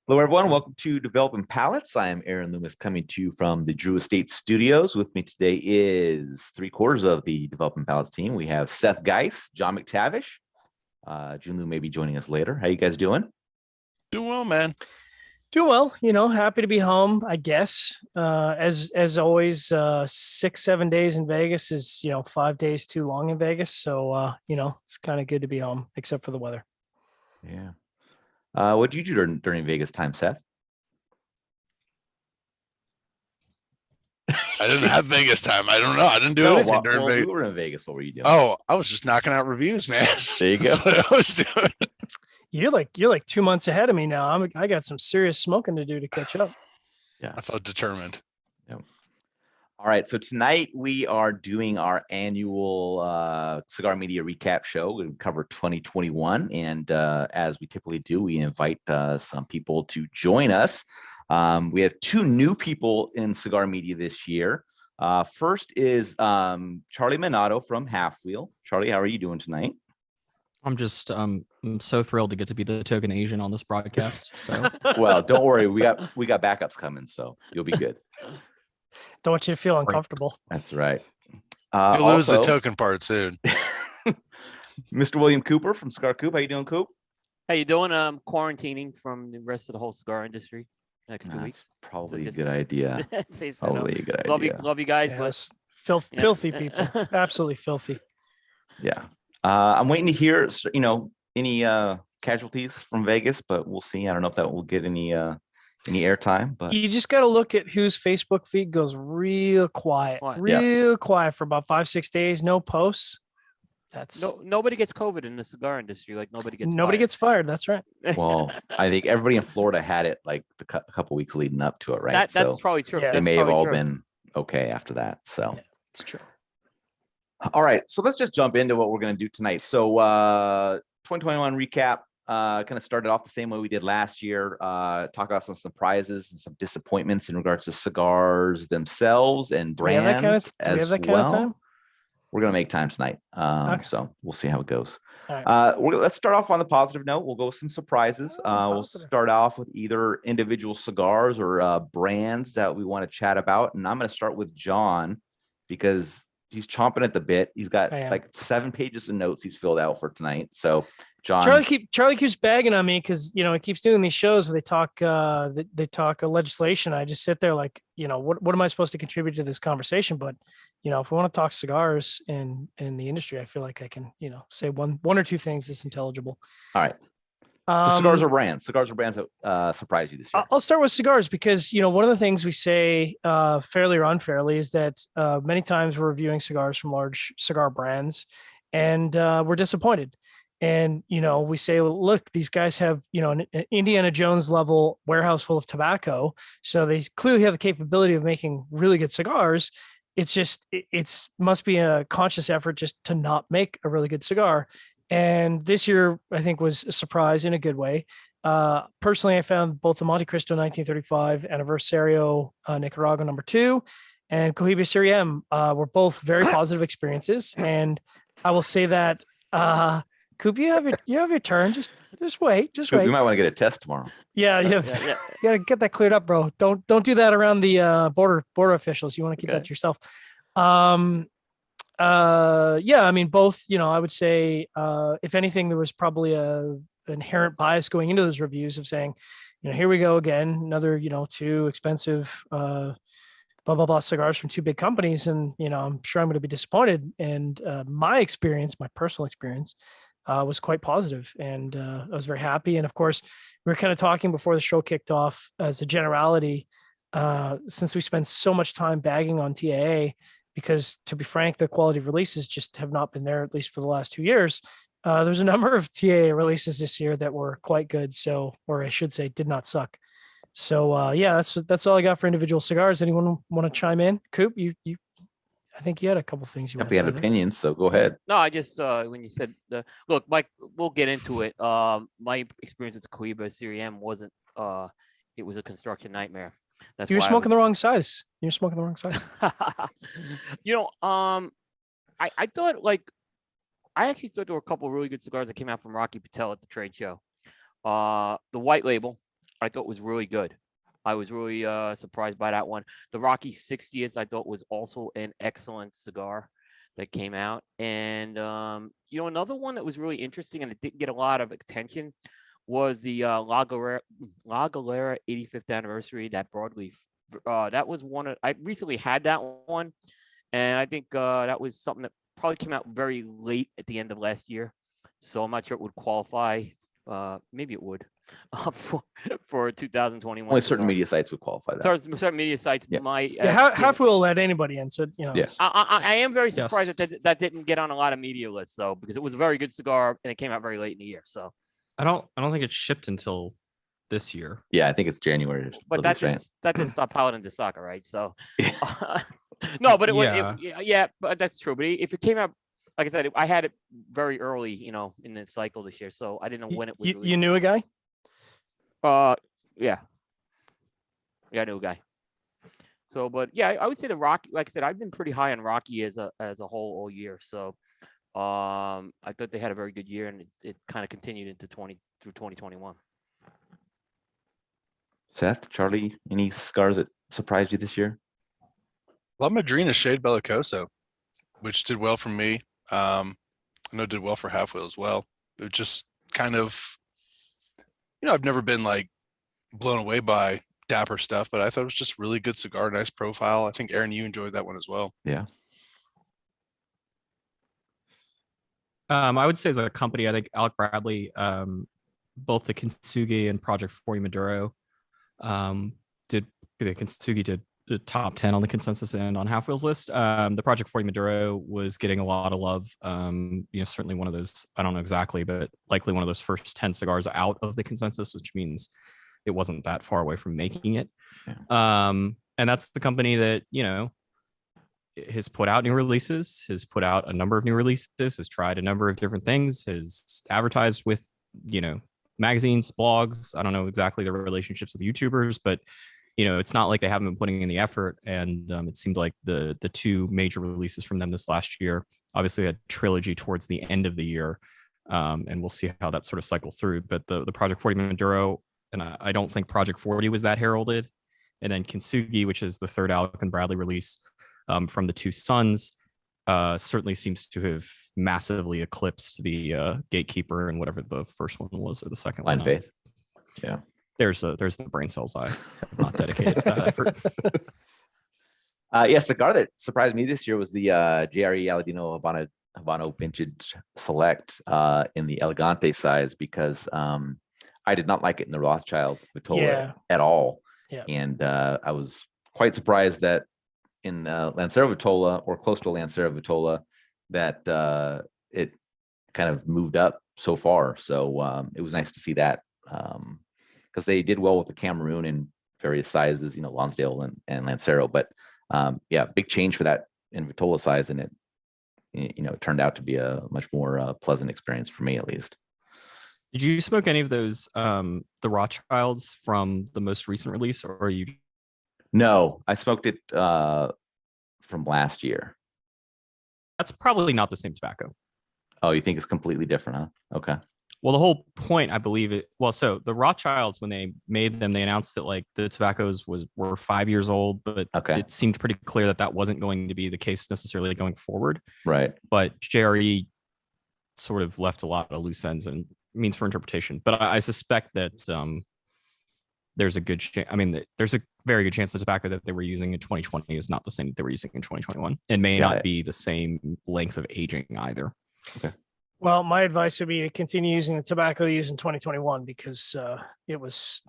Hello, everyone. Welcome to Developing Palates. I am Aaron Loomis coming to you from the Drew Estate Studios. With me today is three-quarters of the Developing Palates team. We have Seth Geis, John McTavish. June Lou may be joining us later. How you guys doing? Doing well, man. Doing well, happy to be home, I guess. As always, 6-7 days in Vegas is 5 days too long in Vegas. So it's kind of good to be home, except for the weather. Yeah. What did you do during Vegas time, Seth? I didn't have Vegas time. I don't know. I didn't do anything during Vegas. We were in Vegas. What were you doing? Oh, I was just knocking out reviews, man. There you go. That's what I was doing. You're like 2 months ahead of me now. I got some serious smoking to do to catch up. Yeah, I felt determined. Yep. All right. So tonight we are doing our annual Cigar Media Recap show. We cover 2021. And as we typically do, we invite some people to join us. We have two new people in Cigar Media this year. First is Charlie Minato from Halfwheel. Charlie, how are you doing tonight? I'm so thrilled to get to be the token Asian on this broadcast. So well, don't worry. We got backups coming, so you'll be good. Don't want you to feel uncomfortable. That's right. You'll lose the token part soon. Mr. William Cooper from Cigar Coop. How you doing, Coop? How you doing? Quarantining from the rest of the whole cigar industry next 2 weeks. Probably a good idea. Probably a good idea. Love you guys, yes. But filthy people. Absolutely filthy. Yeah. I'm waiting to hear, any casualties from Vegas, but we'll see. I don't know if that will get any airtime. But you just got to look at whose Facebook feed goes real quiet for about 5-6 days. No posts. Nobody gets COVID in the cigar industry. Like nobody gets fired. That's right. Well, I think everybody in Florida had it like a couple weeks leading up to it, right? That's probably true. Yeah, they may have all been okay after that. So it's true. All right, so let's just jump into what we're going to do tonight. So 2021 recap, kind of started off the same way we did last year. Talk about some surprises and some disappointments in regards to cigars themselves and brands do we have that kind of time? We're going to make time tonight. Okay. So we'll see how it goes. Right. Let's start off on the positive note. We'll go with some surprises. We'll start off with either individual cigars or brands that we want to chat about. And I'm going to start with John because he's chomping at the bit. He's got like 7 pages of notes he's filled out for tonight. So, John, Charlie keeps bagging on me because he keeps doing these shows where they talk legislation. I just sit there like, what am I supposed to contribute to this conversation? But if we want to talk cigars in the industry, I feel like I can say one or two things that's intelligible. All right. So cigars or brands that surprise you this year? I'll start with cigars because, one of the things we say fairly or unfairly is that many times we're reviewing cigars from large cigar brands and we're disappointed. And, we say, look, these guys have, an Indiana Jones level warehouse full of tobacco. So they clearly have the capability of making really good cigars. It's just, it must be a conscious effort just to not make a really good cigar. And this year, I think, was a surprise in a good way. Personally, I found both the Monte Cristo 1935 Aniversario Nicaragua No. 2 and Cohiba Serie M were both very positive experiences. And I will say that, Coop, you have your turn. Just wait. Coop, you might want to get a test tomorrow. Yeah. You gotta get that cleared up, bro. Don't do that around the border officials. You want to keep that to yourself. Both, I would say, if anything, there was probably a inherent bias going into those reviews of saying, here we go again, another, two expensive, blah, blah, blah cigars from two big companies. And, I'm sure I'm going to be disappointed. And my personal experience was quite positive. And I was very happy. And of course, we were kind of talking before the show kicked off as a generality, since we spent so much time bagging on TAA, because to be frank, the quality of releases just have not been there, at least for the last 2 years. There's a number of TAA releases this year that were quite good. So, or I should say, did not suck. So that's all I got for individual cigars. Anyone want to chime in? Coop, I think you had a couple things you had opinions, so go ahead. No, I just when you said look, Mike, we'll get into it. My experience with the Cohiba Serie M wasn't it was a construction nightmare. That's You're smoking the wrong size. You're smoking the wrong size. I thought I actually thought there were a couple of really good cigars that came out from Rocky Patel at the trade show. The white label, I thought was really good. I was really surprised by that one. The Rocky 60th I thought was also an excellent cigar that came out. And another one that was really interesting and it didn't get a lot of attention was the La Galera 85th anniversary, that broadleaf. That was I recently had that one, and I think that was something that probably came out very late at the end of last year. So I'm not sure it would qualify. Maybe it would for 2021. Only certain media sites would qualify that. Certain media sites might. Halfwheel let anybody in. So Yes. I am very surprised Yes. that didn't get on a lot of media lists, though, because it was a very good cigar and it came out very late in the year. So I don't think it shipped until this year. Yeah, I think it's January. but that didn't stop Paladin Soccer, right? So no, but it was but that's true. But if it came out, like I said, I had it very early, in the cycle this year, so I didn't know when it was. You knew a guy? Yeah, I knew a guy. So, but yeah, I would say the Rocky. Like I said, I've been pretty high on Rocky as a whole all year. So, I thought they had a very good year, and it kind of continued into 2021. Seth, Charlie, any cigars that surprised you this year? La Madrina Shade Bellicoso, which did well for me. I know it did well for Halfwheel as well. It was just kind of, I've never been like blown away by dapper stuff, but I thought it was just really good cigar, nice profile. I think Aaron, you enjoyed that one as well. Yeah. I would say as a company, I think Alec Bradley, both the Kintsugi and Project 40 Maduro, the Kintsugi did the top 10 on the consensus and on Halfwheel's list. The Project 40 Maduro was getting a lot of love. Certainly one of those, I don't know exactly, but likely one of those first 10 cigars out of the consensus, which means it wasn't that far away from making it. Yeah. And that's the company that, has put out new releases, has put out a number of new releases, has tried a number of different things, has advertised with, magazines, blogs. I don't know exactly their relationships with YouTubers, but it's not like they haven't been putting in the effort. And it seemed like the two major releases from them this last year, obviously a trilogy towards the end of the year. And we'll see how that sort of cycles through. But the Project 40 Maduro, and I don't think Project 40 was that heralded. And then Kintsugi, which is the third Alec and Bradley release from the two sons, certainly seems to have massively eclipsed the Gatekeeper and whatever the first one was or the second Blind one. Faith. Yeah. There's the brain cells I have not dedicated to that effort. Cigar that surprised me this year was the JRE Aladino Habano Vintage Select in the Elegante size, because I did not like it in the Rothschild Vitola at all. Yeah. And I was quite surprised that in Lancero Vitola, or close to Lancero Vitola, that it kind of moved up so far. So it was nice to see that, because they did well with the Cameroon in various sizes, Lonsdale and Lancero. But big change for that in Vitola size, and it turned out to be a much more pleasant experience for me, at least. Did you smoke any of those the Rothschilds from the most recent release, or are you? No, I smoked it from last year. That's probably not the same tobacco. Oh, you think it's completely different, huh? Okay. Well, the whole point, I believe so the Rothschilds, when they made them, they announced that like the tobaccos were 5 years old, but it seemed pretty clear that wasn't going to be the case necessarily going forward. Right. But JRE sort of left a lot of loose ends and means for interpretation. But I suspect that there's a good chance. I mean, there's a very good chance the tobacco that they were using in 2020 is not the same that they were using in 2021, and may not be the same length of aging either. Okay. Well, my advice would be to continue using the tobacco they used in 2021, because it was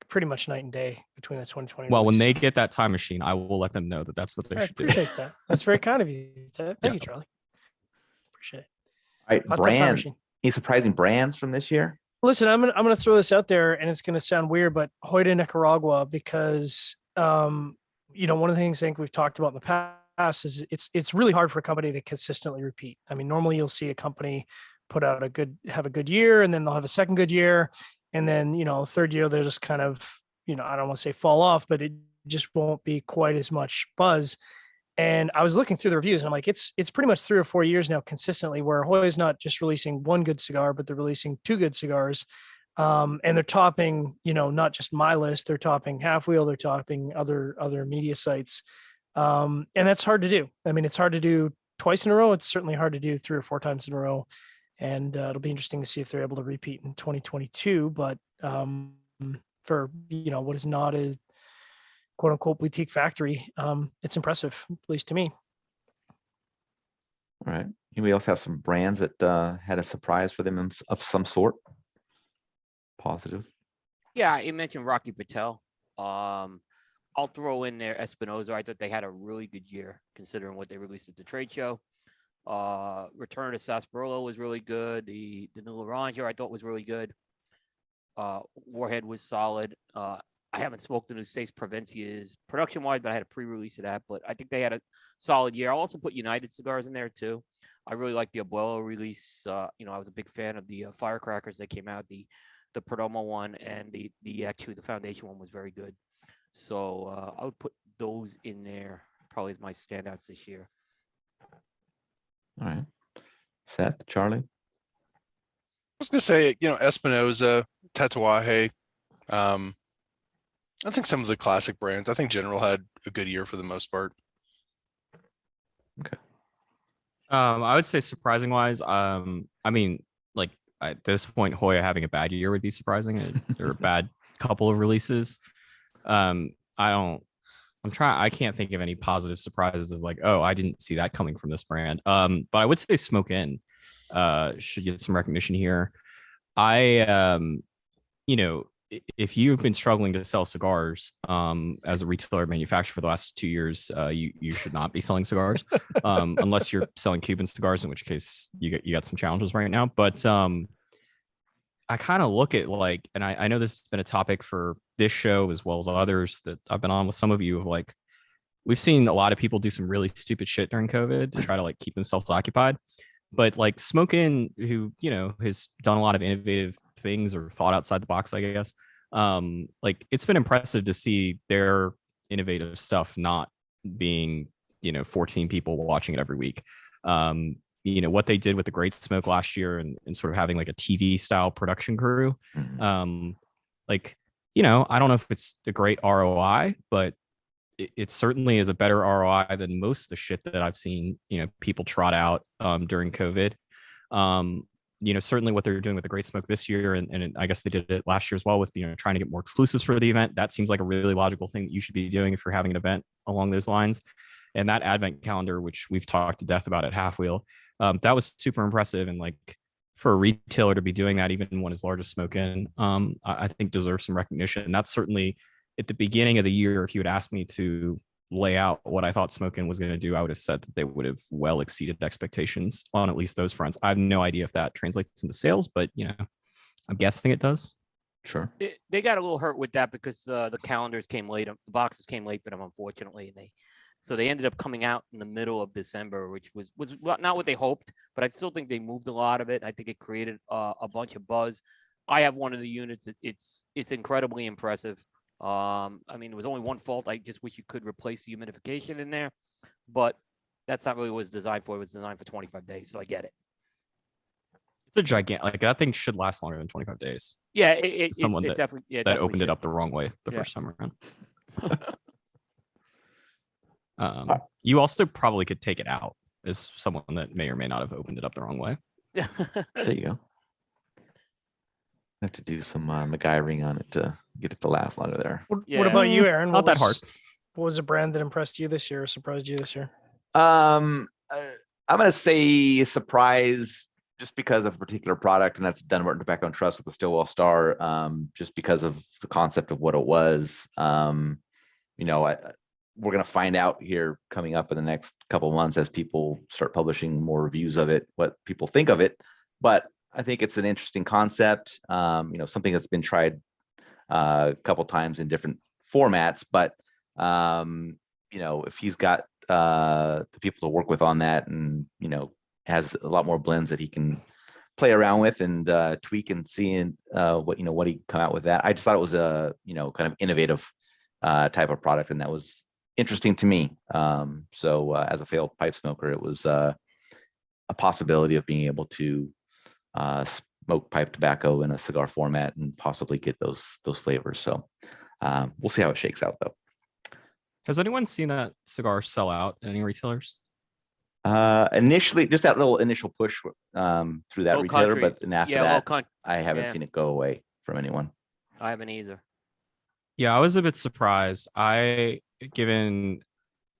pretty much night and day between the 2020. Well, when they get that time machine, I will let them know that that's what they should do. I appreciate that. That's very kind of you. Thank you, Charlie. Appreciate it. All right, brands. Any surprising brands from this year? Listen, I'm gonna throw this out there, and it's gonna sound weird, but Hoyda Nicaragua, because one of the things I think we've talked about in the past is it's really hard for a company to consistently repeat. I mean, normally you'll see a company have a good year, and then they'll have a second good year, and then third year they'll just kind of I don't want to say fall off, but it just won't be quite as much buzz. And I was looking through the reviews, and I'm like, it's pretty much 3 or 4 years now consistently where Hoya is not just releasing one good cigar, but they're releasing 2 good cigars. And they're topping, not just my list, they're topping Halfwheel, they're topping other media sites. And that's hard to do. I mean, it's hard to do twice in a row. It's certainly hard to do 3 or 4 times in a row. And it'll be interesting to see if they're able to repeat in 2022. But for, what is not a quote unquote boutique factory, it's impressive, at least to me. All right. Anybody else have some brands that had a surprise for them of some sort? Positive. Yeah, you mentioned Rocky Patel. I'll throw in there Espinosa. I thought they had a really good year considering what they released at the trade show. Return to Sarsaparilla was really good. The new Larange I thought was really good. Warhead was solid. I haven't smoked the new Seis Provincias production wise, but I had a pre-release of that. But I think they had a solid year. I'll also put United Cigars in there too. I really like the Abuelo release. I was a big fan of the Firecrackers that came out. The Perdomo one and the Foundation one was very good. So I would put those in there probably as my standouts this year. All right. Seth, Charlie? I was going to say, Espinosa, Tatuaje. I think some of the classic brands. I think General had a good year for the most part. Okay. I would say surprising wise, at this point, Hoya having a bad year would be surprising. There are a bad couple of releases. I can't think of any positive surprises of like, oh, I didn't see that coming from this brand. But I would say Smoke Inn should get some recognition here. If you've been struggling to sell cigars as a retailer manufacturer for the last 2 years, you should not be selling cigars unless you're selling Cuban cigars, in which case you got some challenges right now. But I kind of look at and I know this has been a topic for this show as well as others that I've been on with some of you. We've seen a lot of people do some really stupid shit during COVID to try to keep themselves occupied. But Smoke Inn, who has done a lot of innovative things or thought outside the box, I guess. It's been impressive to see their innovative stuff not being 14 people watching it every week. What they did with the Great Smoke last year and sort of having a TV style production crew. Mm-hmm. I don't know if it's a great ROI, but it certainly is a better ROI than most of the shit that I've seen, people trot out during COVID. Certainly what they're doing with the Great Smoke this year, and I guess they did it last year as well with, trying to get more exclusives for the event. That seems like a really logical thing that you should be doing if you're having an event along those lines. And that advent calendar, which we've talked to death about at Halfwheel, that was super impressive. And for a retailer to be doing that, even one as large as Smoke Inn, I think deserves some recognition. And that's certainly at the beginning of the year. If you had asked me to lay out what I thought Smoke Inn was going to do, I would have said that they would have well exceeded expectations on at least those fronts. I have no idea if that translates into sales, but I'm guessing it does. Sure. They got a little hurt with that because the calendars came late. The boxes came late for them, unfortunately. So they ended up coming out in the middle of December, which was not what they hoped, but I still think they moved a lot of it. I think it created a bunch of buzz. I have one of the units. It's incredibly impressive. There was only one fault. I just wish you could replace the humidification in there, but that's not really what it was designed for. It was designed for 25 days, so I get it. It's a gigantic, that thing should last longer than 25 days. Yeah, Someone it definitely, that definitely opened should. it up the wrong way the first time around. You also probably could take it out as someone that may or may not have opened it up the wrong way. There you go. I have to do some MacGyvering on it to get it to last longer there. What about you, Aaron? Not that hard. What was a brand that impressed you this year or surprised you this year? I'm going to say surprise just because of a particular product, and that's Dunbarton Tobacco and Trust with the Stillwell Star, just because of the concept of what it was. We're going to find out here coming up in the next couple of months as people start publishing more reviews of it, what people think of it. But I think it's an interesting concept, something that's been tried a couple times in different formats. But, if he's got the people to work with on that and, has a lot more blends that he can play around with and tweak and see what he come out with that. I just thought it was a, kind of innovative type of product. And that was interesting to me. So as a failed pipe smoker, it was a possibility of being able to smoke pipe tobacco in a cigar format and possibly get those flavors. So we'll see how it shakes out though. Has anyone seen that cigar sell out at any retailers? Initially, just that little initial push through that Low retailer, country. but then after Yeah, low that, country. I haven't Yeah. seen it go away from anyone. I haven't either. Yeah, I was a bit surprised. Given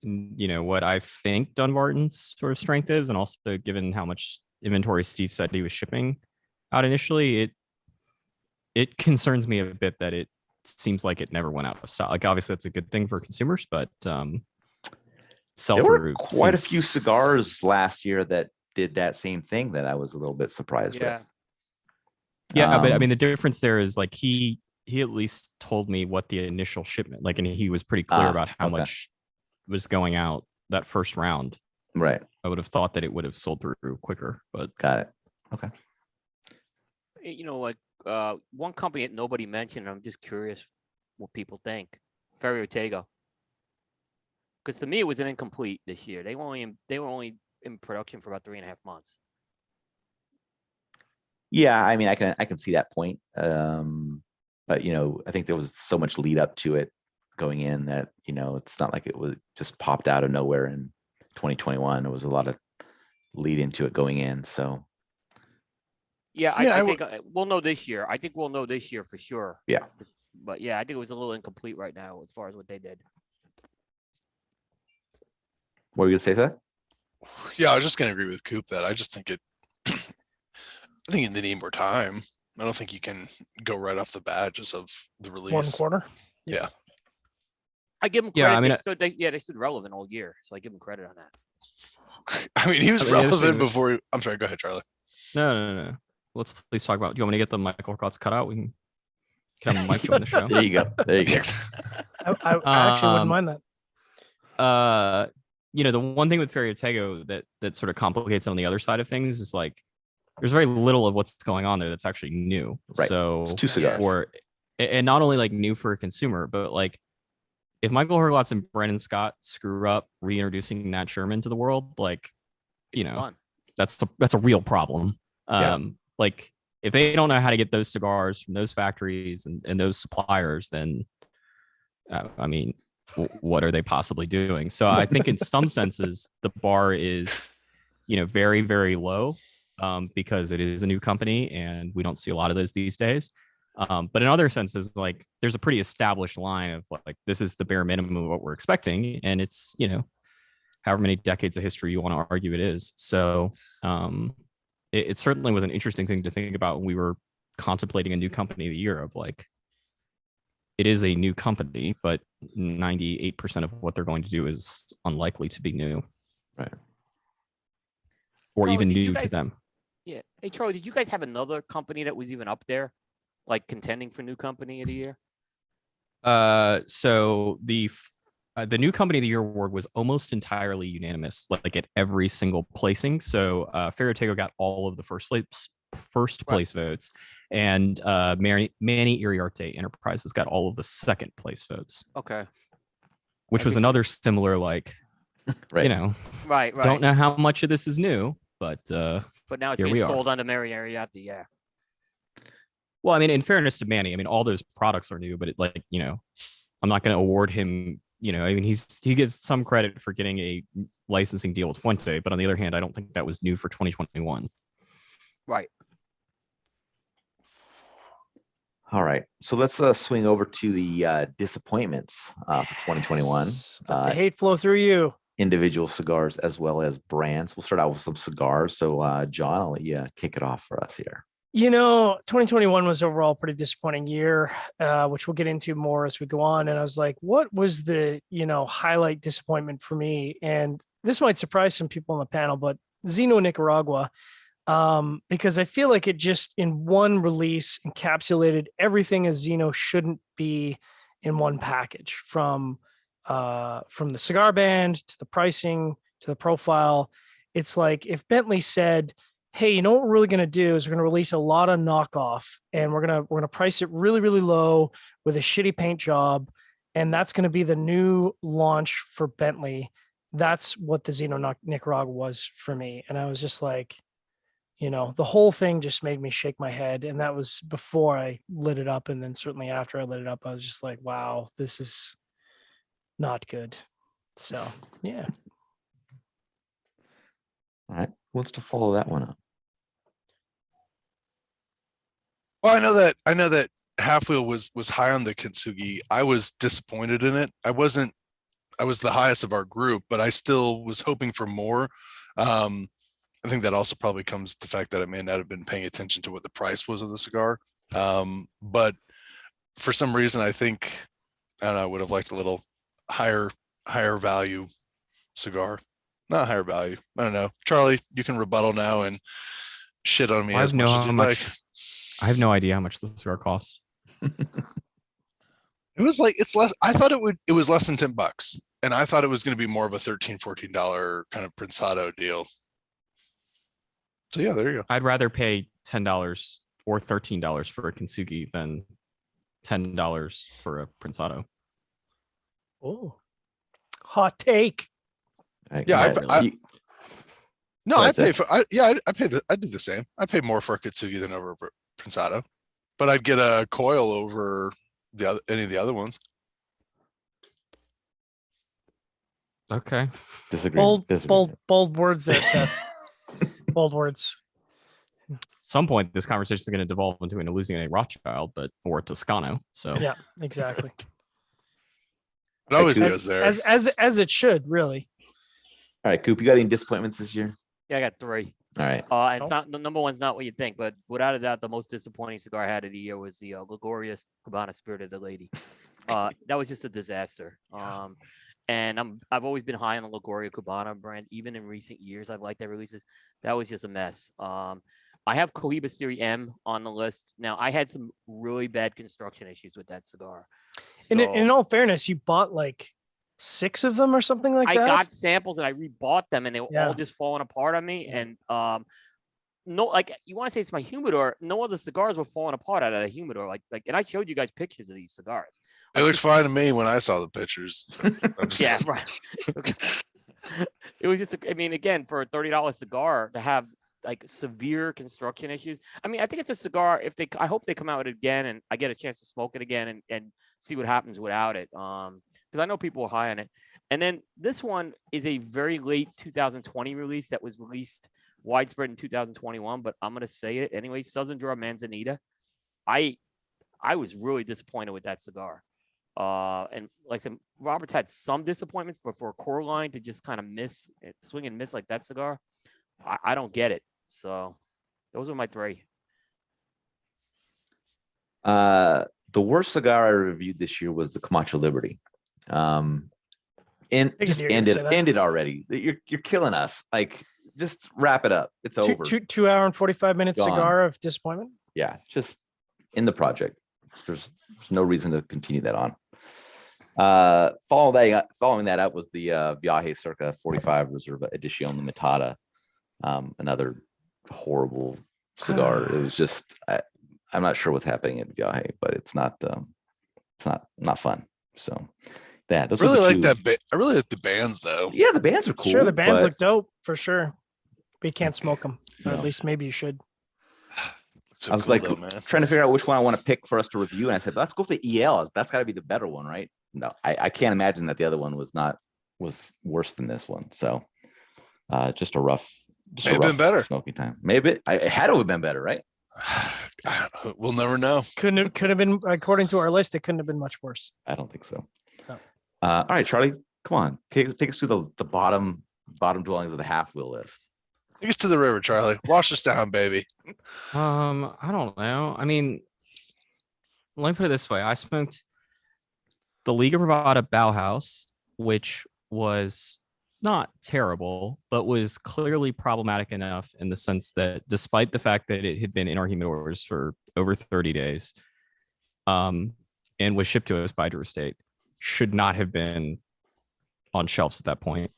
what I think Dunbarton's sort of strength is, and also given how much inventory Steve said he was shipping out initially, it concerns me a bit that it seems like it never went out of stock. Like obviously that's a good thing for consumers, but sell There were through quite a few cigars last year that did that same thing that I was a little bit surprised Yeah. with. Yeah, but I mean the difference there is like he at least told me what the initial shipment, like, and he was pretty clear about how okay. much was going out that first round. Right. I would have thought that it would have sold through quicker, but Got it. Okay. Like one company that nobody mentioned, I'm just curious what people think. Ferry Ortega. Because to me, it was an incomplete this year. They were only in production for about 3.5 months. Yeah, I mean, I can see that point. But I think there was so much lead up to it going in that it's not like it was just popped out of nowhere in 2021. There was a lot of lead into it going in. So yeah, I think we'll know this year. I think we'll know this year for sure. Yeah. But yeah, I think it was a little incomplete right now as far as what they did. what were you gonna say, Seth? Yeah, I was just gonna agree with Coop that I just think I think they need more time. I don't think you can go right off the bat just of the release. 1 quarter. Yeah. I give them Yeah, credit. I mean, they stood relevant all year, so I give them credit on that. I mean, he was I mean, the other relevant thing- before. I'm sorry. Go ahead, Charlie. no. Let's please talk about. Do you want me to get the Michael Horklots cut out? We can have Mike join the show. There you go. There you go. I actually wouldn't mind that. The one thing with Ferry Ortega that sort of complicates on the other side of things is like there's very little of what's going on there that's actually new. Right. So It's 2 cigars. And not only like new for a consumer, but like if Michael Horklots and Brennan Scott screw up reintroducing Nat Sherman to the world, like It's done. that's a real problem. Yeah. Like if they don't know how to get those cigars from those factories and those suppliers, then I mean, what are they possibly doing? So I think in some senses the bar is, very, very low because it is a new company and we don't see a lot of those these days. But in other senses, like there's a pretty established line of like this is the bare minimum of what we're expecting, and it's however many decades of history you want to argue it is. So it certainly was an interesting thing to think about when we were contemplating a new company of the year of like, it is a new company, but 98% of what they're going to do is unlikely to be new. Right. Or Charlie, even did you new to guys- them. Yeah. Hey, Charlie, did you guys have another company that was even up there, like contending for new company of the year? So the new company of the year award was almost entirely unanimous, like at every single placing. So Ferry Ortega got all of the first place votes, and Manny Iriarte Enterprises got all of the second place votes, Okay. which was another similar like, Right. Right. don't know how much of this is new, but But now it's Here being we are. sold under Mary Ariati. Yeah. well, I mean, in fairness to Manny, I mean, all those products are new, but I'm not going to award him. I mean, he gives some credit for getting a licensing deal with Fuente, but on the other hand, I don't think that was new for 2021. Right. All right. So let's swing over to the disappointments for 2021. Let the hate flow through you. Individual cigars as well as brands. We'll start out with some cigars. So John, I'll let you kick it off for us here. 2021 was overall a pretty disappointing year, which we'll get into more as we go on. And I was like, what was the, highlight disappointment for me? And this might surprise some people on the panel, but Zino Nicaragua, because I feel like it just in one release encapsulated everything a Zino shouldn't be in one package, from the cigar band to the pricing to the profile. It's like if Bentley said, hey, you know what we're really going to do is we're going to release a lot of knockoff, and we're going to price it really, really low with a shitty paint job, and that's going to be the new launch for Bentley. That's what the Zino Nicaragua was for me. And I was just like, the whole thing just made me shake my head. And that was before I lit it up. And then certainly after I lit it up, I was just like, wow, this is not good. So, yeah. All right. Who wants to follow that one up? Well, I know that halfwheel was high on the Kintsugi. I was disappointed in it. I was the highest of our group, but I still was hoping for more. I think that also probably comes to the fact that I may not have been paying attention to what the price was of the cigar. But for some reason, I think, I don't know, I would have liked a little higher value cigar. Not higher value. I don't know. Charlie, you can rebuttal now and shit on me as much as you'd like. I have no idea how much the cigar costs. It was like, it's less. I thought it was less than $10. And I thought it was going to be more of a $13, $14 kind of Prensado deal. So yeah, there you go. I'd rather pay $10 or $13 for a Kintsugi than $10 for a Prensado. Oh, hot take. Yeah, no, Go I ahead, pay Seth. for. I do the same. I pay more for a Kintsugi than over a Prensado, but I'd get a coil over any of the other ones. Okay. Disagree. Bold words there, Seth. Bold words. Some point, this conversation is going to devolve into an Louisiana Rothschild, or a Toscano. So Yeah, exactly. It always Coop. goes there. As it should, really. All right, Coop, you got any disappointments this year? Yeah, I got 3. All right. It's not the number one's not what you think, but without a doubt, the most disappointing cigar I had of the year was the Ligorius Cabana Spirit of the Lady. That was just a disaster. And I've always been high on the Ligoria Cabana brand, even in recent years. I've liked their releases. That was just a mess. I have Cohiba Series M on the list. Now, I had some really bad construction issues with that cigar. So In all fairness, you bought like 6 of them or something like I that. got samples and I rebought them, and they were Yeah. all just falling apart on me. And no, like, you want to say it's my humidor? No other cigars were falling apart out of the humidor. Like, and I showed you guys pictures of these cigars. It looked fine to me when I saw the pictures. Yeah, right. It was just, I mean, again, for a $30 cigar to have like severe construction issues. I mean, I think it's a cigar. I hope they come out with it again and I get a chance to smoke it again and see what happens without it. Because I know people are high on it. And then this one is a very late 2020 release that was released widespread in 2021, but I'm going to say it anyway. Southern Draw Manzanita. I was really disappointed with that cigar. And like I said, Roberts had some disappointments, but for a core line to just kind of swing and miss like that cigar, I don't get it. So those are my 3. The worst cigar I reviewed this year was the Camacho Liberty. And Figured just you were gonna say that. ended already. You're killing us. Like, just wrap it up. It's over. 2 hour and 45 minute Gone. cigar of disappointment. Yeah, just in the project. There's no reason to continue that on. Following that up was the Viaje Circa 45 Reserva Edición Limitada. Another horrible cigar. It was just, I'm not sure what's happening at Viaje, but it's not fun. So that those I really are the like two. that. I really like the bands though. Yeah, the bands are cool. Sure, the bands but look dope for sure. But you can't smoke them. Or No. at least maybe you should. So I was cool like though, man. trying to figure out which one I want to pick for us to review, and I said, let's go for the EL. That's got to be the better one, right? No, I can't imagine that the other one was worse than this one. So just a rough. May have been better. Smoking time. Maybe it had to have been better, right? We'll never know. Could have been, according to our list, it couldn't have been much worse. I don't think so. No. All right, Charlie, come on. Take us through the bottom dwellings of the half wheel list. Take us to the river, Charlie. Wash us down, baby. I don't know. I mean, let me put it this way. I smoked the Liga Privada Bauhaus, which was not terrible, but was clearly problematic enough in the sense that despite the fact that it had been in our humidors for over 30 days and was shipped to us by Drew Estate, should not have been on shelves at that point.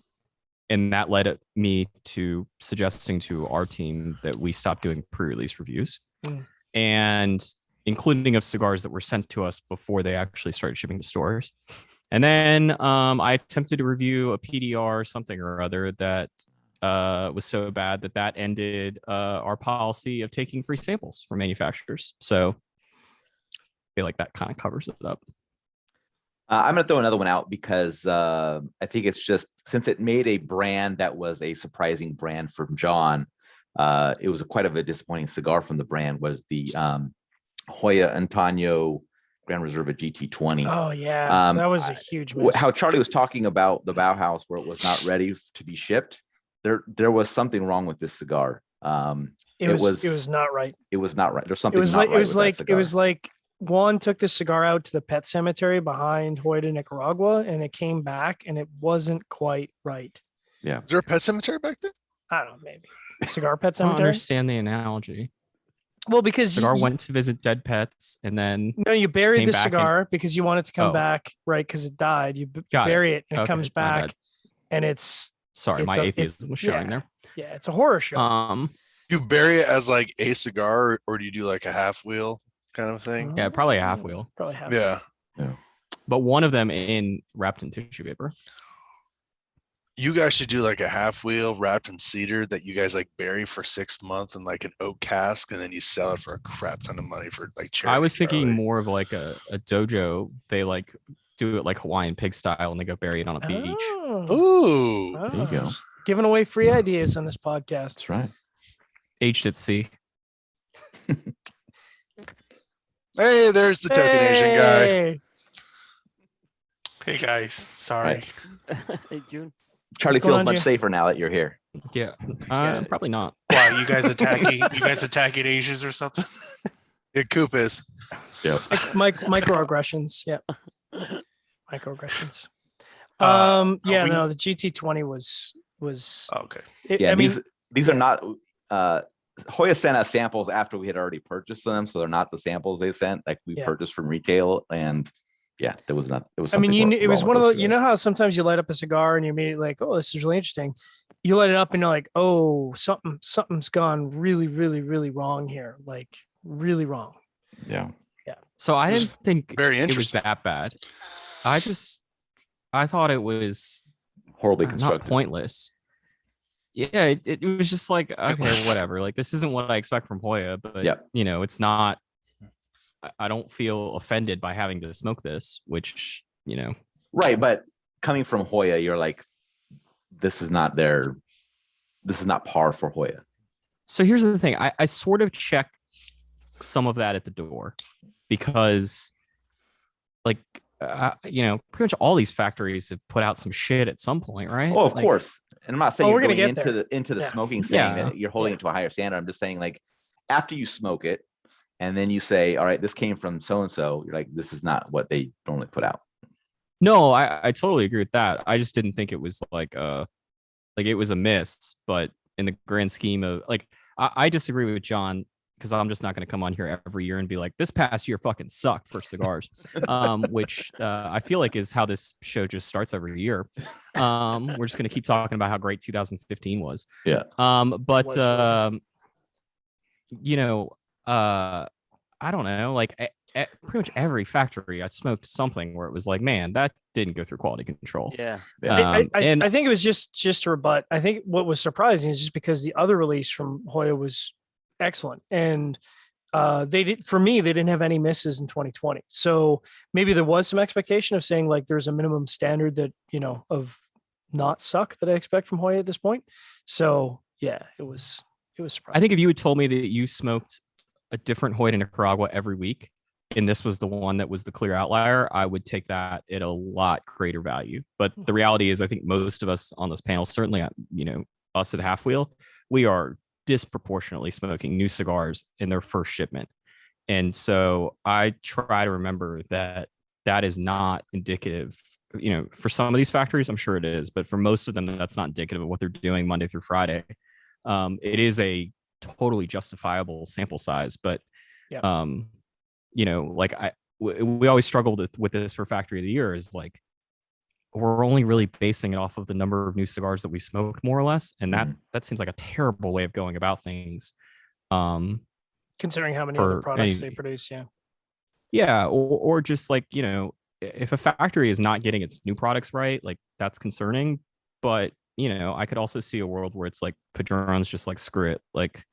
And that led me to suggesting to our team that we stop doing pre-release reviews and including of cigars that were sent to us before they actually started shipping to stores. And then I attempted to review a PDR something or other that was so bad that ended our policy of taking free samples from manufacturers. So I feel like that kind of covers it up. I'm going to throw another one out because I think it's just, since it made a brand that was a surprising brand from John, it was quite of a disappointing cigar from the brand, was the Hoya Antonio Grand Reserva GT20. Oh yeah, that was a huge miss. How Charlie was talking about the Bauhaus where it was not ready to be shipped. There was something wrong with this cigar. It was not right. It was not right. There's something. It was like Juan took the cigar out to the pet cemetery behind Hoyt, Nicaragua, and it came back and it wasn't quite right. Yeah. Is there a pet cemetery back there? I don't know, maybe cigar pet I don't cemetery. understand the analogy. Well, because Cigar went to visit dead pets and then you buried came the back cigar because you want it to come Oh. back, right? Because it died. You Got it. bury it and it Okay, comes my bad. back, and it's sorry, It's my a- atheism was showing yeah. there. it's a horror show. You bury it as like a cigar, or do you do like a half wheel kind of thing? Yeah, probably a half wheel. Probably half. Yeah. But one of them wrapped in tissue paper. You guys should do like a half wheel wrapped in cedar that you guys like bury for 6 months in like an oak cask, and then you sell it for a crap ton of money for like charity. I was thinking Charlie. more of like a dojo. They like do it like Hawaiian pig style and they go bury it on a beach. Oh, Ooh. There you go. just giving away free ideas on this podcast. That's right. Aged at sea. Hey, there's the token Asian guy. Hey! Hey guys, sorry. Hey, June. Charlie going feels on, much Jay? safer now that you're here. Yeah. Yeah. Probably not. Why you guys attacking Asians or something? Yeah, Coop is. Yeah. Microaggressions. Yeah. Microaggressions. Are we- No, the GT20 was Okay. Yeah. I mean, these are not. Hoya sent us samples after we had already purchased them, so they're not the samples they sent. Like we Yeah. purchased from retail, and yeah, there was not. It was. I mean, something it was wrong one of with the, those you know cigars. how sometimes you light up a cigar and you're immediately like, oh, this is really interesting. You light it up and you're like, oh, something's gone really, really, really wrong here. Like really wrong. Yeah. So I It was didn't think very it was interesting. that bad. I thought it was Horribly not constructed. pointless. Yeah, it was just like, okay, was. whatever. Like this isn't what I expect from Hoya, but Yep. you know, it's not. I don't feel offended by having to smoke this, which you know. Right, but coming from Hoya, you're like, this is not par for Hoya. So here's the thing. I sort of check some of that at the door because like you know, pretty much all these factories have put out some shit at some point, right? Oh, of Like, course. And I'm not saying Oh, you're we're gonna going get into there. the Yeah. smoking saying Yeah. that you're holding Yeah. it to a higher standard. I'm just saying, like, after you smoke it and then you say, all right, this came from so and so, you're like, this is not what they normally put out. No, I totally agree with that. I just didn't think it was like it was a miss, but in the grand scheme of like I disagree with John because I'm just not going to come on here every year and be like, this past year fucking sucked for cigars, which I feel like is how this show just starts every year. We're just going to keep talking about how great 2015 was. Yeah. But Was really. you know, I don't know, like pretty much every factory I smoked something where it was like, man, that didn't go through quality control. Yeah. And I think it was just to rebut. I think what was surprising is just because the other release from Hoya was excellent, and they didn't have any misses in 2020. So maybe there was some expectation of saying like there's a minimum standard that of not suck that I expect from Hoya at this point. So yeah, it was surprising. I think if you had told me that you smoked a different Hoyt in Nicaragua every week, and this was the one that was the clear outlier, I would take that at a lot greater value. But the reality is, I think most of us on this panel, certainly, us at Half Wheel, we are disproportionately smoking new cigars in their first shipment. And so I try to remember that is not indicative, for some of these factories, I'm sure it is, but for most of them, that's not indicative of what they're doing Monday through Friday. It is a totally justifiable sample size, but Yeah. like we always struggled with this for Factory of the Year is like, we're only really basing it off of the number of new cigars that we smoked, more or less. And that seems like a terrible way of going about things. Considering how many for other products any- they produce. Yeah. Yeah. Or just like, if a factory is not getting its new products right, like that's concerning. But, I could also see a world where it's like Padron's just like, screw it. Like,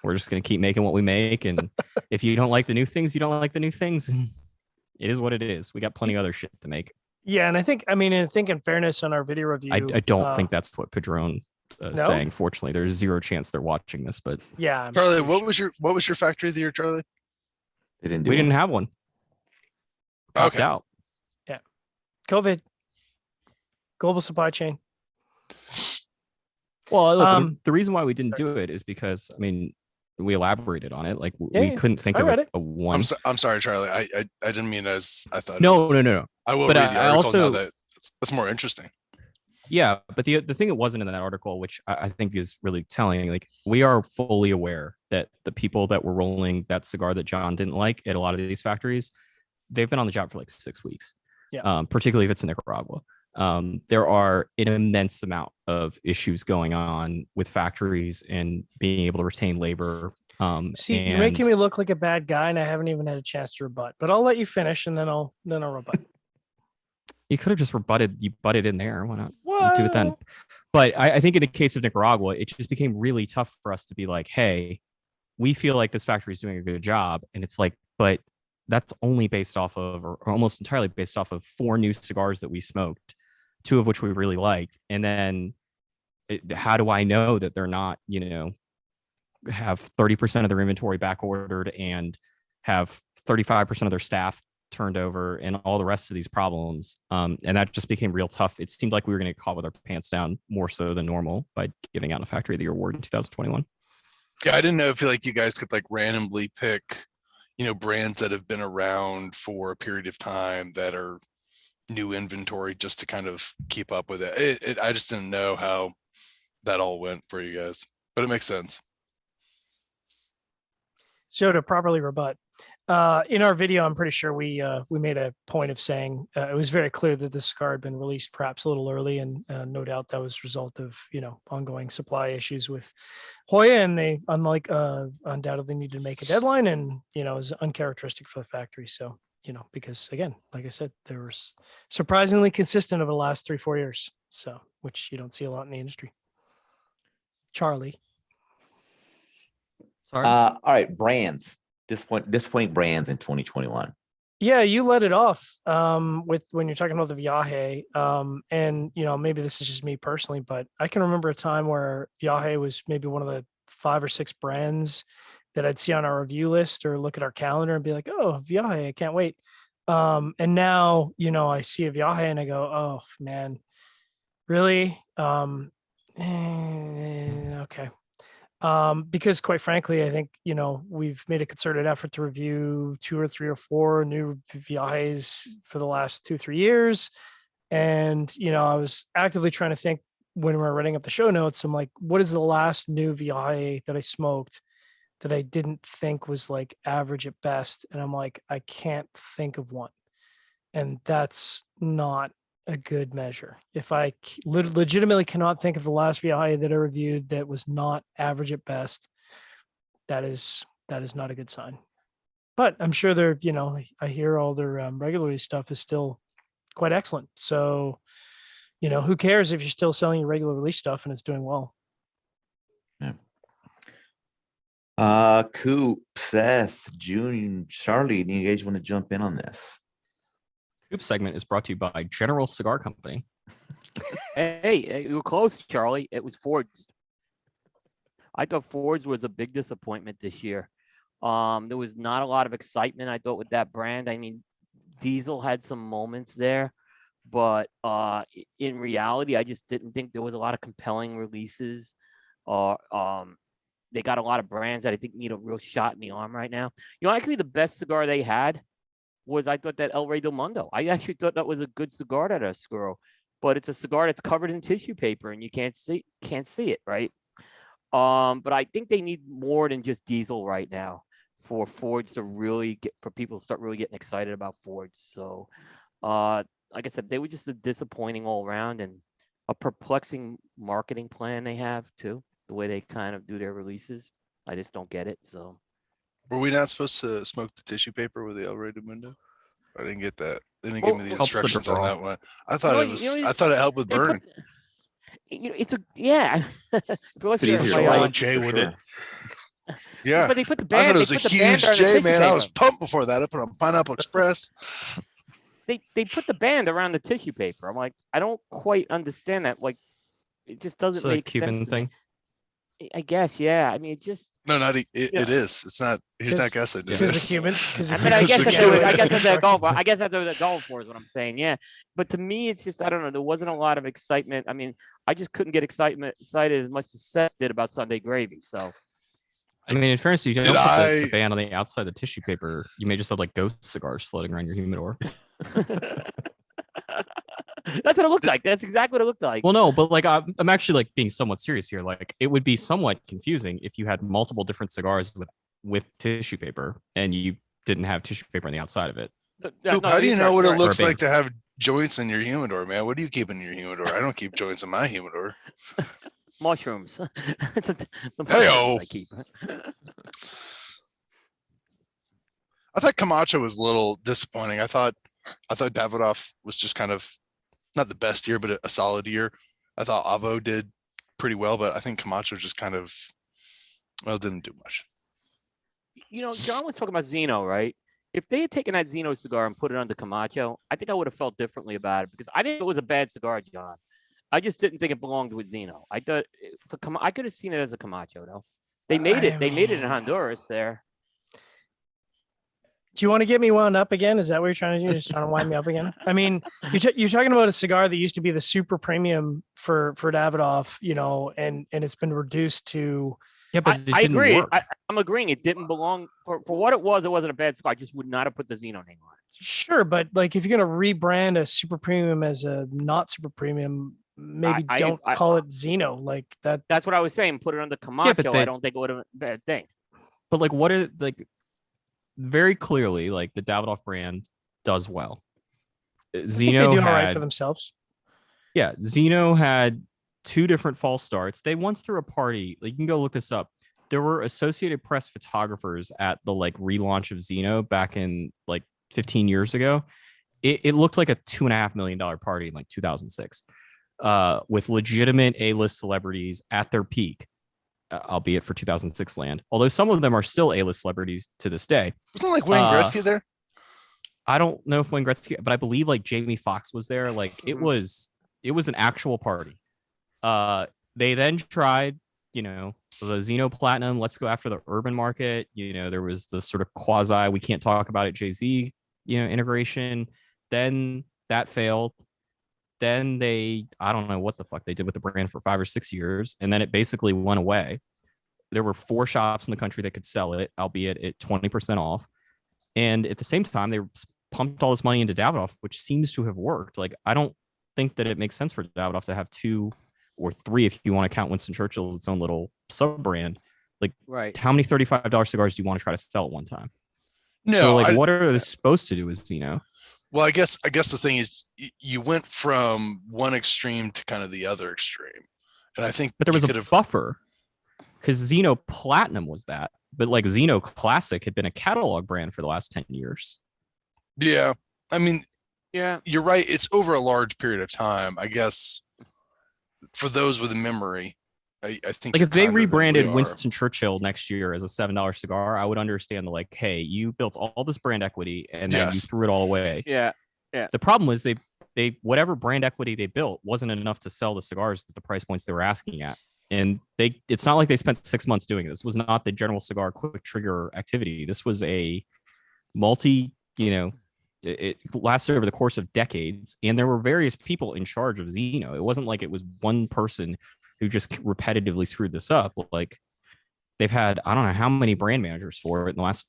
we're just going to keep making what we make. And if you don't like the new things, you don't like the new things. It is what it is. We got plenty of other shit to make. Yeah. And I think in fairness on our video review, I don't think that's what Padron is No? saying. Fortunately, there's zero chance they're watching this, but yeah. I'm Charlie, pretty sure. what was your factory of the year, Charlie? They didn't do we one. didn't have one. Popped Okay. out. COVID, global supply chain. Well, look, the Um, reason why we didn't sorry. do it is because, I mean, we elaborated on it. Like, Yeah, we yeah. couldn't think I of read it. a one. I'm sorry, Charlie. I didn't mean as I thought. No. I will But read the I article now also- that that's more interesting. Yeah, but the thing that wasn't in that article, which I think is really telling, like, we are fully aware that the people that were rolling that cigar that John didn't like at a lot of these factories, they've been on the job for like 6 weeks. Yeah. Particularly if it's in Nicaragua. There are an immense amount of issues going on with factories and being able to retain labor. See, you're making me look like a bad guy, and I haven't even had a chance to rebut. But I'll let you finish, and then I'll rebut. You could have just rebutted. You butted in there. Why not What? do it then? But I think in the case of Nicaragua, it just became really tough for us to be like, hey, we feel like this factory is doing a good job. And it's like, but that's only based off of, or almost entirely based off of 4 new cigars that we smoked, 2 of which we really liked. And then how do I know that they're not, have 30% of their inventory back ordered and have 35% of their staff turned over and all the rest of these problems. And that just became real tough. It seemed like we were going to get caught with our pants down more so than normal by giving out a Factory of the Year award in 2021. Yeah, I didn't know if like you guys could like randomly pick, brands that have been around for a period of time that are new inventory just to kind of keep up with it. I just didn't know how that all went for you guys, but it makes sense. So to properly rebut, in our video, I'm pretty sure we made a point of saying it was very clear that the cigar had been released perhaps a little early, and no doubt that was a result of ongoing supply issues with Hoya, and they undoubtedly needed to make a deadline, and is uncharacteristic for the factory. So because again, like I said, they were surprisingly consistent over the last 3-4 years, so which you don't see a lot in the industry. Charlie. Sorry. All right, brands. Disappointing brands in 2021. Yeah, you let it off with when you're talking about the Viaje. And maybe this is just me personally, but I can remember a time where Viaje was maybe one of the 5 or 6 brands that I'd see on our review list or look at our calendar and be like, oh, Viaje, I can't wait. And now, I see a Viaje and I go, oh man, really? Okay. Because quite frankly, I think, we've made a concerted effort to review 2 or 3 or 4 new Viajes for the last 2-3 years. And, I was actively trying to think when we were writing up the show notes, I'm like, what is the last new Viaje that I smoked that I didn't think was like average at best? And I'm like, I can't think of one. And that's not a good measure. If I legitimately cannot think of the last Viaje that I reviewed that was not average at best, that is not a good sign. But I'm sure they're, I hear all their regular stuff is still quite excellent. So, who cares if you're still selling your regular release stuff and it's doing well? Yeah. Coop, Seth, June, Charlie, do you guys want to jump in on this? Coop segment is brought to you by General Cigar Company. Hey, you were close, Charlie. It was Ford's. I thought Ford's was a big disappointment this year. There was not a lot of excitement, I thought, with that brand. I mean, Diesel had some moments there, but in reality, I just didn't think there was a lot of compelling releases. They got a lot of brands that I think need a real shot in the arm right now. Actually, the best cigar they had was, I thought, that El Rey del Mundo. I actually thought that was a good cigar, that Oscuro, but it's a cigar that's covered in tissue paper and you can't see it, right? But I think they need more than just Diesel right now for Fords to really for people to start really getting excited about Fords. So, like I said, they were just a disappointing all around and a perplexing marketing plan they have too. The way they kind of do their releases, I just don't get it. So. Were we not supposed to smoke the tissue paper with the El Rey del Mundo? I didn't get that. They didn't give me the helps the instructions on draw. that one. I thought I thought it helped with burning. it's a yeah. If it wasn't It's for easier my, to roll light, a J for with sure. it. Yeah. But they put the I thought band. it was They a put the band huge around the J, tissue man. I paper. was pumped before that. I put on Pineapple Express. They put the band around the tissue paper. I'm like, I don't quite understand that. Like, it just doesn't It's a make Cuban sense to thing. me. I guess, yeah. I mean, it just. No, not it Yeah. is. It's not. He's not guessing. It Because the is. Cubans. Because I mean, I guess It's that's a what, I Cuban. guess that's their goal. I guess that's what they're going for is what I'm saying. Yeah, but to me, it's just I don't know. There wasn't a lot of excitement. I mean, I just couldn't get excited as much as Seth did about Sunday Gravy. So I mean, in fairness, you don't Did put I- the band on the outside of the tissue paper. You may just have like ghost cigars floating around your humidor. that's what it looked like. That's exactly what it looked like. Well, no, but like I'm actually like being somewhat serious here. Like it would be somewhat confusing if you had multiple different cigars with tissue paper and you didn't have tissue paper on the outside of it. Oop, how do you know what it looks Or a like to have joints in your humidor, man? What do you keep in your humidor? I don't keep joints in my humidor. Mushrooms. It's the Hey-o. mushrooms I keep. I thought Camacho was a little disappointing. I thought Davidoff was just kind of not the best year, but a solid year. I thought Avo did pretty well, but I think Camacho just kind of didn't do much. John was talking about Zeno, right? If they had taken that Zeno cigar and put it under Camacho, I think I would have felt differently about it because I didn't think it was a bad cigar, John. I just didn't think it belonged with Zeno. I thought I could have seen it as a Camacho, though. They made it. They made it in Honduras there. Do you want to get me wound up again? Is that what you're trying to do? Just trying to wind me up again? I mean, you're talking about a cigar that used to be the super premium for Davidoff, and it's been reduced to. Yeah, but it I didn't agree. work. I'm agreeing. It didn't belong for what it was. It wasn't a bad cigar. I just would not have put the Zeno name on it. Sure, but like if you're gonna rebrand a super premium as a not super premium, maybe don't call it Zeno like that. That's what I was saying. Put it under Camacho. I don't think it would have been a bad thing. But like, what are like? Very clearly, like the Davidoff brand does well. Zeno they do had, all right for themselves. Yeah, Zeno had 2 different false starts. They once threw a party. Like, you can go look this up. There were Associated Press photographers at the like relaunch of Zeno back in like 15 years ago. It looked like a $2.5 million party in like 2006, with legitimate A-list celebrities at their peak. Albeit for 2006 land, although some of them are still A-list celebrities to this day. Wasn't like Wayne Gretzky there? I don't know if Wayne Gretzky, but I believe like Jamie Foxx was there. Like it was an actual party. They then tried, the Zeno Platinum. Let's go after the urban market. There was the sort of quasi we can't talk about it Jay-Z, integration. Then that failed. Then I don't know what the fuck they did with the brand for 5 or 6 years. And then it basically went away. There were 4 shops in the country that could sell it, albeit at 20% off. And at the same time, they pumped all this money into Davidoff, which seems to have worked. Like, I don't think that it makes sense for Davidoff to have 2 or 3, if you want to count Winston Churchill as its own little sub brand. Like, right. How many $35 cigars do you want to try to sell at one time? No. So, like, what are they supposed to do with Zeno? Well, I guess the thing is you went from one extreme to kind of the other extreme. And I think but there was a buffer because Zeno Platinum was that, but like Zeno Classic had been a catalog brand for the last 10 years. Yeah. I mean, yeah, you're right. It's over a large period of time. I guess for those with a memory, I think like if they rebranded Winston Churchill next year as a $7 cigar, I would understand the like, hey, you built all this brand equity and then you threw it all away. Yeah. Yeah. The problem was they whatever brand equity they built wasn't enough to sell the cigars at the price points they were asking at. And it's not like they spent 6 months doing it. This was not the general cigar quick trigger activity. This was a it lasted over the course of decades, and there were various people in charge of Zeno. It wasn't like it was one person who just repetitively screwed this up. Like they've had, I don't know how many brand managers for it in the last,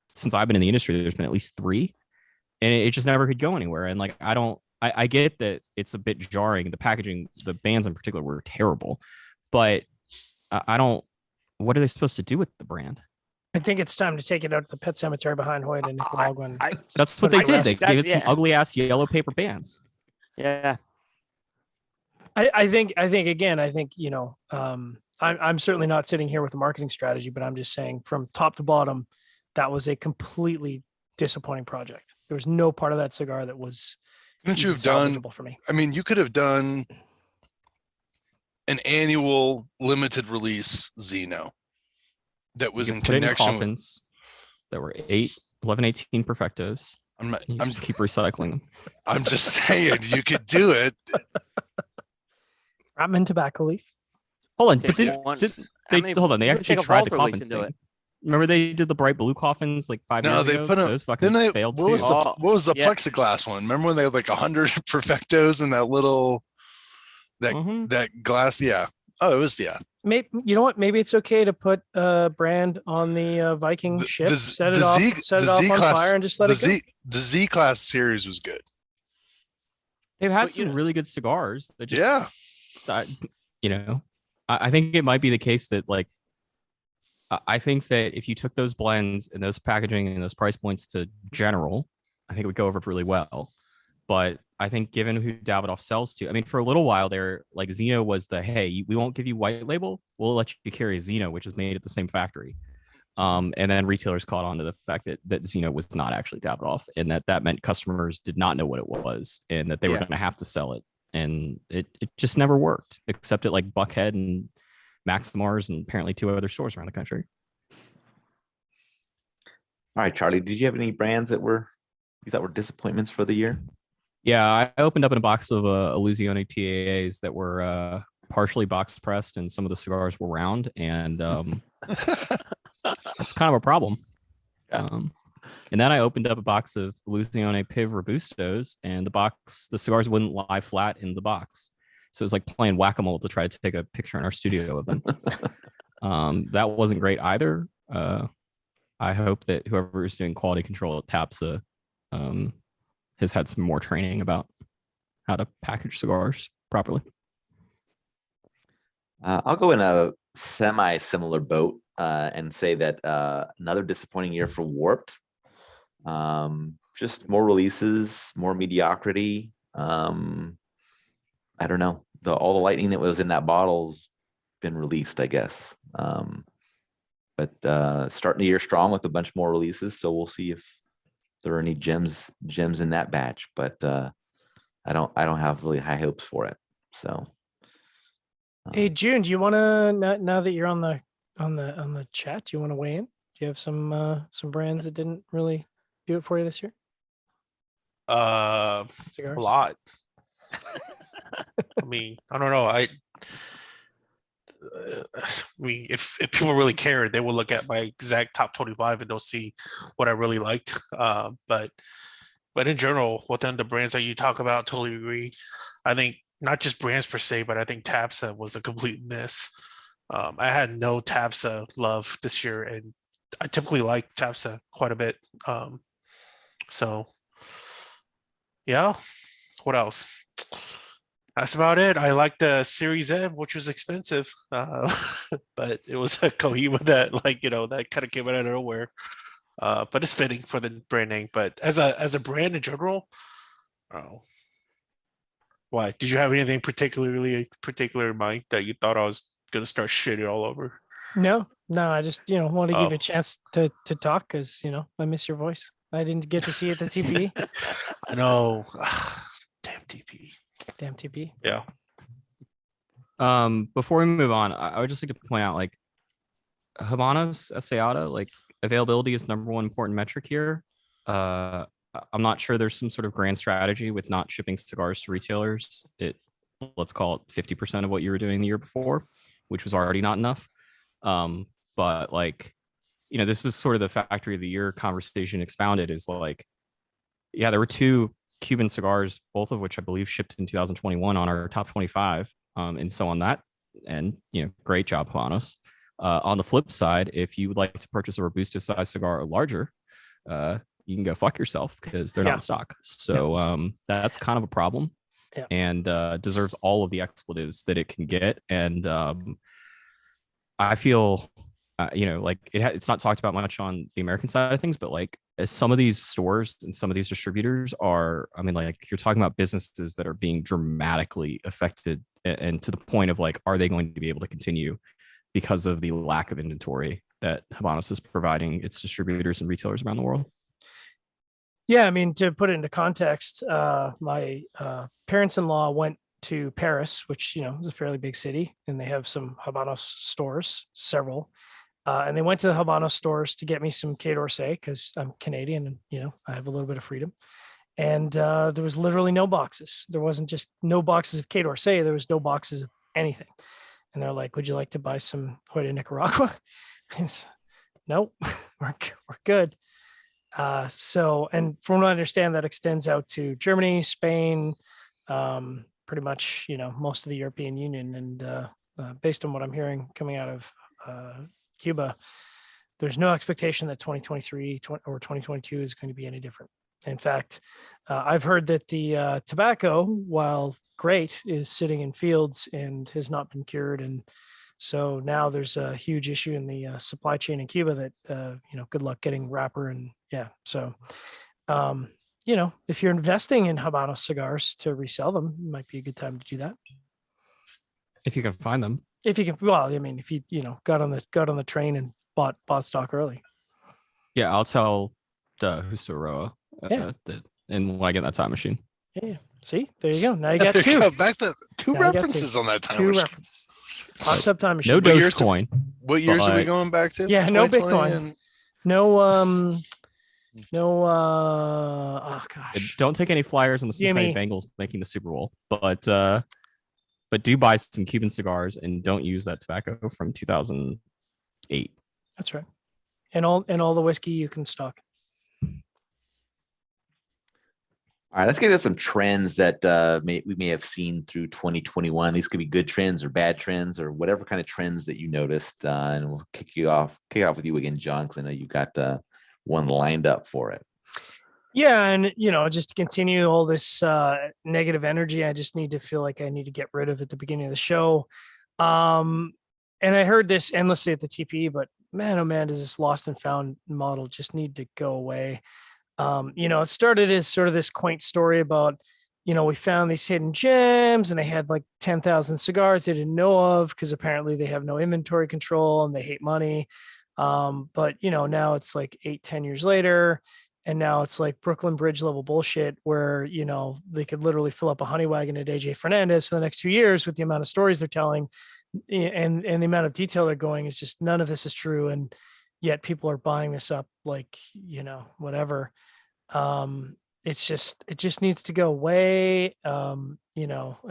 since I've been in the industry, there's been at least 3, and it just never could go anywhere. And like, I get that it's a bit jarring. The packaging, the bands in particular were terrible, but what are they supposed to do with the brand? I think it's time to take it out to the pet cemetery behind Hoyt and Nicaraguan. That's what they did. They gave it some ugly ass yellow paper bands. Yeah. I think I'm certainly not sitting here with a marketing strategy, but I'm just saying from top to bottom, that was a completely disappointing project. There was no part of that cigar that was couldn't you have done for me. I mean, you could have done an annual limited release Zeno that was You in put it in connection with. coffins that were 11, 18 perfectos. I'm You just keep recycling them. I'm just saying you could do it. I'm in tobacco leaf. Hold on, Take but one- did how they many- hold on? They you would actually take a tried the vault release coffins and do thing. it. Remember they did the bright blue coffins like 5 No, years they ago? put 'em- Those fucking Then they failed what was too. the Oh, what was the yeah. plexiglass one? Remember when they had like 100 perfectos in that little Mhm. that glass? Yeah. Oh, it was Maybe you know what? Maybe it's okay to put a brand on the Viking The- ship, the set it Z- off, the set it off on Z-class- fire, and just let the it go. the Z class series was good. They've had But, you some know- really good cigars. That just, Yeah. I think it might be the case that like I think that if you took those blends and those packaging and those price points to general, I think it would go over really well. But I think given who Davidoff sells to, I mean, for a little while there, like Zeno was the, hey, we won't give you white label. We'll let you carry Zeno, which is made at the same factory. And then retailers caught on to the fact that Zeno was not actually Davidoff, and that meant customers did not know what it was, and that they were Yeah. going to have to sell it. And it just never worked, except at like Buckhead and Maximars and apparently 2 other stores around the country. All right, Charlie, did you have any brands that you thought were disappointments for the year? Yeah, I opened up in a box of Illusione TAAs that were partially box pressed, and some of the cigars were round, and that's kind of a problem. Yeah. And then I opened up a box of Illusione Piv Robustos, and the cigars wouldn't lie flat in the box. So it was like playing whack-a-mole to try to take a picture in our studio of them. That wasn't great either. I hope that whoever is doing quality control at TAPSA has had some more training about how to package cigars properly. I'll go in a semi-similar boat and say that another disappointing year for Warped. Just more releases, more mediocrity. I don't know. All the lightning that was in that bottle's been released, I guess. But starting the year strong with a bunch more releases, so we'll see if there are any gems in that batch. But I don't have really high hopes for it. So. Hey June, do you want to now that you're on the chat, do you want to weigh in? Do you have some brands that didn't really do it for you this year? A Cigars? lot. I mean, I don't know. I mean, if people really care, they will look at my exact top 25 and they'll see what I really liked. But in general, within the brands that you talk about, totally agree. I think not just brands per se, but I think TAPSA was a complete miss. I had no TAPSA love this year, and I typically like TAPSA quite a bit. So yeah, what else? That's about it. I liked the Series M, which was expensive, but it was a Cohiba that, that kind of came out of nowhere. But it's fitting for the brand name. But as a brand in general, oh, why? Did you have anything particular in mind that you thought I was gonna start shitting all over? No, I just want to give you Oh. a chance to talk because I miss your voice. I didn't get to see it at the TP. I know. Damn TP. Damn TP. Yeah. Before we move on, I would just like to point out, like, Habanos Aseada, like, availability is the number one important metric here. I'm not sure there's some sort of grand strategy with not shipping cigars to retailers. Let's call it 50% of what you were doing the year before, which was already not enough. But like, this was sort of the factory of the year conversation expounded, is like, yeah, there were 2 Cuban cigars, both of which I believe shipped in 2021 on our top 25. And so on that, and great job, Habanos. On the flip side, if you would like to purchase a Robusto size cigar or larger, you can go fuck yourself because they're not in stock. So that's kind of a problem, and deserves all of the expletives that it can get. And I feel, like it's not talked about much on the American side of things, but like, as some of these stores and some of these distributors are, I mean, like, you're talking about businesses that are being dramatically affected, and to the point of like, are they going to be able to continue because of the lack of inventory that Habanos is providing its distributors and retailers around the world? Yeah, I mean, to put it into context, my parents-in-law went to Paris, which, is a fairly big city, and they have some Habanos stores, several. And they went to the Habanos stores to get me some Quai d'Orsay because I'm Canadian and, I have a little bit of freedom. And there was literally no boxes. There wasn't just no boxes of Quai d'Orsay. There was no boxes of anything. And they're like, would you like to buy some Hoy de Nicaragua? Nope, we're good. So, and from what I understand, that extends out to Germany, Spain, pretty much, most of the European Union. And based on what I'm hearing coming out of Cuba, there's no expectation that 2023 or 2022 is going to be any different. In fact, I've heard that the tobacco, while great, is sitting in fields and has not been cured. And so now there's a huge issue in the supply chain in Cuba that, good luck getting wrapper. And yeah, so, if you're investing in Habanos cigars to resell them, it might be a good time to do that. If you can find them. If you can, well, I mean, if you, got on the train and bought stock early. Yeah, I'll tell the Husoroa Yeah. that, and when I get that time machine. Yeah. See, there you go. Now you got There you two. go, back to two Now you got references on that time. Two machine. references. Hot tub time machine. No What years Dogecoin. What years are we But- going back to? Yeah, no 2020 Bitcoin. and- No, oh gosh. Don't take any flyers on the Cincinnati Jimmy. Bengals making the Super Bowl, but do buy some Cuban cigars and don't use that tobacco from 2008. That's right. And all the whiskey you can stock. All right, let's get into some trends that we may have seen through 2021. These could be good trends or bad trends or whatever kind of trends that you noticed. And we'll kick it off with you again, John, because I know you got one lined up for it. Yeah, and just to continue all this negative energy, I just need to feel like I need to get rid of at the beginning of the show. And I heard this endlessly at the TPE, but man, oh man, does this lost and found model just need to go away? It started as sort of this quaint story about, we found these hidden gems and they had like 10,000 cigars they didn't know of because apparently they have no inventory control and they hate money. But now it's like 8-10 years later, and now it's like Brooklyn Bridge level bullshit where, they could literally fill up a honey wagon at AJ Fernandez for the next 2 years with the amount of stories they're telling and the amount of detail they're going is just none of this is true. And yet people are buying this up like, whatever. It just needs to go away. I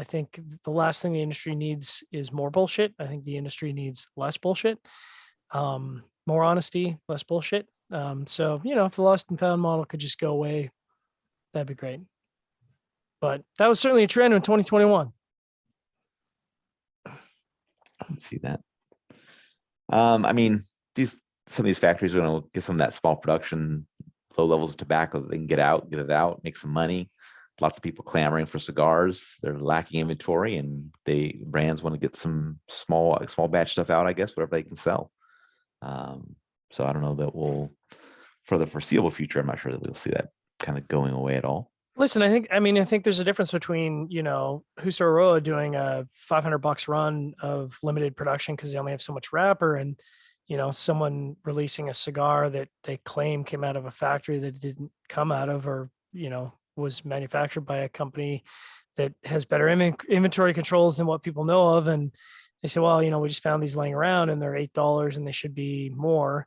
think the last thing the industry needs is more bullshit. I think the industry needs less bullshit, more honesty, less bullshit. So, if the lost and found model could just go away, that'd be great. But that was certainly a trend in 2021. Let's see that. I mean, some of these factories are going to get some of that small production, low levels of tobacco that they can get it out, make some money. Lots of people clamoring for cigars. They're lacking inventory, and brands want to get some small batch stuff out, I guess, whatever they can sell. So I don't know that for the foreseeable future, I'm not sure that we'll see that kind of going away at all. Listen, I think there's a difference between, Husoroa doing a $500 run of limited production because they only have so much wrapper and, someone releasing a cigar that they claim came out of a factory that didn't come out of, or, was manufactured by a company that has better inventory controls than what people know of. And they say, well, we just found these laying around and they're $8 and they should be more.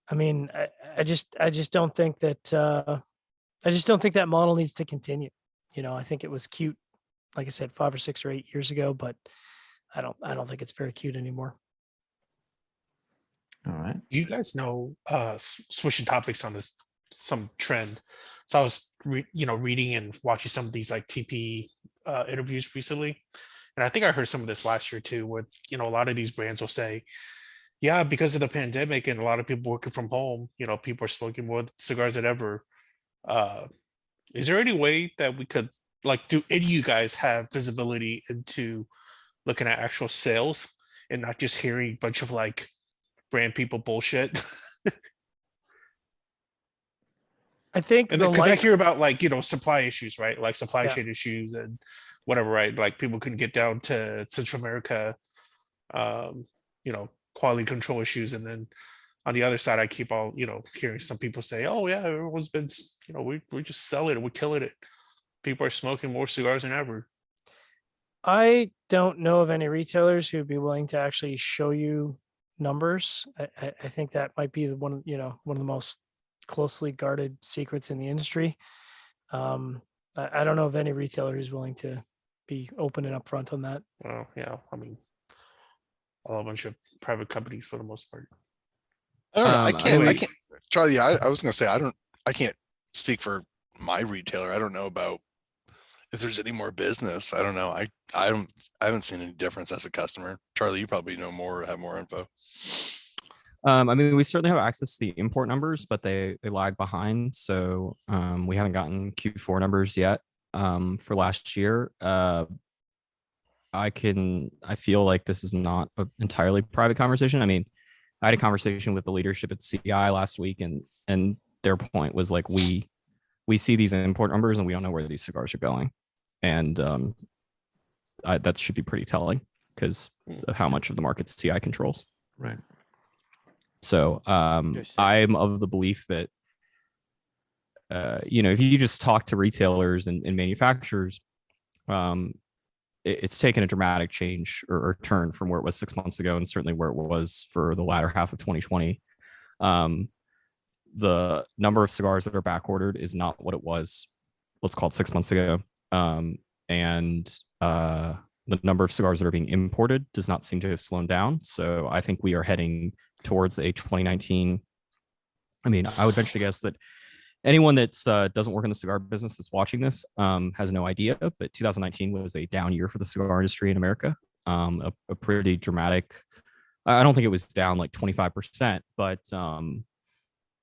I mean, I just don't think that, that model needs to continue. I think it was cute, like I said, 5 or 6 or 8 years ago, but I don't think it's very cute anymore. All right. You guys know, switching topics on this, some trend. So I was, reading and watching some of these like TP interviews recently. And I think I heard some of this last year too, where, a lot of these brands will say, yeah, because of the pandemic and a lot of people working from home, people are smoking more cigars than ever. Is there any way that we could, like, do any of you guys have visibility into looking at actual sales and not just hearing a bunch of like brand people bullshit? I think And because I hear about like, supply issues, right? Like supply chain issues and whatever, right? Like people couldn't get down to Central America, quality control issues. And then on the other side, I keep all, hearing some people say, oh yeah, everyone's been, we just sell it, we're killing it. People are smoking more cigars than ever. I don't know of any retailers who'd be willing to actually show you numbers. I think that might be the one, one of the most closely guarded secrets in the industry. I don't know of any retailer who's willing to be open and upfront on that. Well, yeah, I mean, a bunch of private companies for the most part. I don't know. I can't. anyways- Charlie, I was gonna say I can't speak for my retailer. I don't know about if there's any more business. I don't know. I haven't seen any difference as a customer. Charlie, you probably know more or have more info. I mean, we certainly have access to the import numbers, but they lag behind. So we haven't gotten Q4 numbers yet for last year. I feel like this is not an entirely private conversation. I mean, I had a conversation with the leadership at CI last week, and their point was like, we see these import numbers and we don't know where these cigars are going. And that should be pretty telling because of how much of the market CI controls. Right. So I'm of the belief that, if you just talk to retailers and manufacturers, it's taken a dramatic change or turn from where it was 6 months ago, and certainly where it was for the latter half of 2020. The number of cigars that are back ordered is not what it was, let's call it 6 months ago. And the number of cigars that are being imported does not seem to have slowed down. So I think we are heading towards a 2019. I mean, I would venture to guess that anyone that doesn't work in the cigar business that's watching this has no idea, but 2019 was a down year for the cigar industry in America. A pretty dramatic, I don't think it was down like 25%, but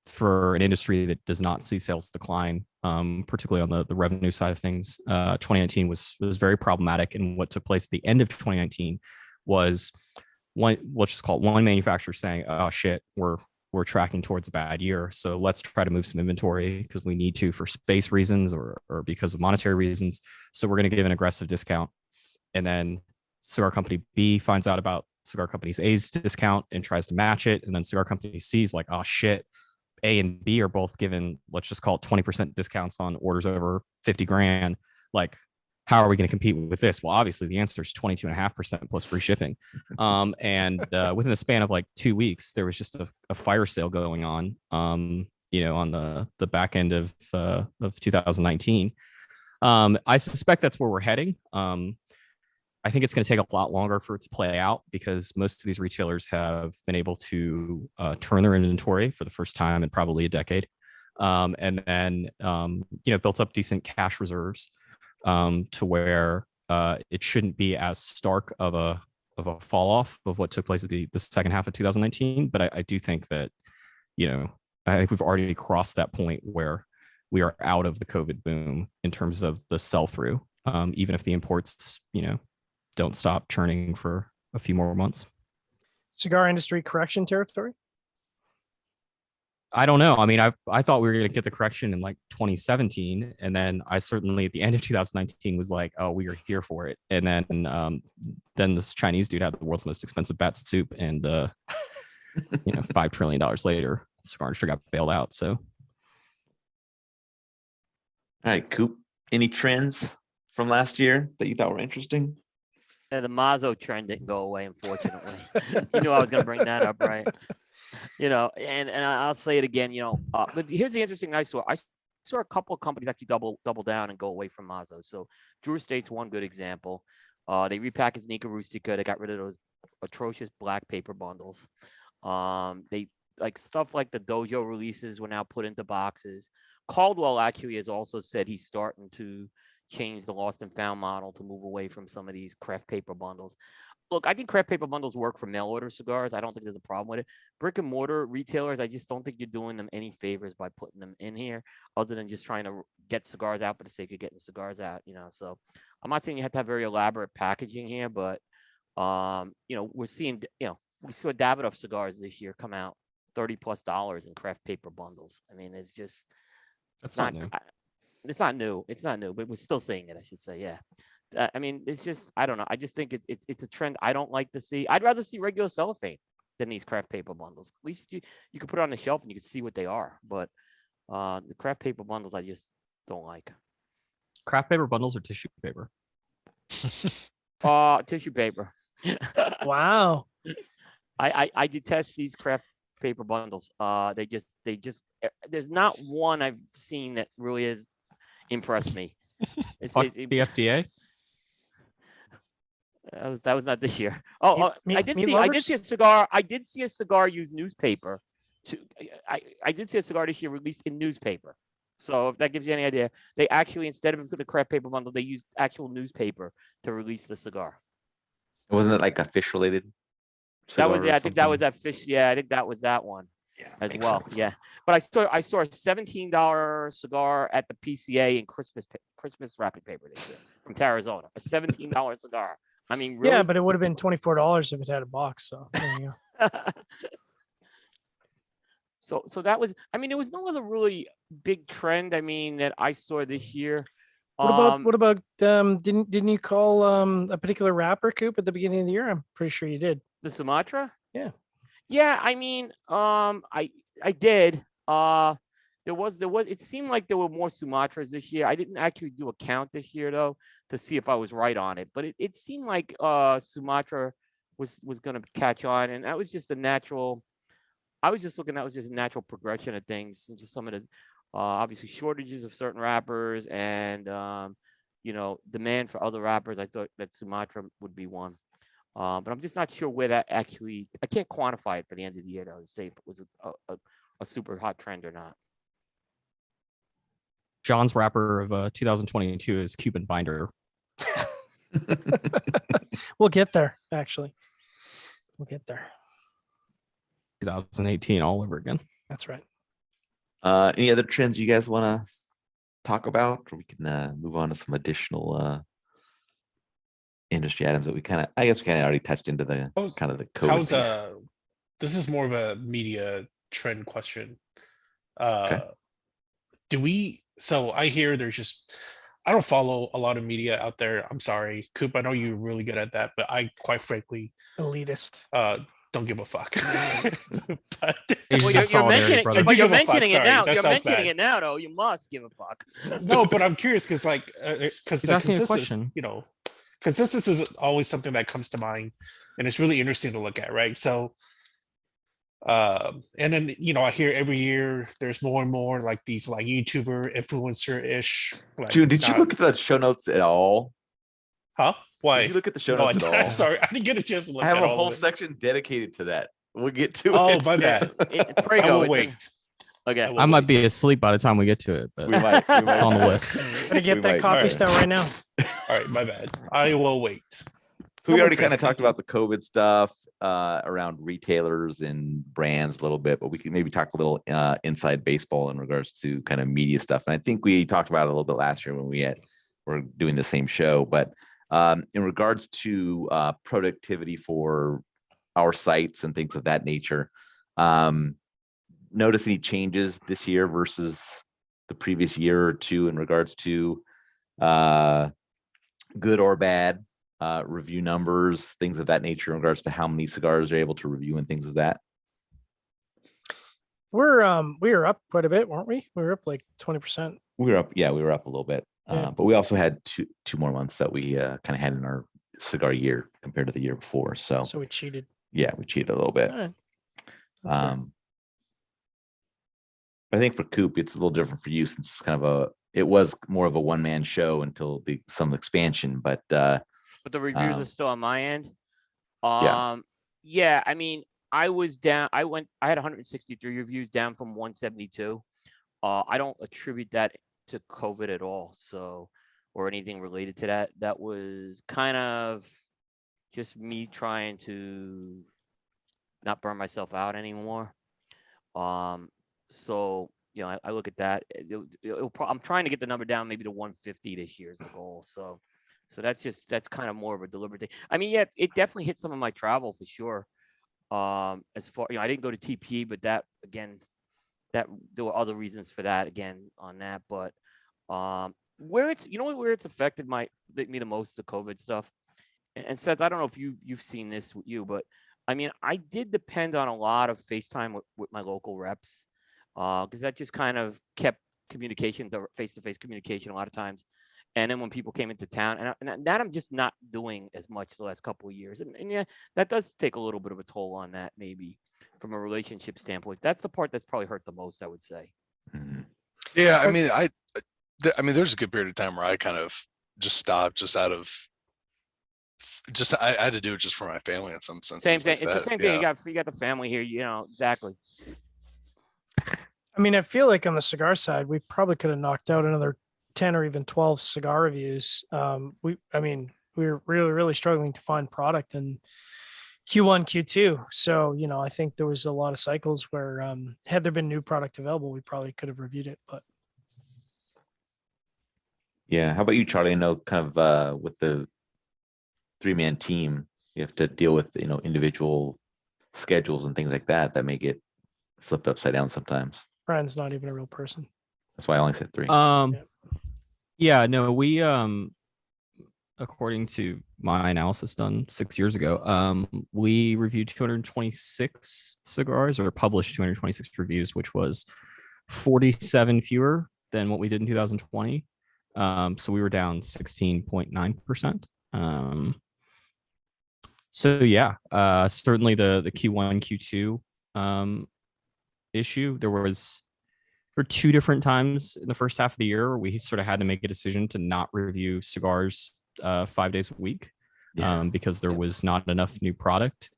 for an industry that does not see sales decline, particularly on the revenue side of things, 2019 was very problematic. And what took place at the end of 2019 was let's just call it one manufacturer saying, "Oh shit, we're tracking towards a bad year, so let's try to move some inventory because we need to for space reasons or because of monetary reasons. So we're going to give an aggressive discount." And then cigar company B finds out about cigar company A's discount and tries to match it, and then cigar company C's like, "Oh shit, A and B are both given, let's just call it 20% discounts on orders over 50 grand. Like, how are we going to compete with this?" Well, obviously the answer is 22.5% plus free shipping. And within the span of like 2 weeks, there was just a fire sale going on, on the back end of 2019. I suspect that's where we're heading. I think it's going to take a lot longer for it to play out because most of these retailers have been able to turn their inventory for the first time in probably a decade, and then built up decent cash reserves to where it shouldn't be as stark of a fall off of what took place at the second half of 2019. But I do think that I think we've already crossed that point where we are out of the COVID boom in terms of the sell through, even if the imports don't stop churning for a few more months. Cigar industry correction territory? I don't know. I mean, I thought we were going to get the correction in like 2017. And then I certainly at the end of 2019 was like, oh, we are here for it. And then this Chinese dude had the world's most expensive bat soup. And, $5 trillion later, the cigar industry got bailed out. So. All right, Coop, any trends from last year that you thought were interesting? The Mazo trend didn't go away, unfortunately. You knew I was going to bring that up, right? And I'll say it again, but here's the interesting thing I saw a couple of companies actually double down and go away from Mazo. So Drew Estate's one good example. They repackaged Nica Rustica. They got rid of those atrocious black paper bundles. They like stuff like the Dojo releases were now put into boxes. Caldwell actually has also said he's starting to change the lost and found model to move away from some of these craft paper bundles. Look, I think craft paper bundles work for mail order cigars. I don't think there's a problem with it. Brick and mortar retailers, I just don't think you're doing them any favors by putting them in here other than just trying to get cigars out for the sake of getting cigars out, So I'm not saying you have to have very elaborate packaging here, but, we're seeing, we saw Davidoff cigars this year come out $30+ in craft paper bundles. I mean, it's just, That's not new. It's not new. It's not new, but we're still seeing it, I should say. Yeah. I mean, it's just, I don't know. I just think it's a trend I don't like to see. I'd rather see regular cellophane than these craft paper bundles. At least you could put it on the shelf and you can see what they are. But the craft paper bundles, I just don't like. Craft paper bundles or tissue paper? Tissue paper. Wow. I detest these craft paper bundles. They just there's not one I've seen that really has impressed me. Fuck the FDA. That was not this year. Oh, Meat- I did meat see lovers? a cigar. I did see a cigar use newspaper. I did see a cigar this year released in newspaper. So if that gives you any idea, they actually, instead of the craft paper bundle, they used actual newspaper to release the cigar. Wasn't it like a fish related? That was, yeah, I think that was that fish. Yeah, I think that was that one as makes well. sense. Yeah, but I saw a $17 cigar at the PCA in Christmas wrapping paper this year from Arizona. A $17 cigar. I mean, really? Yeah, but it would have been $24 if it had a box. So there you go. So that was. I mean, there was no other really big trend. I mean, that I saw this year. What about didn't you call a particular rapper, Coop, at the beginning of the year? I'm pretty sure you did. the Sumatra? Yeah. Yeah, I mean, I did. There was it seemed like there were more Sumatras this year. I didn't actually do a count this year though to see if I was right on it, but it seemed like Sumatra was going to catch on, and that was just a natural. I was just looking. That was just a natural progression of things, and just some of the obviously shortages of certain rappers, and demand for other rappers. I thought that Sumatra would be one. But I'm just not sure where that actually. I can't quantify it for the end of the year to say if it was a super hot trend or not. John's rapper of 2022 is Cuban Binder. We'll get there. Actually, we'll get there. 2018 all over again. That's right. Any other trends you guys want to talk about, or we can move on to some additional industry items that we I guess we kind of already touched into the kind of the COVID How's piece. this is more of a media trend question. Okay. So I hear there's just, I don't follow a lot of media out there. I'm sorry, Coop, I know you're really good at that, but I quite frankly Elitist. don't give a fuck. But Well, Asian solidarity, brother. I but do you're give a fuck, mentioning it sorry, now. that You're sounds mentioning bad. it now, though. You must give a fuck. No, but I'm curious because because He's asking a question. consensus is always something that comes to mind, and it's really interesting to look at, right? So and then I hear every year there's more and more like these like YouTuber influencer-ish. Like, June, did you look at the show notes at all? Huh? Why? Did you look at the show No, notes at I'm all? sorry, I didn't get a chance to look I have at a all whole of it. section dedicated to that. We'll get to Oh, it. my bad. Prego, I will wait. Okay. I might be asleep by the time we get to it, but We might on the list. Gotta get We that might. coffee Alright. stout right now. All right, my bad. I will wait. So we No more already kind of trends, talked about the COVID stuff around retailers and brands a little bit, but we can maybe talk a little inside baseball in regards to kind of media stuff. And I think we talked about it a little bit last year when were doing the same show. But in regards to productivity for our sites and things of that nature, notice any changes this year versus the previous year or two in regards to good or bad review numbers, things of that nature in regards to how many cigars are able to review and things of that? We were up quite a bit, weren't we? We were up like 20%. We were up a little bit. Yeah. But we also had two more months that we kind of had in our cigar year compared to the year before. So So we cheated. yeah, we cheated a little bit. All right. That's fair. I think for Coop, it's a little different for you since it's kind of it was more of a one-man show until some expansion, but But the reviews are still on my end. Yeah. Yeah, I mean, I was down. I had 163 reviews, down from 172. I don't attribute that to COVID at all, or anything related to that. That was kind of just me trying to not burn myself out anymore. So I look at that. I'm trying to get the number down maybe to 150 this year is the goal. So that's kind of more of a deliberate thing. I mean, yeah, it definitely hit some of my travel for sure. As far I didn't go to TP, but that again, there were other reasons for that again on that. But where it's affected me the most, the COVID stuff. And Seth, I don't know if you've seen this with you, but I mean, I did depend on a lot of FaceTime with my local reps, because that just kind of kept communication, the face-to-face communication a lot of times. And then when people came into town, and that I'm just not doing as much the last couple of years. And yeah, that does take a little bit of a toll on that, maybe from a relationship standpoint. That's the part that's probably hurt the most, I would say. Mhm. Yeah, I mean, I mean, there's a good period of time where I kind of just stopped, just out of, just I had to do it just for my family in some sense. Same thing. It's the same thing. You got the family here, you know, exactly. I mean, I feel like on the cigar side, we probably could have knocked out another 10 or even 12 cigar reviews. We were really struggling to find product in Q1, Q2. So, you know, I think there was a lot of cycles where had there been new product available, we probably could have reviewed it. But Yeah. How about you, Charlie? I know kind of with the 3-man team, you have to deal with, you know, individual schedules and things like that that may get flipped upside down sometimes. Brian's not even a real person. That's why I only said 3. Yeah, no, we according to my analysis done 6 years ago, we reviewed 226 cigars, or published 226 reviews, which was 47 fewer than what we did in 2020. So we were down 16.9%. So yeah, certainly the Q1, Q2 issue. There were 2 different times in the first half of the year where we sort of had to make a decision to not review cigars 5 days a week, because there was not enough new product,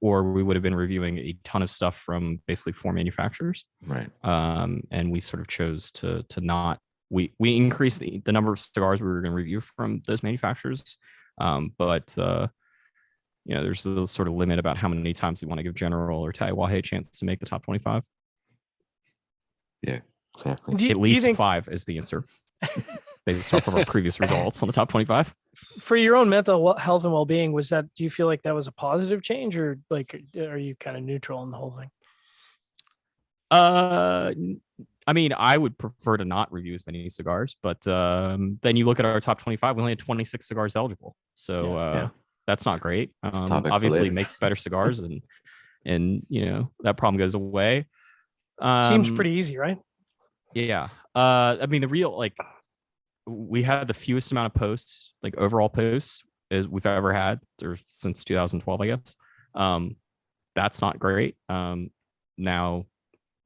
or we would have been reviewing a ton of stuff from basically 4 manufacturers. Right. And we sort of chose to not. We increased the number of cigars we were going to review from those manufacturers, but you know, there's a sort of limit about how many times we want to give General or Taiwan a chance to make the top 25. Yeah, exactly. At least 5 is the answer, based off of our previous results on the top 25. For your own mental health and well-being, do you feel like that was a positive change, or like, are you kind of neutral on the whole thing? I mean, I would prefer to not review as many cigars, but then you look at our top 25, we only had 26 cigars eligible. So that's not great. Obviously make better cigars and you know, that problem goes away. Seems pretty easy, right? Yeah. I mean, the real, like, we had the fewest amount of posts, like overall posts, as we've ever had since 2012, I guess. That's not great. Now,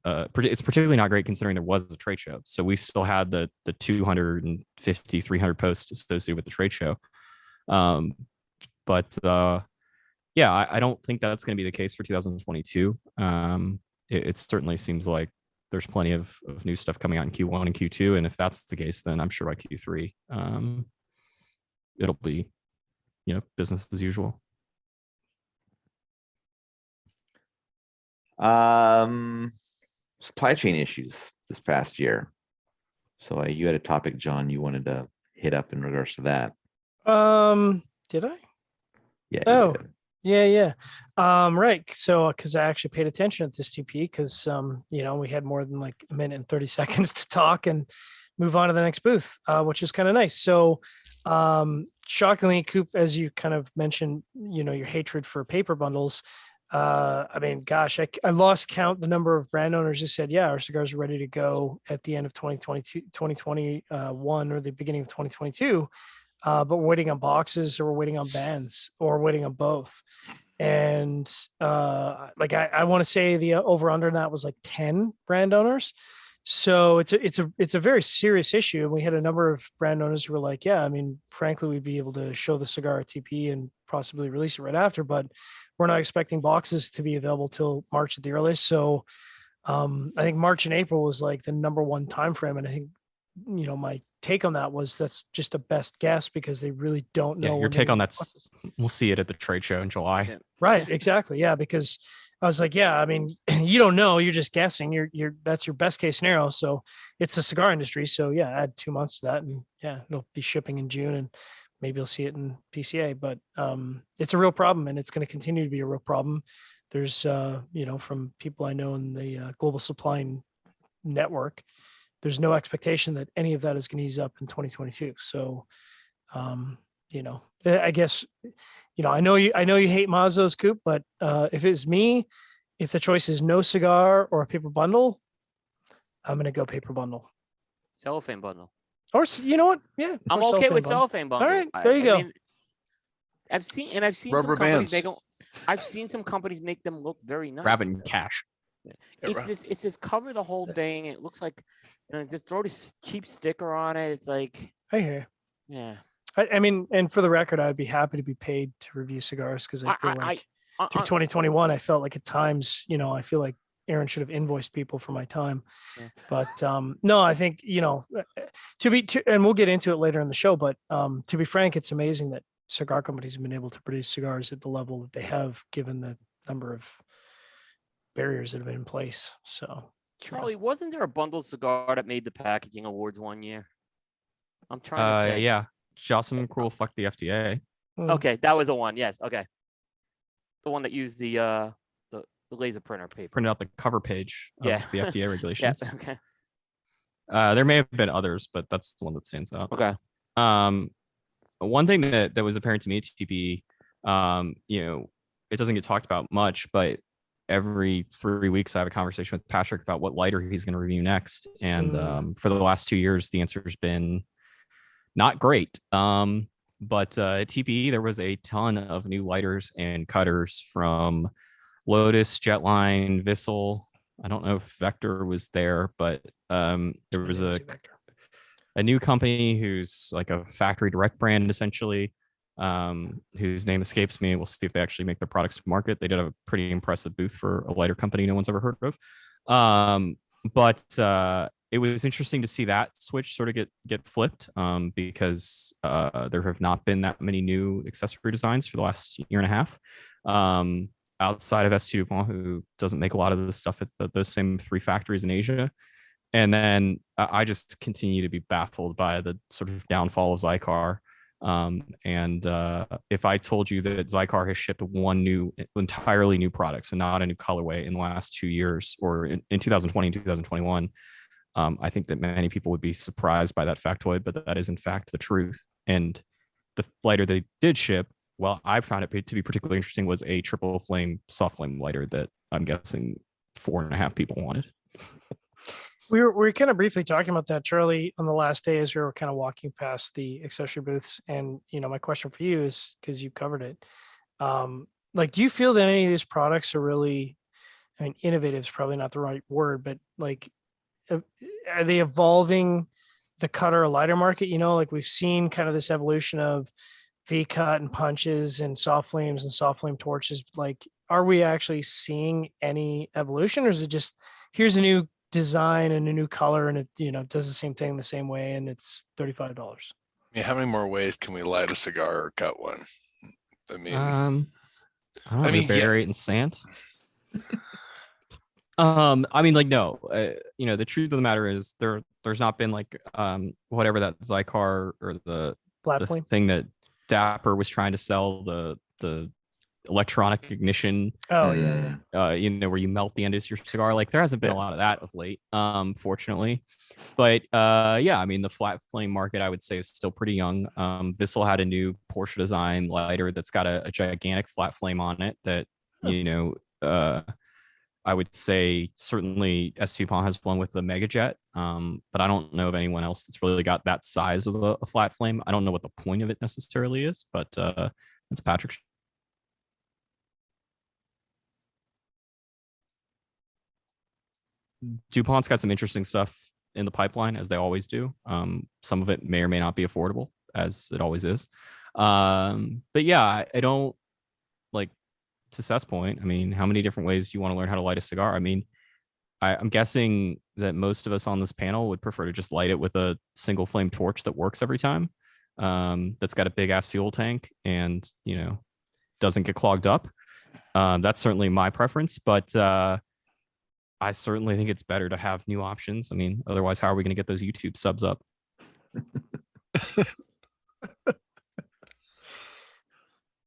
it's particularly not great considering there was a trade show. So we still had the 250, 300 posts associated with the trade show. But yeah, I don't think that's going to be the case for 2022. It certainly seems like there's plenty of new stuff coming out in Q1 and Q2. And if that's the case, then I'm sure by Q3, it'll be, you know, business as usual. Supply chain issues this past year. So you had a topic, John, you wanted to hit up in regards to that. Did I? Yeah. Oh, yeah. Right. So, because I actually paid attention at this TP, because you know, we had more than like a minute and 30 seconds to talk and move on to the next booth, which is kind of nice. So, shockingly, Coop, as you kind of mentioned, you know, your hatred for paper bundles. I mean, gosh, I lost count the number of brand owners who said, yeah, our cigars are ready to go at the end of 2021 or the beginning of 2022. But we're waiting on boxes, or we're waiting on bands, or we're waiting on both. And like I want to say the over under that was like 10 brand owners. So it's a very serious issue. And we had a number of brand owners who were like, yeah, I mean, frankly, we'd be able to show the cigar at TP and possibly release it right after, but we're not expecting boxes to be available till March at the earliest. So I think March and April was like the number one time frame. And I think, you know, my take on that was that's just a best guess, because they really don't know. Yeah, your take on that's, we'll see it at the trade show in July. Yeah. Right, exactly. Yeah, because I was like, yeah, I mean, you don't know, you're just guessing. You're that's your best case scenario. So it's the cigar industry. So yeah, add 2 months to that, and yeah, it'll be shipping in June, and maybe you'll see it in PCA. But it's a real problem, and it's going to continue to be a real problem. There's you know, from people I know in the global supply network, there's no expectation that any of that is going to ease up in 2022. So, you know, I guess, you know, I know you hate Mazzo's, Coop, but if it's me, if the choice is no cigar or a paper bundle, I'm going to go paper bundle. Cellophane bundle. Or you know what? Yeah, I'm or okay with cellophane bundle. cellophane bundle. right, there you go. mean, I've seen some Rubber companies bands. make them. I've seen some companies make them look very nice. Grabbing cash. It's just cover the whole thing. It looks like, just throw this cheap sticker on it. It's like, I hear. yeah. I mean, and for the record, I'd be happy to be paid to review cigars because I feel like through 2021, I felt like at times, I feel like Aaron should have invoiced people for my time. Yeah. But no, I think, and we'll get into it later in the show, but to be frank, it's amazing that cigar companies have been able to produce cigars at the level that they have, given the number of barriers that have been in place. So, Charlie, wasn't there a bundle cigar that made the packaging awards one year? I'm trying to think. Yeah. Jocelyn Cruel fuck the FDA. Okay, that was the one. Yes. Okay. The one that used the laser printer paper. Printed out the cover page of Yeah. the FDA Yeah. regulations. Okay. There may have been others, but that's the one that stands out. Okay. One thing that was apparent to me at TPE, it doesn't get talked about much, but every 3 weeks I have a conversation with Patrick about what lighter he's going to review next. And for the last 2 years, the answer has been not great. But at TPE, there was a ton of new lighters and cutters from Lotus, Jetline, Vissel. I don't know if Vector was there, but there was a new company who's like a factory direct brand, essentially, whose name escapes me. We'll see if they actually make their products to market. They did have a pretty impressive booth for a lighter company no one's ever heard of. But it was interesting to see that switch sort of get flipped because there have not been that many new accessory designs for the last year and a half. Outside of ST Dupont, who doesn't make a lot of the stuff at those same 3 factories in Asia. And then I just continue to be baffled by the sort of downfall of Zycar. If I told you that Zycar has shipped one entirely new product, so not a new colorway in the last 2 years, or in 2020 and 2021, I think that many people would be surprised by that factoid, but that is in fact the truth. And the lighter they did ship, well, I found it to be particularly interesting, was a triple flame soft flame lighter that I'm guessing 4.5 people wanted. We were kind of briefly talking about that, Charlie, on the last day as we were kind of walking past the accessory booths. And, my question for you is, because you covered it, do you feel that any of these products are really, innovative is probably not the right word, but are they evolving the cutter or lighter market? We've seen kind of this evolution of V-cut and punches and soft flames and soft flame torches. Are we actually seeing any evolution, or is it just, here's a new design and a new color and it does the same thing the same way and it's $35? How many more ways can we light a cigar or cut one? I mean, variate and sand. No, the truth of the matter is there's not been whatever that Zycar or the thing that Dapper was trying to sell, the electronic ignition. Oh yeah. Where you melt the end of your cigar. There hasn't been a lot of that of late, fortunately. But the flat flame market, I would say, is still pretty young. Vissel had a new Porsche design lighter that's got a gigantic flat flame on it that I would say certainly ST Dupont has one with the Megajet, but I don't know of anyone else that's really got that size of a flat flame. I don't know what the point of it necessarily is, but that's Patrick's. DuPont's got some interesting stuff in the pipeline, as they always do. Some of it may or may not be affordable, as it always is. But yeah, I don't to Seth's point. How many different ways do you want to learn how to light a cigar? I'm guessing that most of us on this panel would prefer to just light it with a single flame torch that works every time. That's got a big ass fuel tank and doesn't get clogged up. That's certainly my preference, but I certainly think it's better to have new options. Otherwise, how are we going to get those YouTube subs up?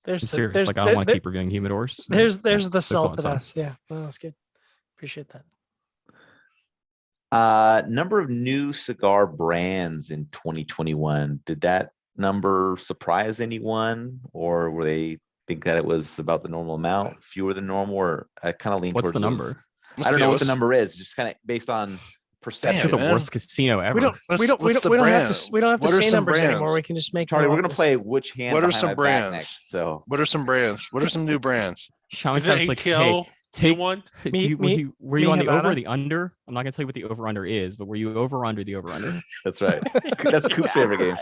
I'm serious. I don't want to keep reviewing humidors. There's the salt in us. Yeah, well, that's good. Appreciate that. Number of new cigar brands in 2021. Did that number surprise anyone, or were they think that it was about the normal amount, fewer than normal, or I kind of lean What's towards the number? I don't know what the number is, just kind of based on perception. the man. worst casino ever. We don't What's- we don't we what's don't, the we don't have brand? to we don't have to What are say some numbers anymore. brands? We can just make Charlie, them we're up gonna as- play which hand What are behind some my back brands? next. So What are some brands? What are some new brands? Sean Is it sounds like, ATL? hey, take one? do Me- you, were me, you on the over or Havana? the under? I'm not gonna tell you what the over under is, but were you over or under the over under? that's right. That's Coop's favorite game.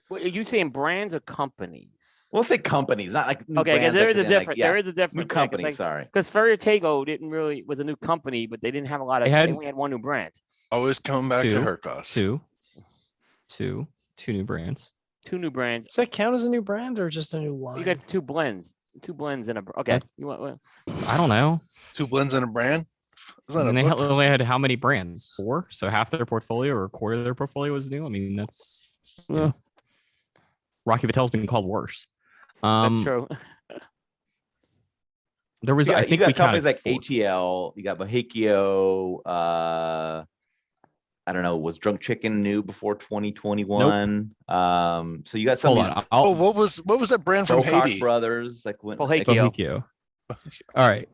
What, are you saying brands or companies? We'll say companies, not like new Okay, because brands, there like is a within, like, difference. yeah, There is a new difference. company. Sorry. Because Ferrier-Tago didn't really was a new company, but they didn't have a lot of. They They had- only had one new brand. Always coming back to Two. Hercos. Two new brands. Two new brands. Does that count as a new brand or just a new line? You got two blends. Two blends in a. Okay. That- You want? Well, I don't know. 2 blends in a brand. Isn't And that they a book? only had how many brands? 4. So half their portfolio or a quarter of their portfolio was new. I mean, that's Yeah. Rocky Patel's been called worse. that's true. There was, You got, I think, you we got companies counted like 4. ATL. You got Bahakio. I don't know. Was Drunk Chicken new before 2021? So you got some Hold of these on. Oh, I'll, what was that brand from Bocock Haiti? brothers. Like when like, Bahakio. Bohikio. All right.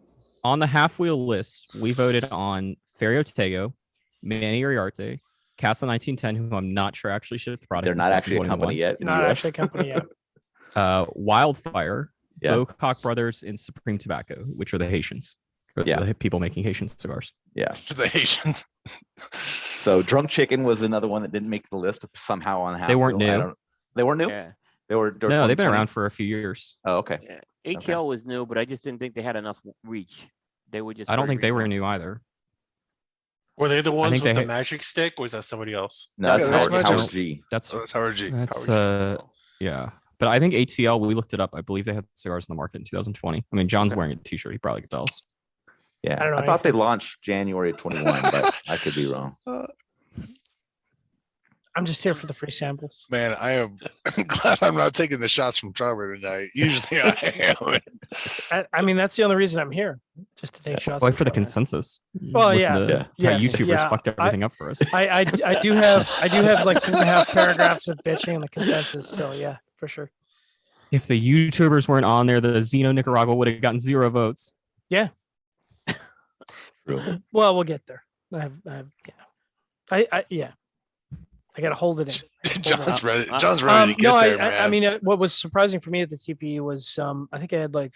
On the half wheel list, we voted on Ferriotego, Manny Uriarte, Casa 1910, who I'm not sure actually shipped the product. they're in not actually a company 2021, yet. in the Not US. actually a company yet. Wildfire, Yeah. Bocock Brothers, and Supreme Tobacco, which are the Haitians. Or Yeah. the people making Haitian cigars. Yeah. The Haitians. So Drunk Chicken was another one that didn't make the list somehow on half. They weren't Wheel. I new. don't- They weren't new. Yeah. They were No, they've been 2020? around for a few years. Oh, okay. Yeah. ATL was new, but I just didn't think they had enough reach. They were just. I don't very think they were regional. new either. Were they the ones think with they the magic stick, or is that somebody else? No, Yeah, that's that's Howard, my Howard just- G. That's Oh, that's Howard G. That's Howard G. yeah. But I think ATL, we looked it up. I believe they had cigars in the market in 2020. I mean, John's wearing a t-shirt. He probably could tell us. Yeah, I don't know I thought they anything. launched January of 21, but I could be wrong. I'm just here for the free samples. Man, I am glad I'm not taking the shots from Charlie tonight. Usually I am. I mean, that's the only reason I'm here, just to take shots. Wait of for the fun. consensus. Well, Listen yeah, to yeah. how Yes, YouTubers yeah, fucked everything up for us. I do have like 2.5 paragraphs of bitching on the consensus. So yeah, for sure. If the YouTubers weren't on there, the Xeno Nicaragua would have gotten 0 votes. True. Well, we'll get there. Yeah. I gotta hold it in. John's ready. John's ready to get No, there, man. I mean, what was surprising for me at the TPE was I think I had like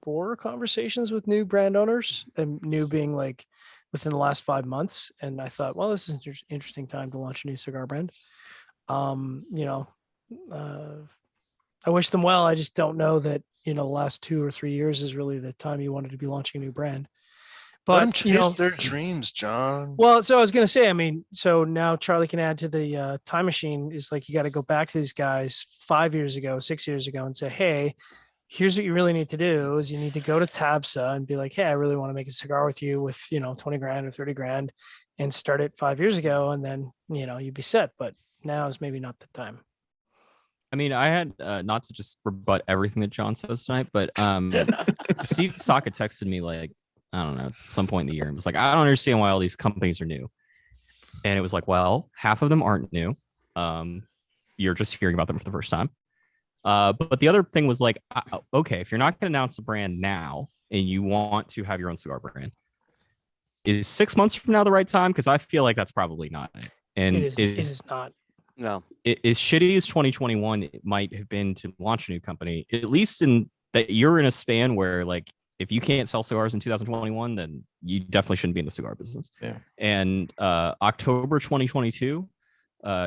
4 conversations with new brand owners, and new being like within the last 5 months. And I thought, well, this is an interesting time to launch a new cigar brand. I wish them well. I just don't know that, the last 2 or 3 years is really the time you wanted to be launching a new brand. Let them But, chase their dreams, John. well, so I was going to say, I mean, so now Charlie can add to the time machine is like, you got to go back to these guys 5 years ago, 6 years ago and say, hey, here's what you really need to do is you need to go to TABSA and be like, hey, I really want to make a cigar with you with, 20 grand or 30 grand and start it 5 years ago. And then, you'd be set. But now is maybe not the time. I mean, I had not to just rebut everything that John says tonight, but Steve Saka texted me like, I don't know, at some point in the year and was like, I don't understand why all these companies are new. And it was like, well, half of them aren't new. You're just hearing about them for the first time. But the other thing was like, okay, if you're not going to announce a brand now and you want to have your own cigar brand, is 6 months from now the right time? Because I feel like that's probably not it. And It is not. No. as shitty as 2021 it might have been to launch a new company, at least in that you're in a span where like if you can't sell cigars in 2021, then you definitely shouldn't be in the cigar business. Yeah. And October 2022,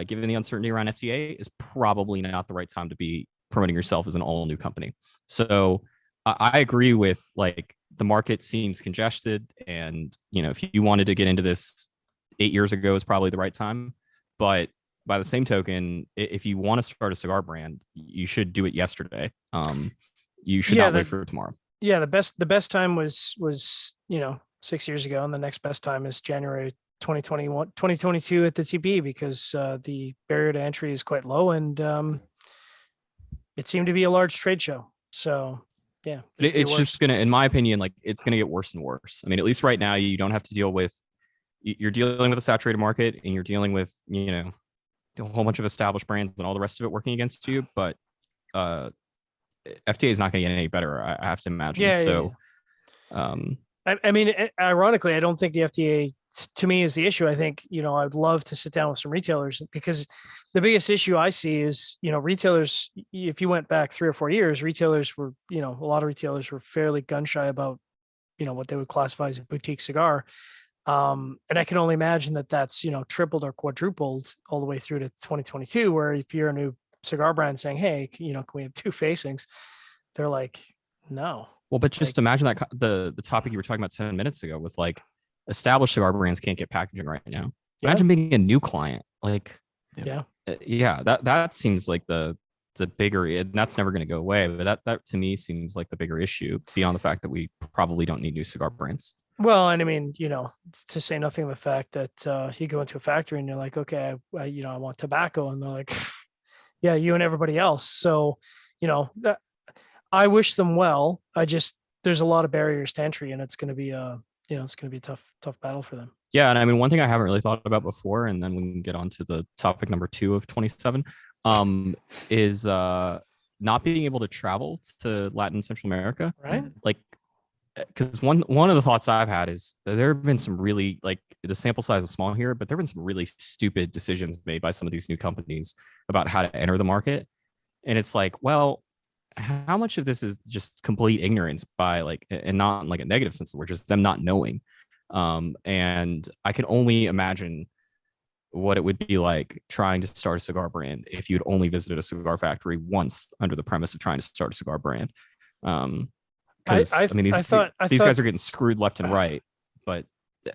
given the uncertainty around FDA, is probably not the right time to be promoting yourself as an all new company. So I agree with like the market seems congested, and if you wanted to get into this 8 years ago is probably the right time. But by the same token, if you want to start a cigar brand, you should do it yesterday. You should not wait for tomorrow. Yeah, the best time was 6 years ago, and the next best time is January 2022 at the TP because the barrier to entry is quite low, and it seemed to be a large trade show. So yeah, It's just gonna, in my opinion, like it's gonna get worse and worse. I mean, at least right now, you don't have to deal with. You're dealing with a saturated market, and you're dealing with a whole bunch of established brands and all the rest of it working against you. But FDA is not going to get any better, I have to imagine. Yeah, so I mean, ironically, I don't think the FDA to me is the issue. I think, I'd love to sit down with some retailers, because the biggest issue I see is, retailers, if you went back 3 or 4 years, retailers were, a lot of retailers were fairly gun shy about, what they would classify as a boutique cigar. And I can only imagine that that's, tripled or quadrupled all the way through to 2022, where if you're a new cigar brand saying, hey, can we have 2 facings? They're like, no. Well, but just imagine that the topic you were talking about 10 minutes ago with like established cigar brands can't get packaging right now. Yeah. Imagine being a new client. Like, Yeah. That seems like the bigger, and that's never going to go away. But that to me seems like the bigger issue, beyond the fact that we probably don't need new cigar brands. Well, and I mean, to say nothing of the fact that you go into a factory and you're like, okay, I want tobacco, and they're like, yeah, you and everybody else. So, I wish them well. There's a lot of barriers to entry, and it's going to be it's going to be a tough battle for them. Yeah, and I mean, one thing I haven't really thought about before, and then we can get on to the topic number 2 of 27, is not being able to travel to Latin and Central America. Right. Like, because one of the thoughts I've had is there have been some really, like, the sample size is small here, but there have been some really stupid decisions made by some of these new companies about how to enter the market. And it's like, well, how much of this is just complete ignorance by, like, and not in like a negative sense, we're just them not knowing. And I can only imagine what it would be like trying to start a cigar brand if you'd only visited a cigar factory once under the premise of trying to start a cigar brand. Because I mean, these guys are getting screwed left and right. But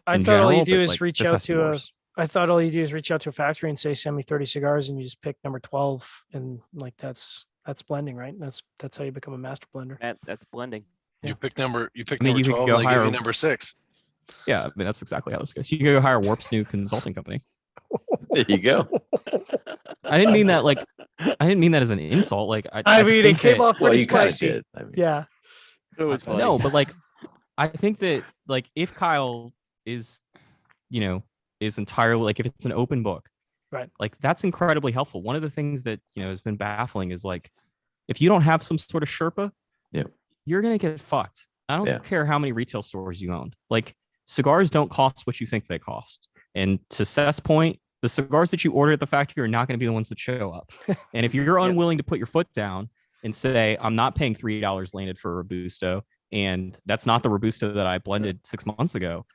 I thought all you do is reach out to a. I thought all you do is reach out to a factory and say, send me 30 cigars, and you just pick number 12, and like that's blending, right? That's how you become a master blender. That's blending. You pick number 12, you could go they give you number 6. Yeah, I mean, that's exactly how this goes. You can go hire Warp's new consulting company. There you go. I didn't mean that as an insult. Like, I mean, it came off pretty you kinda spicy. did. I mean, Yeah. It was funny. No, but like, I think that, like, if Kyle is entirely, like, if it's an open book, right, like, that's incredibly helpful. One of the things that has been baffling is, like, if you don't have some sort of Sherpa, you're gonna get fucked. I don't care how many retail stores you own. Like, cigars don't cost what you think they cost. And to Seth's point, the cigars that you order at the factory are not going to be the ones that show up. And if you're unwilling to put your foot down and say, I'm not paying $3 landed for a Robusto, and that's not the Robusto that I blended 6 months ago,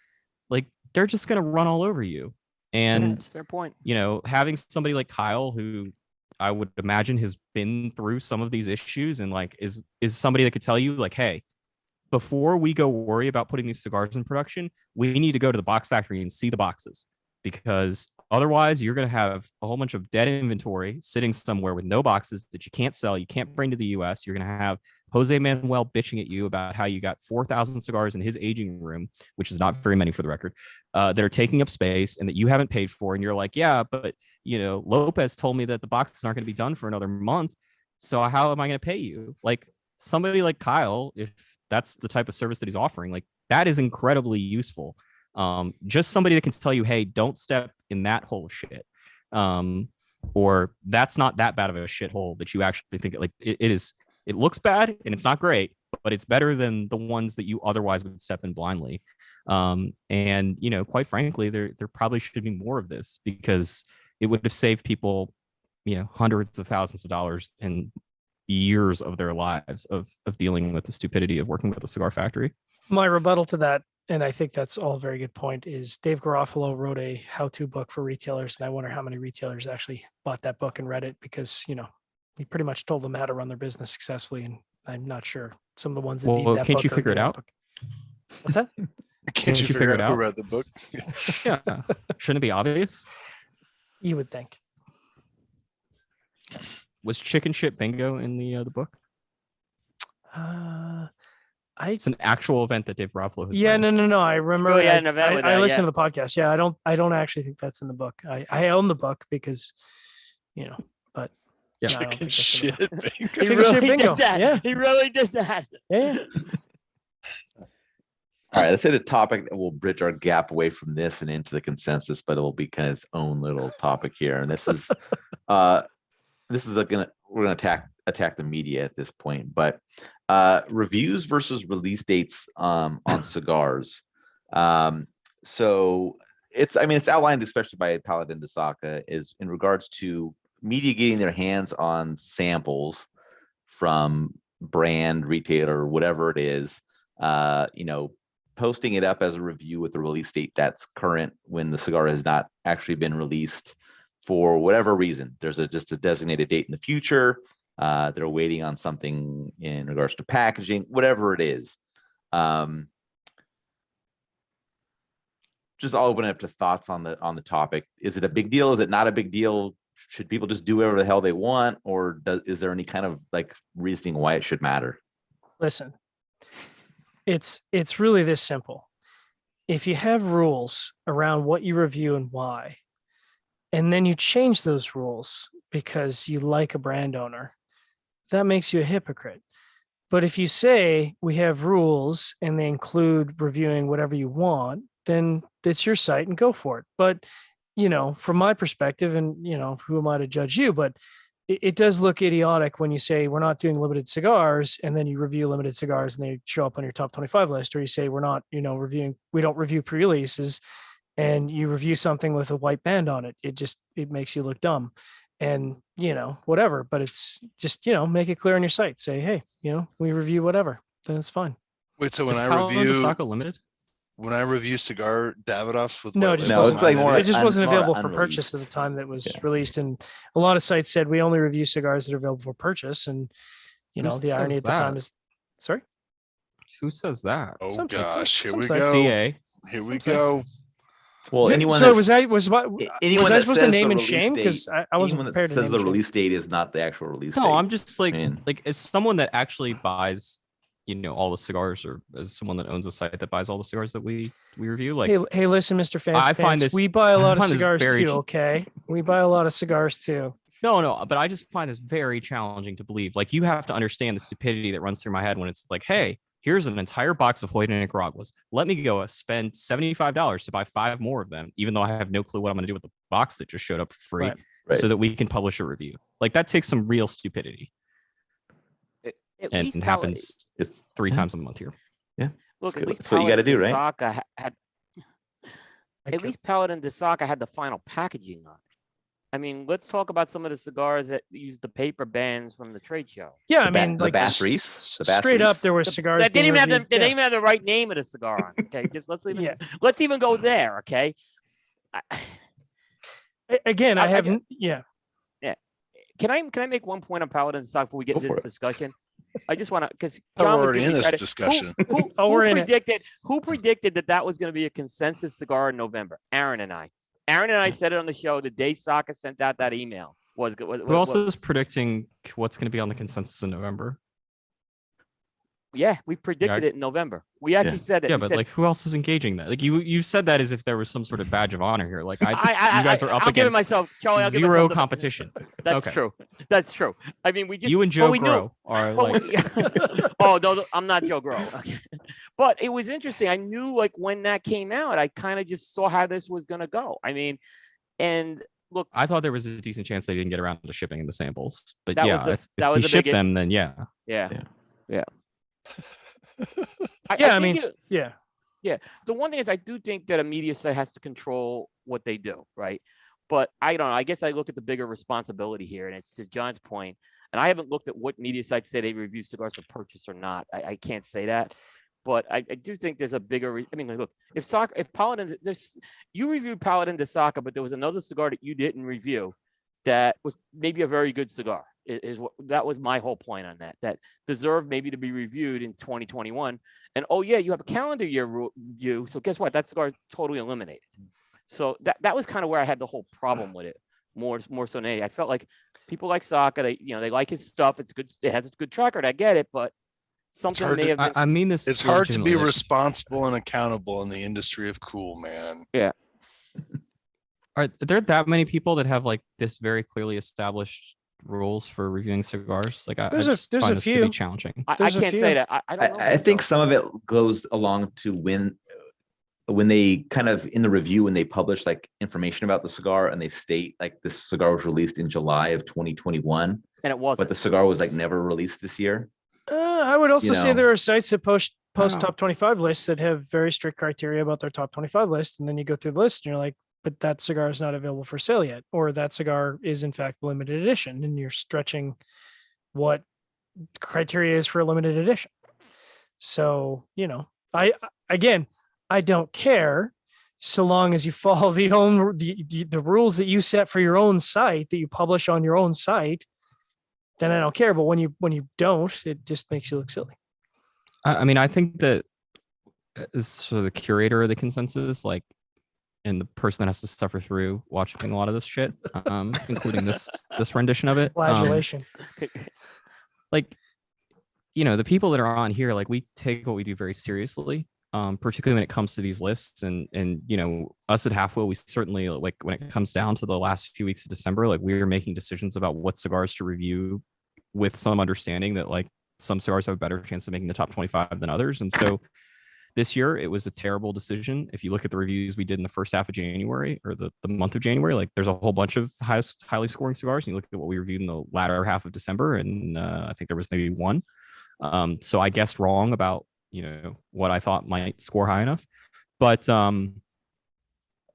like, they're just going to run all over you. And that's a fair point. Having somebody like Kyle, who I would imagine has been through some of these issues, and like is somebody that could tell you, like, hey, before we go worry about putting these cigars in production, we need to go to the box factory and see the boxes, because otherwise you're going to have a whole bunch of dead inventory sitting somewhere with no boxes that you can't sell, you can't bring to the US. You're going to have Jose Manuel bitching at you about how you got 4,000 cigars in his aging room, which is not very many for the record, that are taking up space and that you haven't paid for. And you're like, yeah, but Lopez told me that the boxes aren't going to be done for another month. So how am I going to pay you? Like, somebody like Kyle, if that's the type of service that he's offering, like, that is incredibly useful. Just somebody that can tell you, hey, don't step in that hole of shit. Or that's not that bad of a shithole that you actually think it is. It looks bad and it's not great, but it's better than the ones that you otherwise would step in blindly. And quite frankly, there probably should be more of this, because it would have saved people, hundreds of thousands of dollars and years of their lives of dealing with the stupidity of working with a cigar factory. My rebuttal to that, and I think that's all a very good point, is Dave Garofalo wrote a how-to book for retailers, and I wonder how many retailers actually bought that book and read it, because he pretty much told them how to run their business successfully, and I'm not sure some of the ones that need that can't book you are figure it getting that out? book. What's that? Can't you figure out who read the book? Yeah, shouldn't it be obvious? You would think. Was chicken shit bingo in the book? It's an actual event that Dave Garofalo has. Yeah, no. I remember. Really had an event with I that, listened to the podcast. Yeah, I don't actually think that's in the book. I own the book because, but yeah, no, I don't Chicken think that's in the book. shit bingo. He Chicken really shit bingo. did that. Yeah. He really did that. Yeah. All right, let's say the topic that will bridge our gap away from this and into the consensus, but it will be kind of its own little topic here. And this is we're gonna attack the media at this point, but reviews versus release dates on cigars. So it's outlined, especially by Paladin de Saka, is in regards to media getting their hands on samples from brand, retailer, whatever it is, posting it up as a review with a release date that's current when the cigar has not actually been released for whatever reason. There's just a designated date in the future. They're waiting on something in regards to packaging, whatever it is. Just I'll open it up to thoughts on the topic. Is it a big deal? Is it not a big deal? Should people just do whatever the hell they want, or is there any kind of like reasoning why it should matter? Listen, it's really this simple. If you have rules around what you review and why, and then you change those rules because you like a brand owner, that makes you a hypocrite. But if you say we have rules and they include reviewing whatever you want, then it's your site and go for it. But, from my perspective, and, who am I to judge you, but it does look idiotic when you say we're not doing limited cigars and then you review limited cigars and they show up on your top 25 list, or you say we're not, we don't review pre-releases and you review something with a white band on it. It makes you look dumb. And, whatever, but it's just, make it clear on your site. Say, hey, we review whatever, then it's fine. Wait, so when Is I Paladin de review Saka limited? cigar Davidoff with No, white it just label, wasn't, it's like more it just wasn't more available for unreleased. purchase at the time that was Yeah. released. And a lot of sites said we only review cigars that are available for purchase. And, Who the irony says at the time that? is, sorry? Who says that? Oh Some sites- gosh, here some we sites- go. CA. Here we Some go. Well, anyone so that's- was I anyone was I that supposed to says the name and release shame? Because date- I wasn't anyone that prepared to says name the and shame. release date is not the actual release date. No, I'm just like Man. as someone that actually buys, all the cigars, or as someone that owns a site that buys all the cigars that we review. Like, Hey, listen, Mr. Fans, I find this- we buy a I lot of find this cigars very too. Okay, we buy a lot of cigars too. no, but I just find this very challenging to believe. Like, you have to understand the stupidity that runs through my head when it's like, hey, here's an entire box of Hoyt and Nicaraguas. Let me go spend $75 to buy 5 more of them, even though I have no clue what I'm going to do with the box that just showed up for free, Right. so that we can publish a review. Like, that takes some real stupidity, At and least it happens It's 3 yeah. times a month here. Look, good. at least That's what you gotta Paladin do, right? de Saka had at Okay. least Paladin de Saka had the final packaging on it. I mean, let's talk about some of the cigars that use the paper bands from the trade show. Yeah, I The mean, the like Bass Reese? The Bass straight up, Reese? there were cigars. That didn't being even have the, reviewed- they yeah. didn't even have the right name of the cigar on. it, Okay, just let's even Yeah. go there. Okay. I- Again, I I get- haven't. Yeah. Can I make one point on Paladin de Saka before we get Go into for this it. discussion? I just want to, because Oh, we're John was already giving in me this credit. discussion. Oh, we're in it. Who predicted that was going to be a consensus cigar in November? Aaron and I. Aaron and I said it on the show the day Saka sent out that email. Who also is predicting what's going to be on the consensus in November? Yeah, we predicted it in November. We actually said that. Yeah, We but said, like, who else is engaging that? Like, you said that as if there was some sort of badge of honor here. Like, you guys are up I'll give it against myself, Charlie. I'll give zero myself the- competition. That's Okay. true. That's true. I mean, we just You and but Joe we knew- Grow are but like, we- oh no, I'm not Joe Grow. Okay. But it was interesting. I knew, like, when that came out, I kind of just saw how this was gonna go. I mean, and look, I thought there was a decent chance they didn't get around to shipping the samples. But That was yeah, the- if that you was the ship big- them, then yeah. yeah, Yeah. I think mean, it- yeah. the one thing is, I do think that a media site has to control what they do, right? But I don't know. I guess I look at the bigger responsibility here, and it's to John's point. And I haven't looked at what media sites say they review cigars for purchase or not. I can't say that, but I do think there's a bigger. I mean, look, if Paladin, you reviewed Paladin de Saka, but there was another cigar that you didn't review that was maybe a very good cigar. That was my whole point on that deserved maybe to be reviewed in 2021. And oh yeah, you have a calendar year review. So guess what? That cigar is totally eliminated. So that was kind of where I had the whole problem with it. More so than anything. I felt like people like Saka, they like his stuff. It's good. It has a good track record. I get it, but something hard may to- have been. I mean this. It's hard to be legitimately. responsible and accountable in the industry of cool, man. Are there that many people that have like this very clearly established rules for reviewing cigars? Like, I There's just a find this to few. be challenging. I there's a can't few. say that. I don't know. I think some of it goes along to when they kind of in the review, when they publish like information about the cigar and they state like this cigar was released in July of 2021, And it wasn't. but the cigar was like never released this year. I would also say know. there are sites that post know. top 25 lists that have very strict criteria about their top 25 list. And then you go through the list and you're like, but that cigar is not available for sale yet. Or that cigar is in fact limited edition. And you're stretching what criteria is for a limited edition. So, I don't care so long as you follow the rules that you set for your own site that you publish on your own site, then I don't care. But when you don't, it just makes you look silly. I mean, I think that as sort of the curator of the consensus, like, and the person that has to suffer through watching a lot of this shit, including this rendition of it. Flagellation. Like, the people that are on here, like, we take what we do very seriously, particularly when it comes to these lists. And us at Halfwheel, we certainly, like, when it comes down to the last few weeks of December, like, we are making decisions about what cigars to review with some understanding that, like, some cigars have a better chance of making the top 25 than others. And so this year, it was a terrible decision. If you look at the reviews we did in the first half of January, or the month of January, like, there's a whole bunch of highly scoring cigars. And you look at what we reviewed in the latter half of December, and I think there was maybe one. So I guessed wrong about, what I thought might score high enough. But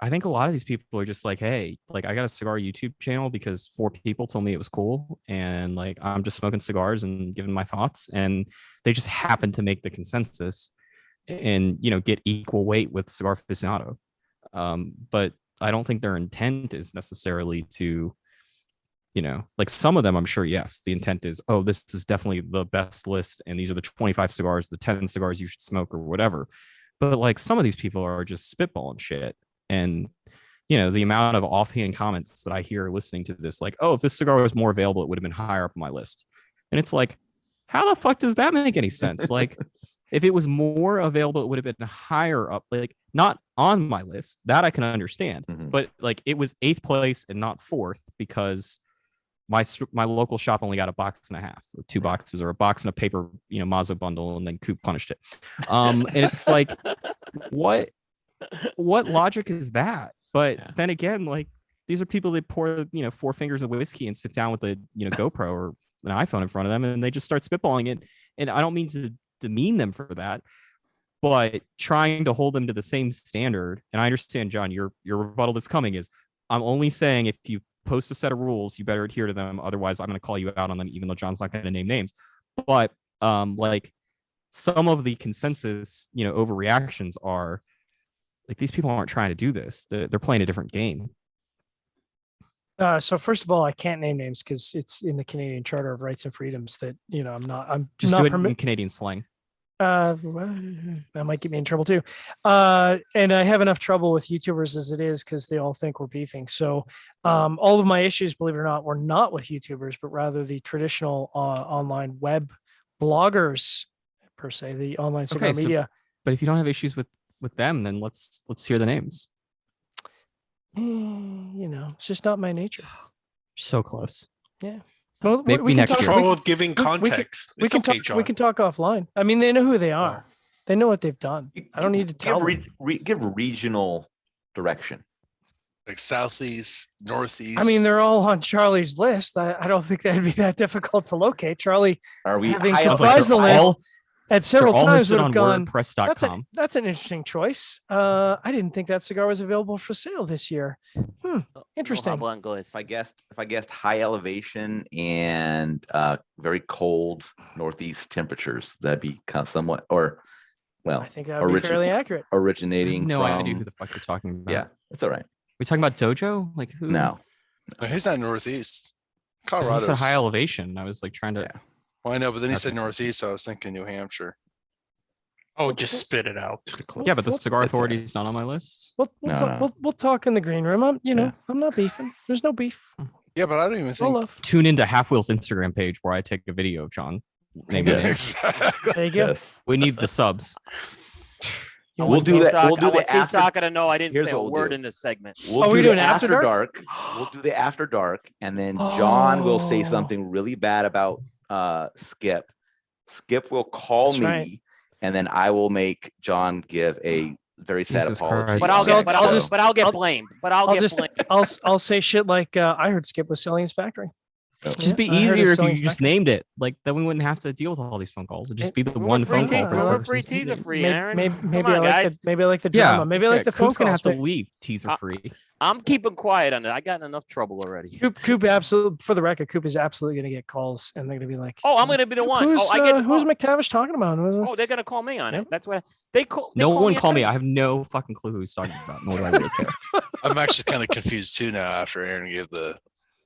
I think a lot of these people are just like, hey, like, I got a cigar YouTube channel because 4 people told me it was cool. And, like, I'm just smoking cigars and giving my thoughts. And they just happen to make the consensus and, get equal weight with Cigar Aficionado. But I don't think their intent is necessarily to, like, some of them, I'm sure, yes, the intent is, oh, this is definitely the best list, and these are the 25 cigars, the 10 cigars you should smoke, or whatever. But, like, some of these people are just spitballing shit. And, the amount of offhand comments that I hear listening to this, like, oh, if this cigar was more available, it would have been higher up on my list. And it's like, how the fuck does that make any sense? Like, if it was more available, it would have been higher up, like, not on my list. That I can understand. Mhm. But, like, it was 8th place and not 4th because my local shop only got a box and a half, or 2 boxes, or a box and a paper, Mazzo bundle, and then Coop punished it. And it's like, what logic is that? But then again, like, these are people that pour, 4 fingers of whiskey and sit down with a, GoPro or an iPhone in front of them, and they just start spitballing it. And I don't mean to demean them for that, but trying to hold them to the same standard. And I understand, John, your rebuttal that's coming is, I'm only saying if you post a set of rules, you better adhere to them. Otherwise, I'm going to call you out on them, even though John's not going to name names. But like, some of the consensus, overreactions are like, these people aren't trying to do this. They're playing a different game. So first of all, I can't name names because it's in the Canadian Charter of Rights and Freedoms that, I'm Just not do it in Canadian slang. That might get me in trouble too. And I have enough trouble with YouTubers as it is because they all think we're beefing. So all of my issues, believe it or not, were not with YouTubers, but rather the traditional online web bloggers, per se, the online cigar media. But if you don't have issues with them, then let's hear the names. It's just not my nature. So close. Yeah. Well, Maybe we next can year. talk, Trouble with giving context. we It's can okay, talk. John. We can talk offline. I mean, they know who they are. They know what they've done. I don't need to tell them. Give regional direction. Like southeast, northeast. I mean, they're all on Charlie's list. I don't think that'd be that difficult to locate. Charlie, Are we having high up- comprised the they're all- list at several They're all times, listed would have on gone. WordPress.com. That's an interesting choice. I didn't think that cigar was available for sale this year. Interesting. If I guessed high elevation and very cold northeast temperatures, that'd be kind of somewhat, or well, I think that would be fairly accurate. originating No from, idea who the fuck you're talking about. yeah, it's all right. We talking about Dojo? Like, who? No, He's not northeast. He Colorado. said high elevation. I was like trying to. Yeah. Well, I know, but then he said Okay. northeast, so I was thinking New Hampshire. Oh, just spit it out. Yeah, but the Cigar It's all Authority right. is not on my list. No. We'll talk in the green room. I'm Yeah. I'm not beefing. There's no beef. Yeah, but I don't even No think. love. Tune into Halfwheel's Instagram page where I take a video of John. Naming Yeah. names. Exactly. There you go. yes. We need the subs. You We'll want do those? that. We'll do I the want Steve after. Saka to know I didn't Here's say a what we'll word do. in this segment. We'll Are we do doing the After after Dark? dark. We'll do the after dark, and then John will say Oh. something really bad about Skip. Skip will call That's me, right. and then I will make John give a very sad Jesus apology. Christ. But I'll So get, but I'll, I'll just, just- but I'll get I'll- blamed. But I'll I'll get just blamed. I'll say shit like I heard Skip was selling his factory. Just be Yeah, I heard easier it's if selling you just spectrum. named it. Like then we wouldn't have to deal with all these phone calls. It'd just be the Rumor one free phone call tea- for no, the rumor person. free teas are free, Maybe, Aaron. maybe, Come maybe on, I like guys. maybe I like the Yeah, drama. Maybe I like the phone Coop's gonna have calls. to leave. Teas are free. I'm keeping quiet on it. I got enough trouble already. Coop absolutely, for the record, Coop is absolutely going to get calls, and they're going to be like, Oh, I'm gonna be the Coop, one. Who's, Oh, I get the who's call. McTavish talking about? Oh, they're gonna call me on Yep. it. That's what they call. No one call me. on I it. have no fucking clue who he's talking about, nor do I really care. I'm actually kind of confused too now after Aaron gave the.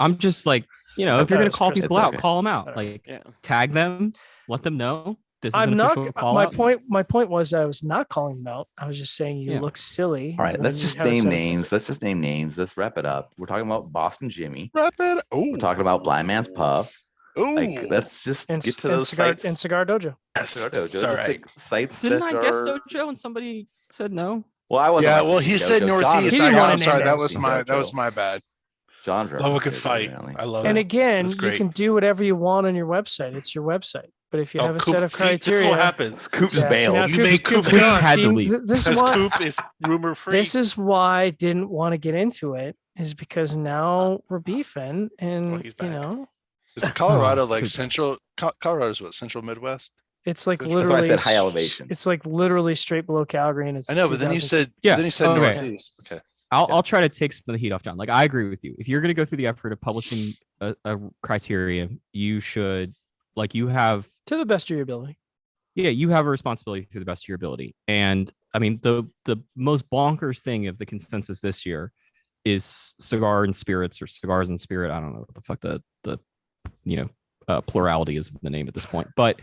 I'm just like, you know, I if you're thought it gonna was call Chris. people It's out, okay. call them out. Whatever. Like Yeah. tag them, let them know this is I'm an not. official call My out. point. My point was I was not calling them out. I was just saying you Yeah. look silly. All right, when let's you just have a name set of names. Let's just name names. Let's wrap it up. We're talking about Boston Jimmy. Wrap it. We're talking about Blind Man's Puff. Like, Oh, let's just and, get to and those cigar sites. and cigar dojo. Cigar Dojo, it's just all the right. sites Didn't that I guess are- Dojo and somebody said no? Well, I wasn't. Yeah, on well, the he Dojo. said John Northeast. was- He didn't I, wanna I'm sorry, name that was names. my my bad. John Love a good fight. apparently. I love And it. again, That's you great. can do whatever you want on your website. It's your website. But if you have a Coop, set of see, this is criteria, what happens. Coop just yeah, see, now bailed. You Coop's- make Coop Coop's gone. had to See, leave. This is Because why. Coop is rumor free. This is why I didn't want to get into it. Is because now we're beefing, and he's you back. know, Is Colorado Oh, like Coop. central? Colorado's what, central Midwest? it's like That's why I literally. said high elevation. It's like literally straight below Calgary, and it's. I know, but then you 2000 said Yeah, Then you said okay. Northeast. Okay. I'll try to take some of the heat off John. Like I agree with you. If you're gonna go through the effort of publishing a criteria, you should you have to the best of your ability. you have a responsibility to the best of your ability. And I mean the most bonkers thing of the consensus this year is cigar and spirits or cigars and spirit. I don't know what the fuck the plurality is of the name at this point, but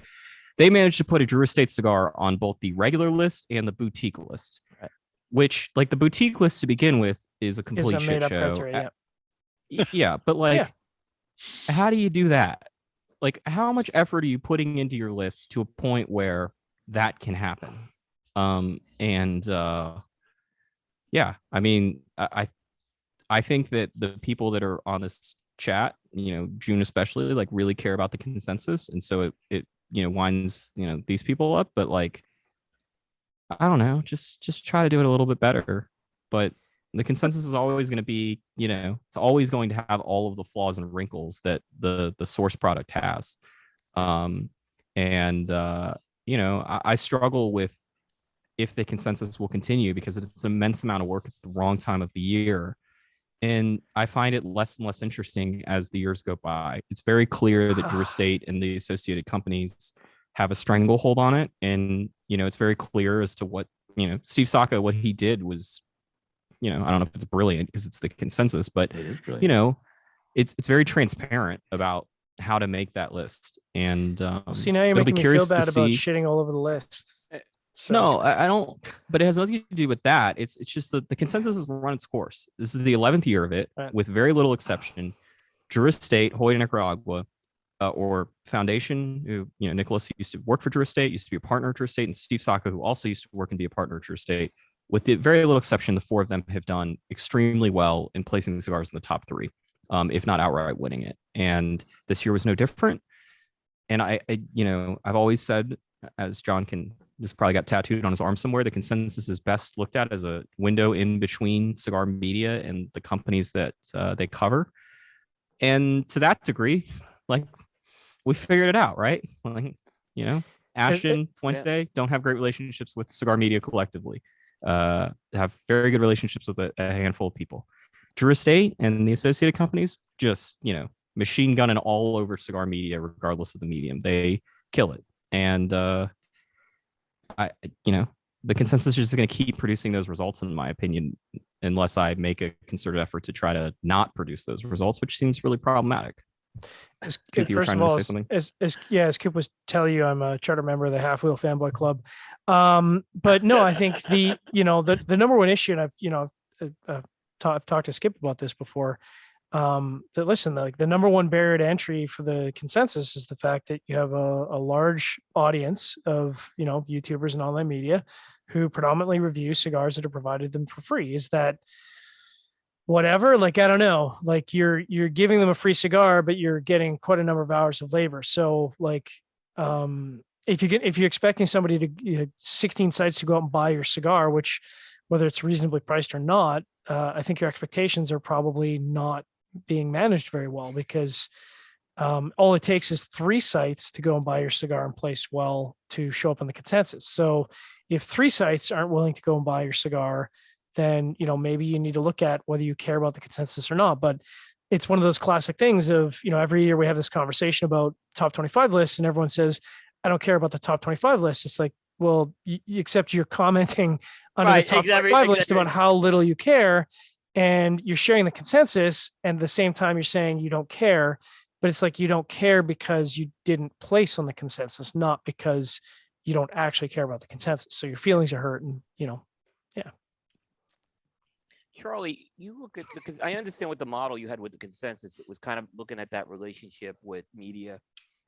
they managed to put a Drew Estate cigar on both the regular list and the boutique list. Right. Which, like the boutique list to begin with, is a Is complete a shit made up show. criteria. Yeah, but how do you do that? Like, how much effort are you putting into your list to a point where that can happen? Yeah, I mean, I think that the people that are on this chat, June especially, like really care about the consensus, and so it winds these people up. But like, I don't know, just try to do it a little bit better. But the consensus is always going to be, it's always going to have all of the flaws and wrinkles that the source product has. I struggle with if the consensus will continue because it's an immense amount of work at the wrong time of the year. And I find it less and less interesting as the years go by. It's very clear that Drew Estate and the associated companies have a stranglehold on it. And, it's very clear as to what, Steve Saka, what he did was, I don't know if it's brilliant because it's the consensus, but, It is brilliant. it's very transparent about how to make that list. And See, now you're it'll be making me feel curious to bad about see- shitting all over the list. So, No, I don't. But it has nothing to do with that. It's just that the consensus has run its course. This is the 11th year of it, Right. with very little exception. Drew Estate, Hoy Nicaragua, or Foundation, who Nicholas used to work for Drew Estate, used to be a partner at Drew Estate, and Steve Saka, who also used to work and be a partner at Drew Estate. With the very little exception, the four of them have done extremely well in placing the cigars in the top three, if not outright winning it. And this year was no different. And I've always said, as John this probably got tattooed on his arm somewhere, the consensus is best looked at as a window in between cigar media and the companies that they cover. And to that degree, like, we figured it out, right? Like, Ashton, Fuente don't have great relationships with cigar media collectively. Have very good relationships with a handful of people. Drew Estate and the associated companies just, machine gunning all over cigar media, regardless of the medium. They kill it. And the consensus is just going to keep producing those results, in my opinion, unless I make a concerted effort to try to not produce those results, which seems really problematic. Coop, you were First trying of to all, say something? as Coop was telling you, I'm a charter member of the Half-Wheel Fanboy Club. But no, I think the number one issue, and I've talked to Skip about this before, that listen, like the number one barrier to entry for the consensus is the fact that you have a large audience of, YouTubers and online media who predominantly review cigars that are provided them for free. Is that whatever? Like, I don't know, like you're giving them a free cigar, but you're getting quite a number of hours of labor. So like, if you're expecting somebody to 16 sites to go out and buy your cigar, which whether it's reasonably priced or not, I think your expectations are probably not being managed very well, because all it takes is 3 sites to go and buy your cigar and place well to show up on the consensus. So if 3 sites aren't willing to go and buy your cigar, then, you know, maybe you need to look at whether you care about the consensus or not. But it's one of those classic things of, you know, every year we have this conversation about top 25 lists and everyone says, I don't care about the top 25 lists. It's like, well, except you're commenting under the Right, top 25 list about how little you care, and you're sharing the consensus, and at the same time you're saying you don't care, but it's like you don't care because you didn't place on the consensus, not because you don't actually care about the consensus. So your feelings are hurt, and, you know, yeah. Charlie, you look at, because I understand what the model you had with the consensus. It was kind of looking at that relationship with media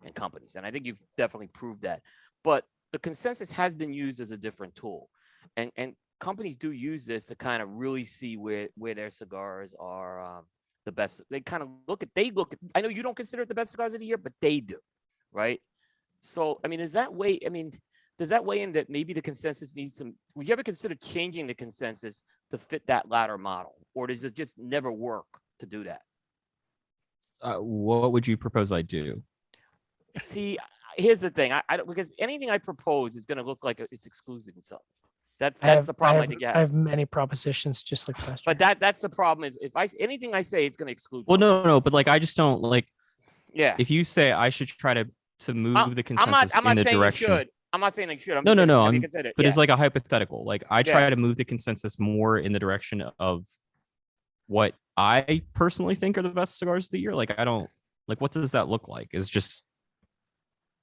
and companies. And I think you've definitely proved that. But the consensus has been used as a different tool. And companies do use this to kind of really see where their cigars are the best. They kind of look at, I know you don't consider it the best cigars of the year, but they do, right? So, I mean, does that weigh in that maybe the consensus needs some, would you ever consider changing the consensus to fit that latter model? Or does it just never work to do that? What would you propose I do? See, here's the thing. I don't, because anything I propose is going to look like it's excluding something. That's the problem I think you have. I have many propositions just like last year. But that's the problem is if anything I say, it's going to exclude. Well, no, but like I just don't like. Yeah. If you say I should try to move the consensus I'm not in the saying direction. You should. I'm not saying I should. No. But it's like a hypothetical. Like I try to move the consensus more in the direction of what I personally think are the best cigars of the year. Like I don't like. What does that look like? Is just.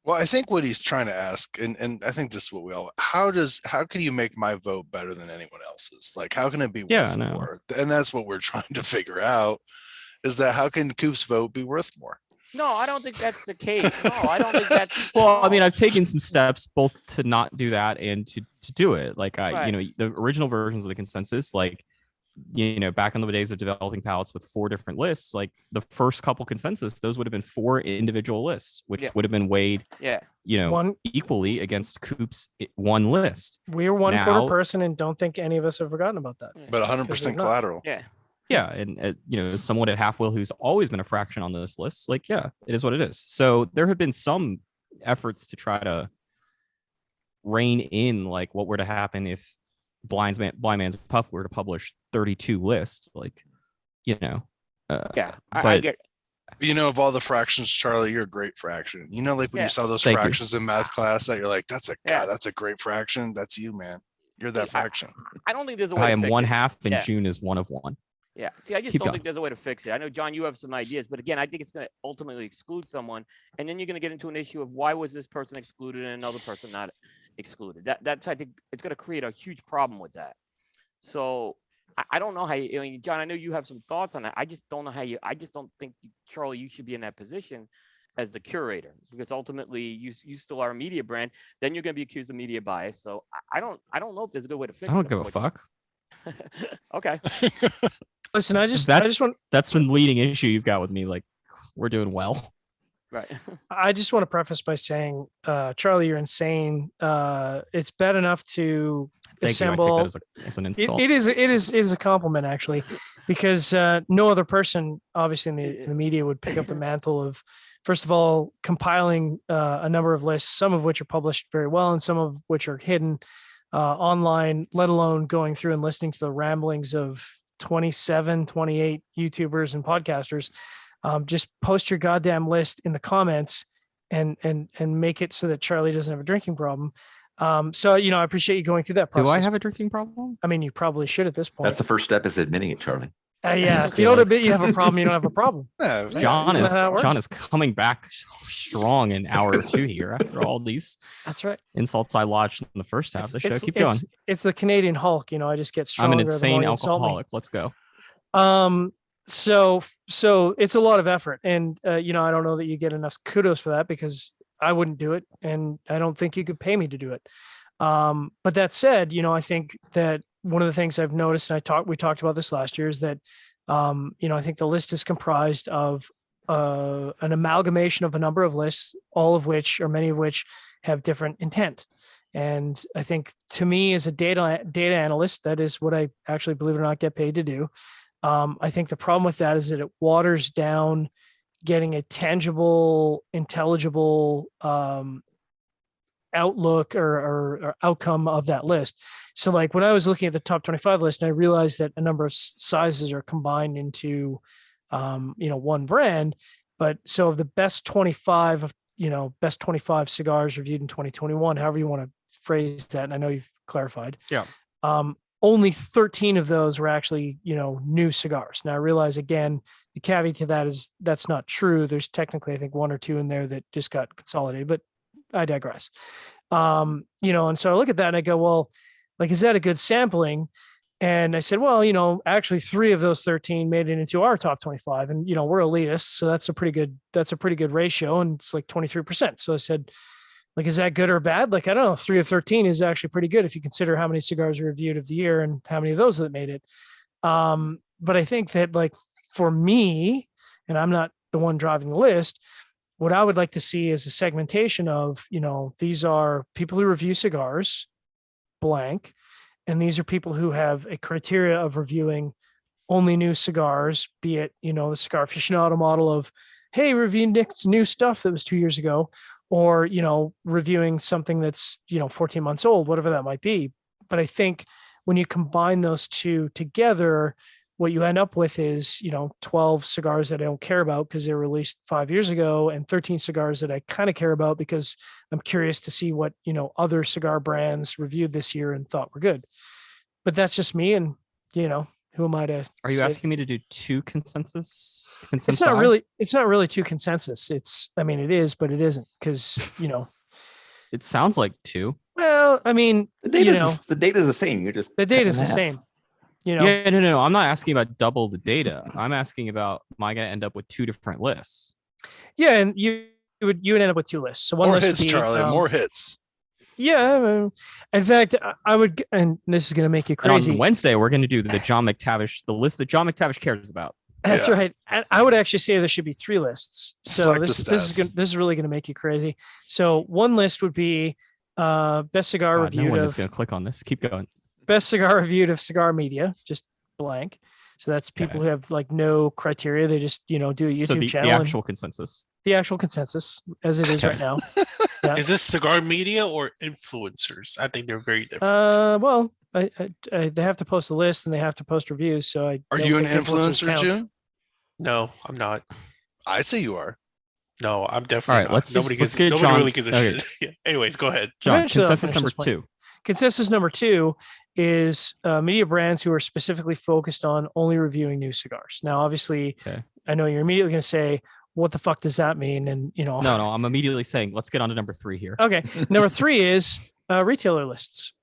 Well, I think what he's trying to ask, and I think this is what we all, how can you make my vote better than anyone else's? Like, how can it be worth more? And that's what we're trying to figure out, is that how can Coop's vote be worth more? No, I don't think that's the case. No, I don't think that's. Well, I mean, I've taken some steps both to not do that and to do it. Like you know, the original versions of the consensus, like, you know, back in the days of developing palettes with 4 different lists, like the first couple consensus, those would have been 4 individual lists, which would have been weighed, you know, equally against Coop's 1 list. We're one quarter person and don't think any of us have forgotten about that. But 100% collateral. Yeah, and you know, someone at halfwheel who's always been a fraction on this list, like, yeah, it is what it is. So there have been some efforts to try to rein in like what were to happen if Blind Man's Puff were to publish 32 lists, like, you know. I get. You know, of all the fractions, Charlie, you're a great fraction. You know, like when you saw those fractions in math class, that you're like, that's a great fraction. That's you, man. You're that fraction. I don't think there's a way. I am 1/2, and June is 1 of 1. Yeah. See, I just don't think there's a way to fix it. I know, John, you have some ideas, but again, I think it's going to ultimately exclude someone, and then you're going to get into an issue of why was this person excluded and another person not excluded. That's, I think it's going to create a huge problem with that. So I don't know how you, I mean, John, I know you have some thoughts on that. I just don't know how I just don't think, Charlie, you should be in that position as the curator, because ultimately you still are a media brand. Then you're going to be accused of media bias. So I don't know if there's a good way to fix it. I don't give a fuck. Okay. Listen, that's the leading issue you've got with me. Like, we're doing well. Right. I just want to preface by saying, Charlie, you're insane. It's bad enough to assemble. I take that as an insult. It is a compliment, actually, because no other person, obviously in the media, would pick up the mantle of, first of all, compiling a number of lists, some of which are published very well and some of which are hidden online, let alone going through and listening to the ramblings of 27, 28 YouTubers and podcasters. Just post your goddamn list in the comments and make it so that Charlie doesn't have a drinking problem. So, you know, I appreciate you going through that process. Do I have a drinking problem? I mean, you probably should at this point. That's the first step, is admitting it, Charlie. Yeah, if you don't admit you have a problem, you don't have a problem. John is coming back strong in hour 2 here after all these insults I lodged in the first half of the show. Keep going. It's the Canadian Hulk, you know. I just get stronger. I'm an insane alcoholic. Let's go. So it's a lot of effort, and you know, I don't know that you get enough kudos for that, because I wouldn't do it, and I don't think you could pay me to do it. But that said, you know, I think that one of the things I've noticed, and we talked about this last year, is that you know, I think the list is comprised of an amalgamation of a number of lists, all of which, or many of which, have different intent. And I think, to me, as a data analyst, that is what I actually, believe it or not, get paid to do. I think the problem with that is that it waters down getting a tangible, intelligible outlook or outcome of that list. So like when I was looking at the top 25 list, and I realized that a number of sizes are combined into one brand. But so of the best 25 of best 25 cigars reviewed in 2021, however you want to phrase that, and I know you've clarified. Yeah. Only 13 of those were actually, new cigars. Now I realize again, the caveat to that is that's not true. There's technically, I think, one or two in there that just got consolidated, but I digress. And so I look at that and I go, well, like, is that a good sampling? And I said, well, actually 3 of those 13 made it into our top 25, and, we're elitists. So that's a pretty good ratio. And it's like 23%. So I said, like, is that good or bad? Like, I don't know. 3 of 13 is actually pretty good if you consider how many cigars are reviewed of the year and how many of those that made it. But I think that, like, for me, and I'm not the one driving the list, what I would like to see is a segmentation of, these are people who review cigars, blank, and these are people who have a criteria of reviewing only new cigars, be it, the cigar aficionado model of, hey, review Nick's new stuff that was 2 years ago, or, reviewing something that's, 14 months old, whatever that might be. But I think when you combine those two together, what you end up with is, 12 cigars that I don't care about because they were released 5 years ago, and 13 cigars that I kind of care about because I'm curious to see what, other cigar brands reviewed this year and thought were good. But that's just me. And, who am I to? Are you say? asking me to do 2 consensus? It's not really 2 consensus. It is, but it isn't, because, It sounds like 2. well, The data is the same. You're just the data is the half. same. Yeah, no. I'm not asking about double the data. I'm asking about, am I going to end up with 2 different lists? Yeah, and you would end up with 2 lists. So one More list hits, would be, Charlie. More hits. Yeah, in fact, I would, and this is going to make you And crazy. on Wednesday, we're going to do the list that John McTavish cares about. That's Yeah. right. And I would actually say there should be 3 lists. So Select the this is stats. really going to make you crazy. So one list would be best cigar God, no reviewed one of is going to click on this. Keep going. best cigar reviewed of cigar media, just blank. So that's people Okay. who have like no criteria. They just do a YouTube So the channel. And actual consensus. the actual consensus as it is Okay. right now. Yeah. Is this cigar media or influencers? I think they're very different. Well, I they have to post a list and they have to post reviews. So Are don't you an think influencers influencer, count. Jim? No, I'm not. I say you are. No, I'm definitely right, not. let's Nobody get nobody John- really gives a okay. shit. Yeah. Anyways, go ahead. John, Eventually I'll consensus finish number this point. 2. Consensus number 2 is media brands who are specifically focused on only reviewing new cigars. Now, obviously, Okay. I know you're immediately going to say, what the fuck does that mean? And, No, I'm immediately saying, let's get on to number 3 here. Okay. Number 3 is retailer lists.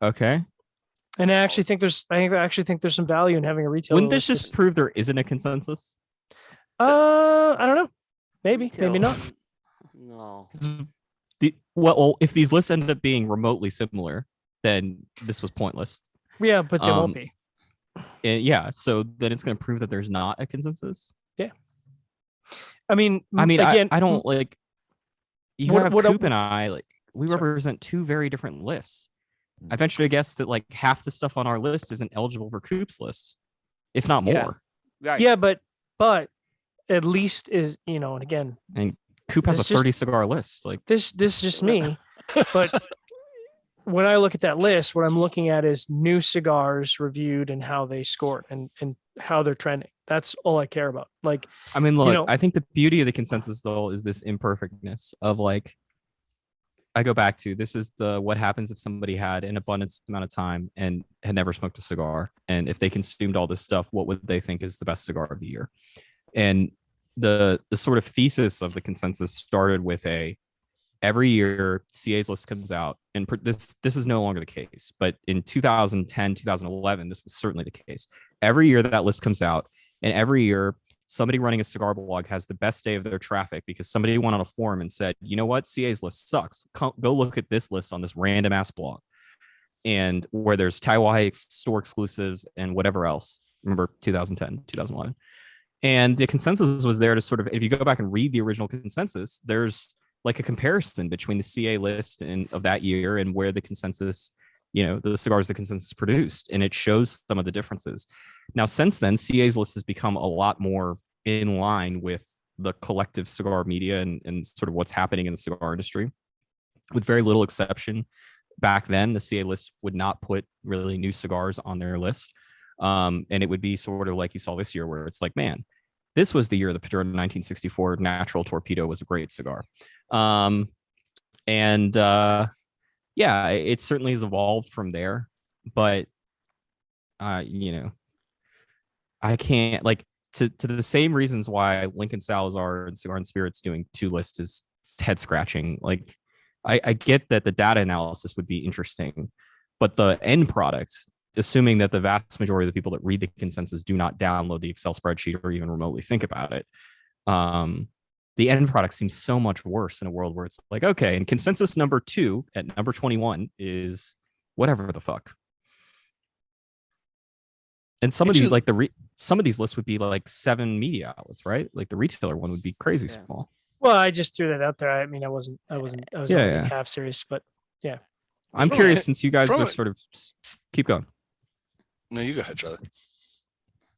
Okay. And I actually think there's some value in having a retailer Wouldn't this list. just prove there isn't a consensus? I don't know. Maybe not. No. 'Cause well, if these lists end up being remotely similar, then this was pointless. Yeah, but they won't be. And yeah, so then it's going to prove that there's not a consensus. I mean, I don't like. You what- have what- Coop and I like. We Sorry. represent 2 very different lists. I venture to guess that like half the stuff on our list isn't eligible for Coop's list, if not Yeah. more. Right. Yeah, but at least is, and again, And Coop has a It's just- 30 cigar list. Like, this is just me. But when I look at that list, what I'm looking at is new cigars reviewed and how they scored and how they're trending. That's all I care about. Like, I mean, look, know- I think the beauty of the consensus though is this imperfectness of like, I go back to this is what happens if somebody had an abundance amount of time and had never smoked a cigar, and if they consumed all this stuff, what would they think is the best cigar of the year? And the sort of thesis of the consensus started with every year CA's list comes out, and this is no longer the case, but in 2010, 2011, this was certainly the case. Every year that list comes out, and every year somebody running a cigar blog has the best day of their traffic because somebody went on a forum and said, you know what, CA's list sucks. Go look at this list on this random ass blog, and where there's Taiwan store exclusives and whatever else. Remember 2010, 2011. And the consensus was there to sort of, if you go back and read the original consensus, there's like a comparison between the CA list and of that year and where the consensus, the cigars the consensus produced, and it shows some of the differences. Now, since then, CA's list has become a lot more in line with the collective cigar media and sort of what's happening in the cigar industry. With very little exception, back then the CA list would not put really new cigars on their list. And it would be sort of like you saw this year, where it's like, man, this was the year the Padron 1964 Natural Torpedo was a great cigar. Yeah, it certainly has evolved from there, but you know, I can't, like, to the same reasons why Lincoln Salazar and Cigar and Spirits doing 2 lists is head scratching. Like, I get that the data analysis would be interesting, but the end product, assuming that the vast majority of the people that read the consensus do not download the Excel spreadsheet or even remotely think about it, the end product seems so much worse in a world where it's like, okay, and consensus number 2 at number 21 is whatever the fuck. And some of these, like some of these lists would be like 7 media outlets, right? Like the retailer one would be crazy small. Well, I just threw that out there. I mean, I was only half serious, but yeah. I'm curious, since you guys are sort of keep going. No, you go ahead, Charlie.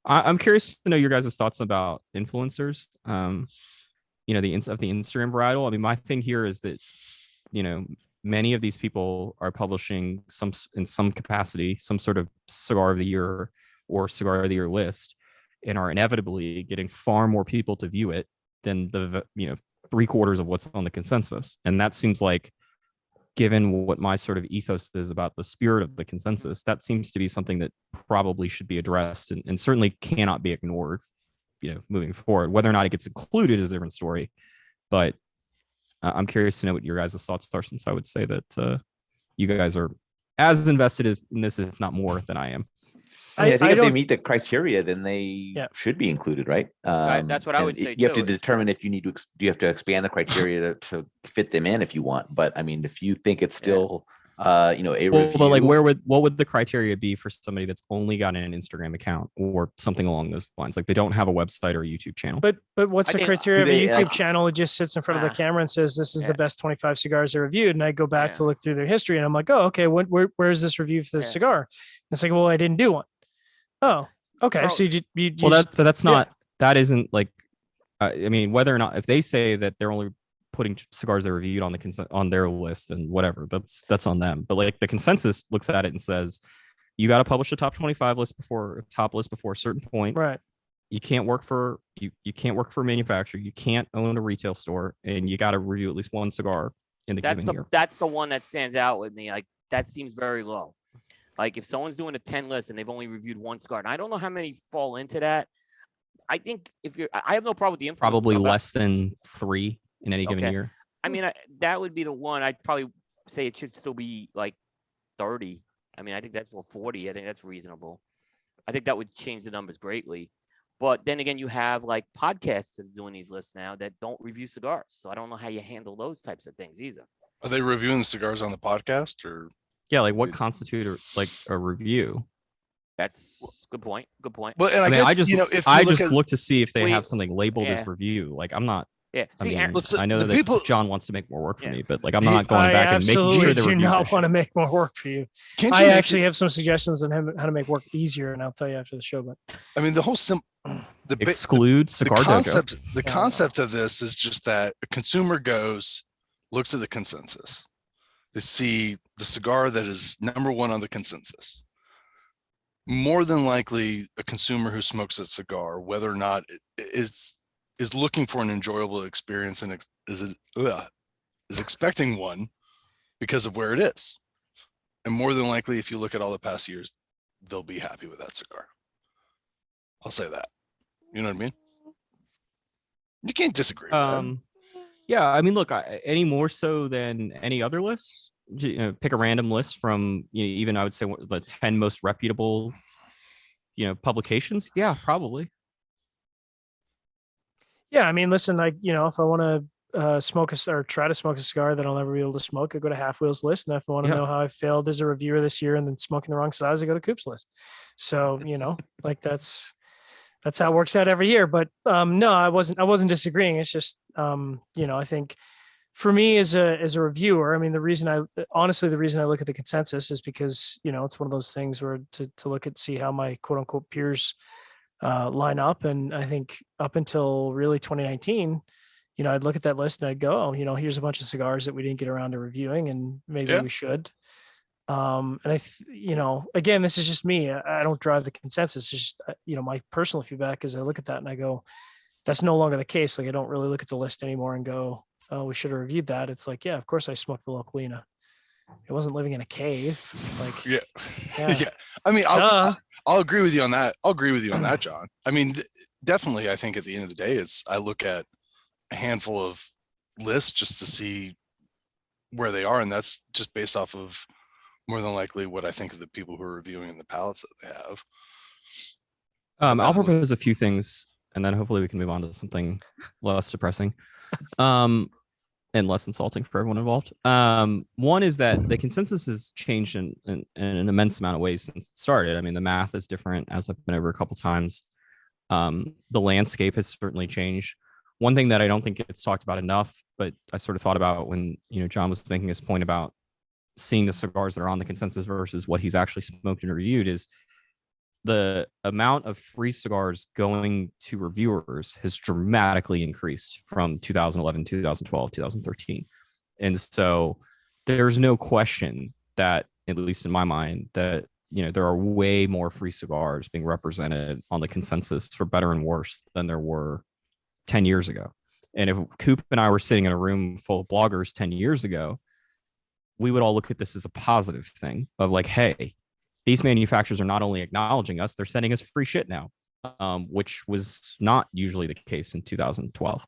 I'm curious to know your guys' thoughts about influencers. You know, the Instagram varietal. I mean, my thing here is that, you know, many of these people are publishing in some capacity, some sort of cigar of the year or cigar of the year list, and are inevitably getting far more people to view it than the, you know, 3/4 of what's on the consensus. And that seems like, given what my sort of ethos is about the spirit of the consensus, that seems to be something that probably should be addressed and certainly cannot be ignored, you know, moving forward. Whether or not it gets included is a different story, but I'm curious to know what your guys' thoughts are, since I would say that you guys are as invested in this, if not more, than I am. I think if they meet the criteria, then they should be included, right? That's what I would say. You have to determine if you need to. You have to expand the criteria to fit them in if you want. But I mean, if you think it's still, you know, review. But like, what would the criteria be for somebody that's only got an Instagram account or something along those lines? Like, they don't have a website or a YouTube channel. But what's the criteria of a YouTube channel? It just sits in front of the camera and says, "This is the best 25 cigars I reviewed." And I go back to look through their history, and I'm like, "Oh, okay. Where is this review for this cigar?" And it's like, "Well, I didn't do one." Oh, okay. So you but that's not, that isn't like, I mean, whether or not, if they say that they're only putting cigars they reviewed on on their list and whatever, that's on them. But like, the consensus looks at it and says, you got to publish a top 25 list before a certain point. Right. You can't work for you can't work for a manufacturer. You can't own a retail store, and you got to review at least one cigar in the given year. That's the one that stands out with me. Like, that seems very low. Like, if someone's doing a 10 list and they've only reviewed one cigar, and I don't know how many fall into that. I think I have no problem with the influence. Probably less than 3 in any given year. I mean, that would be the one. I'd probably say it should still be like 30. I mean, I think that's 40. I think that's reasonable. I think that would change the numbers greatly. But then again, you have like podcasts that are doing these lists now that don't review cigars. So I don't know how you handle those types of things either. Are they reviewing the cigars on the podcast, or? Yeah, like, what constitutes like a review? That's good point. Good point. Well, and I guess, I just, you know, if I you just look to see if they have something labeled as Yeah. review. Like, I'm not. Yeah. I See, mean, Aaron, I know that John wants to make more work for me, but like, I'm not going I back and making sure absolutely they're do reviewing not this want to shit. make more work for you. Can't I you actually have some suggestions on how to make work easier, and I'll tell you after the show. But I mean, the whole Exclude Cigar Dojo. The concept of this is just that a consumer looks at the consensus. They see the cigar that is number 1 on the consensus. More than likely, a consumer who smokes a cigar, whether or not it is looking for an enjoyable experience and is expecting one because of where it is. And more than likely, if you look at all the past years, they'll be happy with that cigar. I'll say that. You know what I mean? You can't disagree with that. Yeah, I mean, look, any more so than any other list, you know, pick a random list from, you know, even I would say the 10 most reputable, you know, publications. Yeah, probably. yeah, I mean, listen, like, you know, if I want to smoke or try to smoke a cigar that I'll never be able to smoke, I go to Halfwheel's list. And if I want to know how I failed as a reviewer this year and then smoking the wrong size, I go to Coop's list. So, you know, like, that's how it works out every year. But no, I wasn't disagreeing. It's just, you know, I think for me as a reviewer, I mean, the reason I look at the consensus is because, you know, it's one of those things where to look at, see how my quote unquote peers line up. And I think up until really 2019, I'd look at that list and I'd go, oh, here's a bunch of cigars that we didn't get around to reviewing, and maybe Yeah. we should. And again, this is just me. I don't drive the consensus. It's just, my personal feedback is I look at that and I go, that's no longer the case. Like, I don't really look at the list anymore and go, oh, we should have reviewed that. It's like, yeah, of course I smoked the Localina. It wasn't living in a cave. Like, Yeah. Yeah. Yeah. I mean, duh. I'll agree with you on that. I'll agree with you on that, John. I mean, definitely, I think at the end of the day, I look at a handful of lists just to see where they are. And that's just based off of more than likely what I think of the people who are reviewing the palettes that they have. I'll propose a few things, and then hopefully we can move on to something less depressing, and less insulting for everyone involved. One is that the consensus has changed in an immense amount of ways since it started. I mean, the math is different, as I've been over a couple times. The landscape has certainly changed. One thing that I don't think gets talked about enough, but I sort of thought about when John was making his point about seeing the cigars that are on the consensus versus what he's actually smoked and reviewed, is the amount of free cigars going to reviewers has dramatically increased from 2011, 2012, 2013. And so there's no question that, at least in my mind, that there are way more free cigars being represented on the consensus, for better and worse, than there were 10 years ago. And if Coop and I were sitting in a room full of bloggers 10 years ago, we would all look at this as a positive thing of like, hey, these manufacturers are not only acknowledging us, they're sending us free shit now, which was not usually the case in 2012.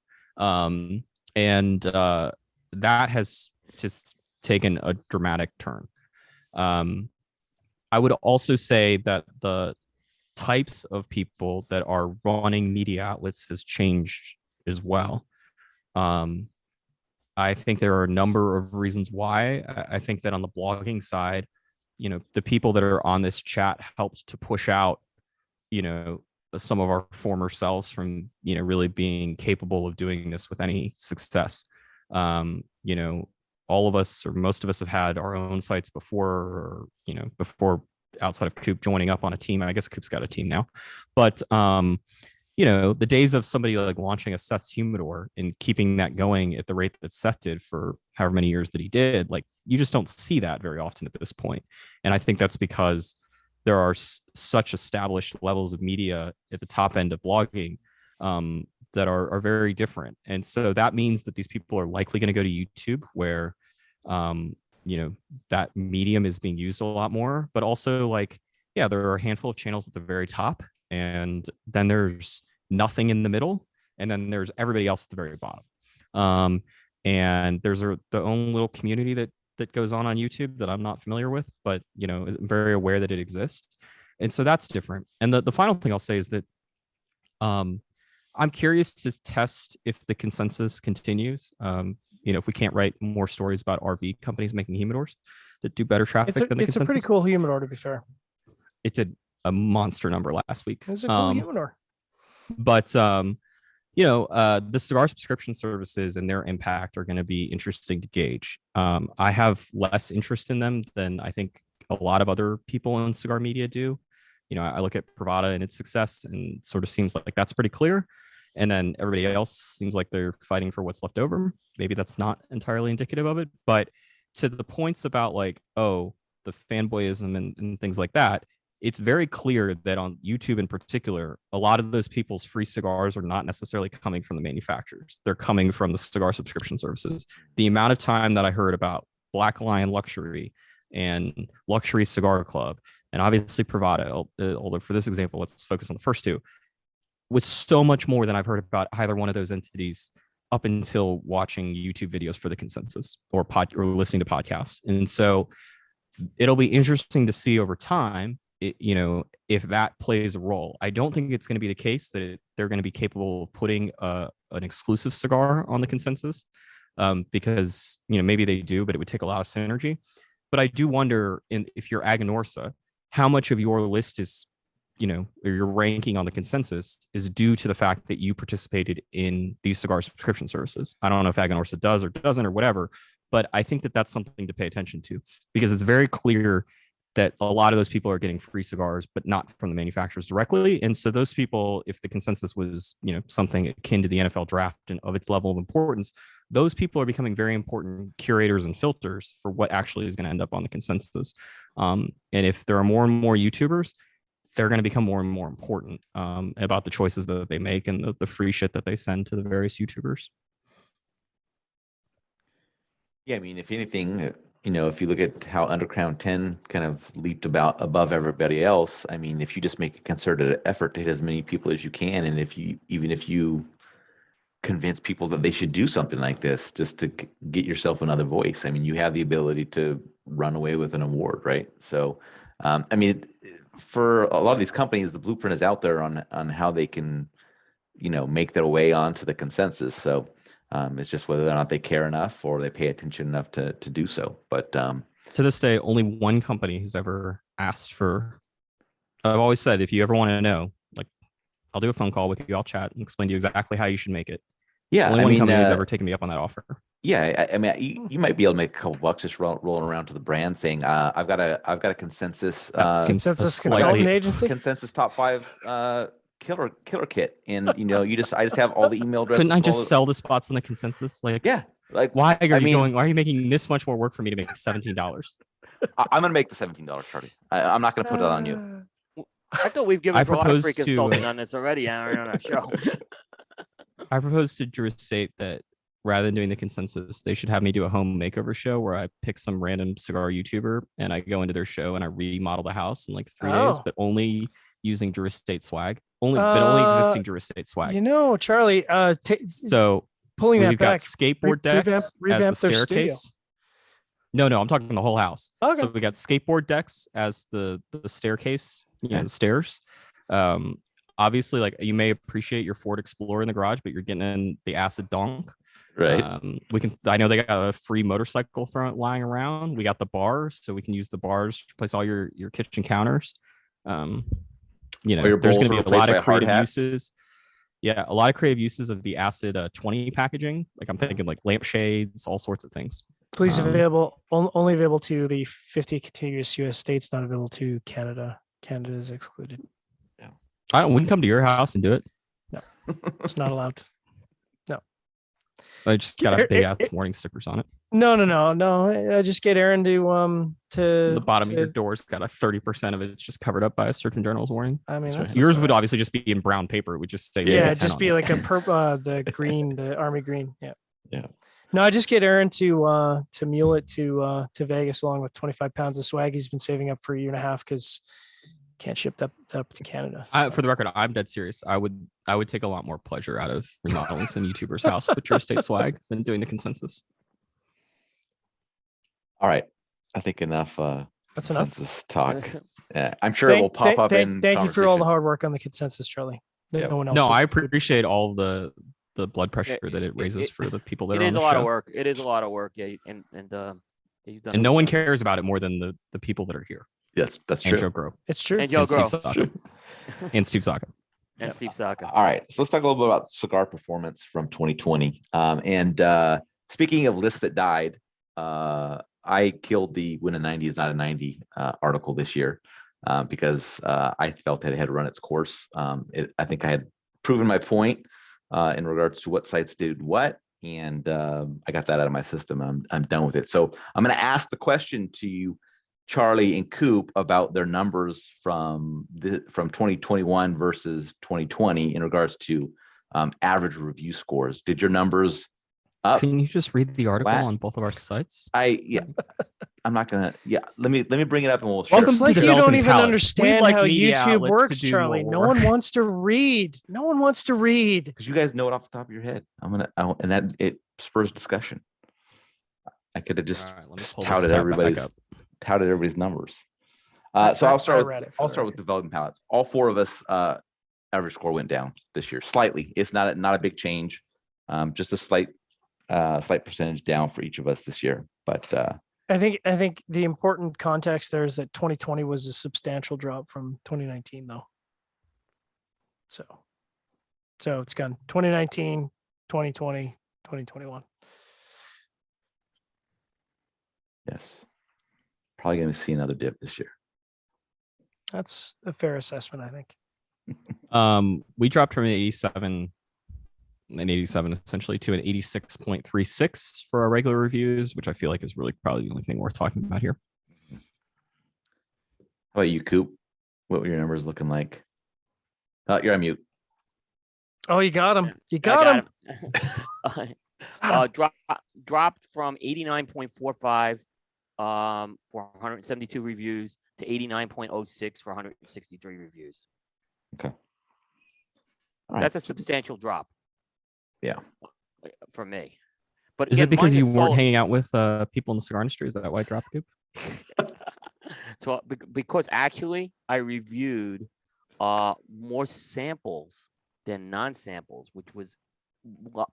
That has just taken a dramatic turn. I would also say that the types of people that are running media outlets has changed as well. I think there are a number of reasons why. I think that on the blogging side, the people that are on this chat helped to push out, some of our former selves from, really being capable of doing this with any success. All of us, or most of us, have had our own sites before, or, before outside of Coop joining up on a team. I guess Coop's got a team now, but the days of somebody like launching a Seth's humidor and keeping that going at the rate that Seth did for however many years that he did, like, you just don't see that very often at this point. And I think that's because there are such established levels of media at the top end of blogging that are very different. And so that means that these people are likely going to go to YouTube, where that medium is being used a lot more. But also, like, yeah, there are a handful of channels at the very top, and then there's nothing in the middle, and then there's everybody else at the very bottom. And there's the own little community that goes on YouTube that I'm not familiar with, but I'm very aware that it exists. And so that's different. And the final thing I'll say is that I'm curious to test if the consensus continues. If we can't write more stories about RV companies making humidors that do better traffic than the consensus. It's a pretty cool humidor, to be fair. It did a monster number last week. It's a cool humidor. But the cigar subscription services and their impact are going to be interesting to gauge. I have less interest in them than I think a lot of other people in cigar media do. I look at Pravada and its success, and it sort of seems like that's pretty clear. And then everybody else seems like they're fighting for what's left over. Maybe that's not entirely indicative of it. But to the points about, like, the fanboyism and things like that, it's very clear that on YouTube in particular, a lot of those people's free cigars are not necessarily coming from the manufacturers. They're coming from the cigar subscription services. The amount of time that I heard about Black Lion Luxury and Luxury Cigar Club, and obviously Pravada, although for this example, let's focus on the first two, was so much more than I've heard about either one of those entities up until watching YouTube videos for the consensus or listening to podcasts. And so it'll be interesting to see over time, if that plays a role. I don't think it's going to be the case that they're going to be capable of putting an exclusive cigar on the consensus, because maybe they do, but it would take a lot of synergy. But I do wonder, if you're Aganorsa, how much of your list is, or your ranking on the consensus is due to the fact that you participated in these cigar subscription services. I don't know if Aganorsa does or doesn't or whatever, but I think that that's something to pay attention to, because it's very clear that a lot of those people are getting free cigars, but not from the manufacturers directly. And so those people, if the consensus was, something akin to the NFL draft and of its level of importance, those people are becoming very important curators and filters for what actually is going to end up on the consensus. And if there are more and more YouTubers, they're going to become more and more important about the choices that they make and the free shit that they send to the various YouTubers. Yeah, I mean, if anything, if you look at how Underground 10 kind of leaped above everybody else, I mean, if you just make a concerted effort to hit as many people as you can, and even if you convince people that they should do something like this just to get yourself another voice, I mean, you have the ability to run away with an award, right? So, I mean, for a lot of these companies, the blueprint is out there on how they can, make their way onto the consensus. So, it's just whether or not they care enough or they pay attention enough to do so. But to this day, only one company has ever asked for. I've always said, if you ever want to know, like, I'll do a phone call with you, I'll chat and explain to you exactly how you should make it. Yeah, only one company has ever taken me up on that offer. Yeah, I mean, you might be able to make a couple bucks just rolling around to the brand saying, "I've got a consensus consensus consultant agency, consensus top 5 killer kit," and I just have all the email addresses. Couldn't I just sell the spots on the consensus? Like, yeah, like why are you making this much more work for me to make $17? I'm gonna make the $17, Charlie. I'm not gonna put it on you. I thought we've given product free consulting on this already, Aaron, on our show. I proposed to Drew Estate that rather than doing the consensus, they should have me do a home makeover show where I pick some random cigar YouTuber and I go into their show and I remodel the house in like 3 days, but only using Drew Estate swag, only existing Drew Estate swag. Charlie, so pulling that we've back, got skateboard decks as the staircase. No, I'm talking the whole house. Okay. So we got skateboard decks as the staircase, the stairs. Obviously, like, you may appreciate your Ford Explorer in the garage, but you're getting in the acid donk. Right. I know they got a free motorcycle lying around. We got the bars, so we can use the bars to place all your kitchen counters. There's going to be a lot of creative uses. Yeah, a lot of creative uses of the acid 20 packaging. Like, I'm thinking like lampshades, all sorts of things. Please only available to the 50 contiguous U.S. states, not available to Canada. Canada is excluded. We can come to your house and do it. No, it's not allowed. No. I just got a big ass warning stickers on it. No. I just get Aaron to the bottom of your door's got a 30% of it. It's just covered up by a Surgeon General's warning. I mean, yours would obviously just be in brown paper. It would just say just be like the green, the army green. Yeah. No, I just get Aaron to mule it to Vegas along with 25 pounds of swag he's been saving up for a year and a half because can't ship that up to Canada. For the record, I'm dead serious. I would take a lot more pleasure out of remodeling some YouTuber's house with Drew Estate swag than doing the consensus. All right, I think enough. That's consensus talk. Yeah, I'm sure it will pop up in. Thank you for all the hard work on the consensus, Charlie. No one else. No, I appreciate all the blood pressure that it raises for the people that are on the show. It is a lot of work. It is a lot of work. Yeah, and you've done. And no one cares about it more than the people that are here. Yes, that's and true. Joe Grow. It's true. And Joe Grow. And Steve Saka. And Steve Saka. All right, so let's talk a little bit about cigar performance from 2020. And speaking of lists that died, I killed the "When a 90 is not a 90" article this year because I felt that it had run its course. I think I had proven my point in regards to what sites did what, and I got that out of my system. I'm done with it. So I'm going to ask the question to you, Charlie and Coop, about their numbers from 2021 versus 2020 in regards to average review scores. Did your numbers up? Can you just read the article on both of our sites? I'm not gonna. Yeah, let me bring it up and we'll. Welcome to you don't even understand how YouTube works, Charlie. No one wants to read. No one wants to read because you guys know it off the top of your head. And that it spurs discussion. I could have just touted everybody's numbers. So I'll start with Developing Palates. All 4 of us average score went down this year slightly. It's not a big change, just a slight percentage down for each of us this year. But I think the important context there is that 2020 was a substantial drop from 2019, though. So it's gone 2019, 2020, 2021. Yes. Probably going to see another dip this year. That's a fair assessment, I think. We dropped from an 87 essentially to an 86.36 for our regular reviews, which I feel like is really probably the only thing worth talking about here. How about you, Coop? What were your numbers looking like? You're on mute. Oh, you got him. You I got him. Dropped from 89.45 for 172 reviews to 89.06 for 163 reviews. Okay. All right. That's a substantial drop. Yeah. For me. But Is it again, because mine you is weren't sold- hanging out with people in the cigar industry? Is that why it dropped, Coop? So because actually I reviewed more samples than non-samples, which was lot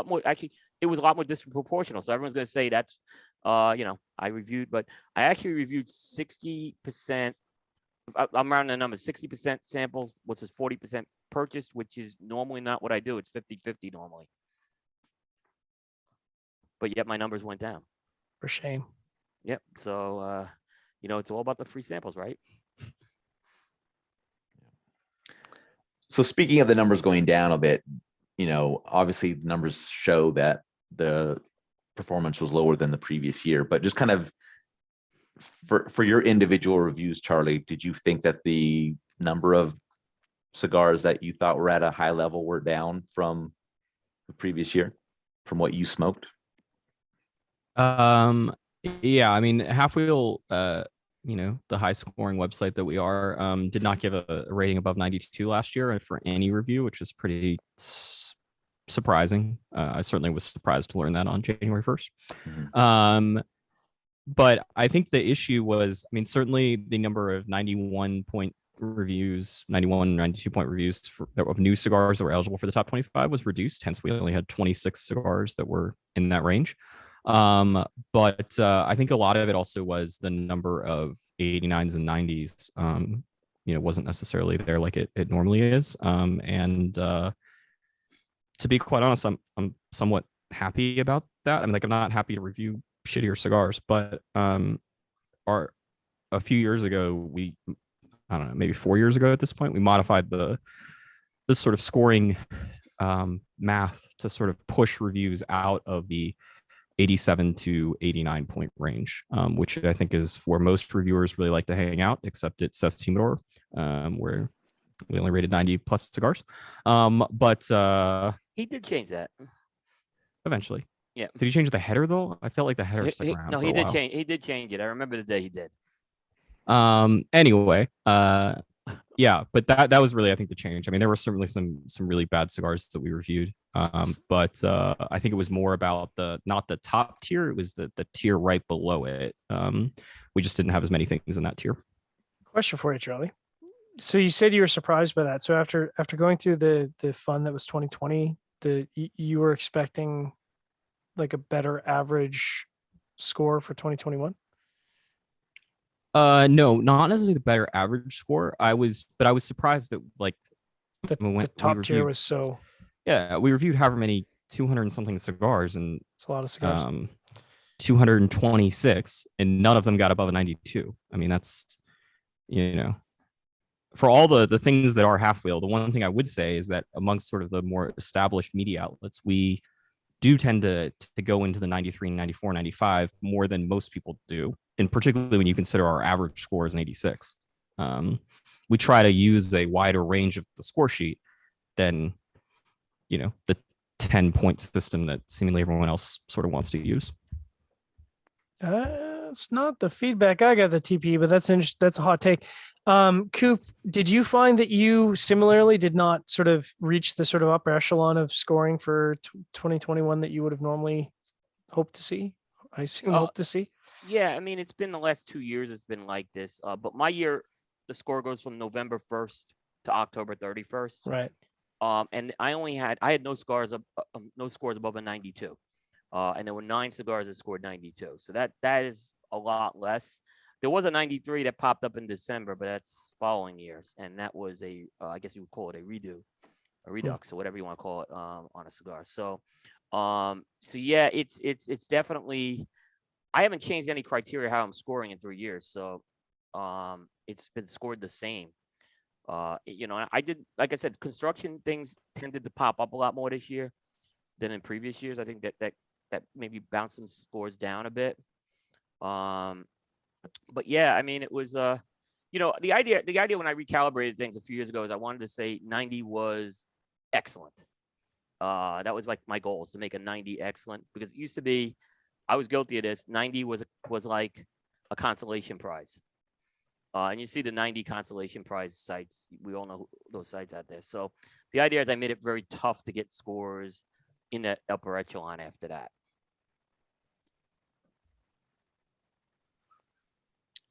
more. Actually, it was a lot more disproportional. So everyone's going to say that's I reviewed, but I actually reviewed 60%. I'm rounding the numbers, 60% samples, which is 40% purchased, which is normally not what I do. It's 50-50 normally. But yet my numbers went down. For shame. Yep. So it's all about the free samples, right? So speaking of the numbers going down a bit, obviously the numbers show that the performance was lower than the previous year, but just kind of for your individual reviews, Charlie, did you think that the number of cigars that you thought were at a high level were down from the previous year, from what you smoked? Yeah, I mean, halfwheel, the high scoring website that we are, did not give a rating above 92 last year for any review, which is pretty surprising. I certainly was surprised to learn that on January 1st. Mm-hmm. But I think the issue was, I mean, certainly the number of 91 point reviews, 91, 92 point reviews of new cigars that were eligible for the top 25 was reduced. Hence, we only had 26 cigars that were in that range. But I think a lot of it also was the number of 89s and 90s, wasn't necessarily there like it normally is. And to be quite honest, I'm somewhat happy about that. I mean, I'm not happy to review shittier cigars, but a few years ago, I don't know, maybe 4 years ago at this point, we modified this sort of scoring math to sort of push reviews out of the 87 to 89 point range, which I think is where most reviewers really like to hang out, except at Seth's Humidor, where we only rated 90 plus cigars. But he did change that eventually. Yeah. Did he change the header though? I felt like the header stuck around. No, for he a did while. change. He did change it. I remember the day he did. Anyway, yeah, but that was really, I think, the change. I mean, there were certainly some really bad cigars that we reviewed, but I think it was more about not the top tier, it was the tier right below it. We just didn't have as many things in that tier. Question for you, Charlie. So you said you were surprised by that. So after going through the fund that was 2020, you were expecting like a better average score for 2021? No, not necessarily the better average score. I was surprised that like the top tier was so. Yeah, we reviewed however many 200 and something cigars, and it's a lot of cigars. 226, and none of them got above a 92. I mean, that's for all the things that are halfwheel. The one thing I would say is that amongst sort of the more established media outlets, we do tend to go into the 93, 94, 95 more than most people do. And particularly when you consider our average score is an 86. We try to use a wider range of the score sheet than, the 10-point system that seemingly everyone else sort of wants to use. It's not the feedback I got the TP, but that's a hot take. Coop, did you find that you similarly did not sort of reach the sort of upper echelon of scoring for 2021 that you would have normally hoped to see? I assume hoped to see. Yeah, I mean, it's been the last 2 years it's been like this. But my year, the score goes from November 1st to October 31st. Right. And I had no scores above a 92. And there were 9 cigars that scored 92. So that is a lot less. There was a 93 that popped up in December, but that's following years. And that was I guess you would call it a redux, or whatever you want to call it on a cigar. So yeah, it's definitely, I haven't changed any criteria how I'm scoring in 3 years. So it's been scored the same. You know, I did, like I said, construction things tended to pop up a lot more this year than in previous years. I think that maybe bounced some scores down a bit. But yeah, I mean, it was you know, the idea when I recalibrated things a few years ago is I wanted to say 90 was excellent. That was like my goal, is to make a 90 excellent, because it used to be, I was guilty of this. 90 was like a consolation prize. And you see the 90 consolation prize sites. We all know those sites out there. So the idea is I made it very tough to get scores in that upper echelon after that.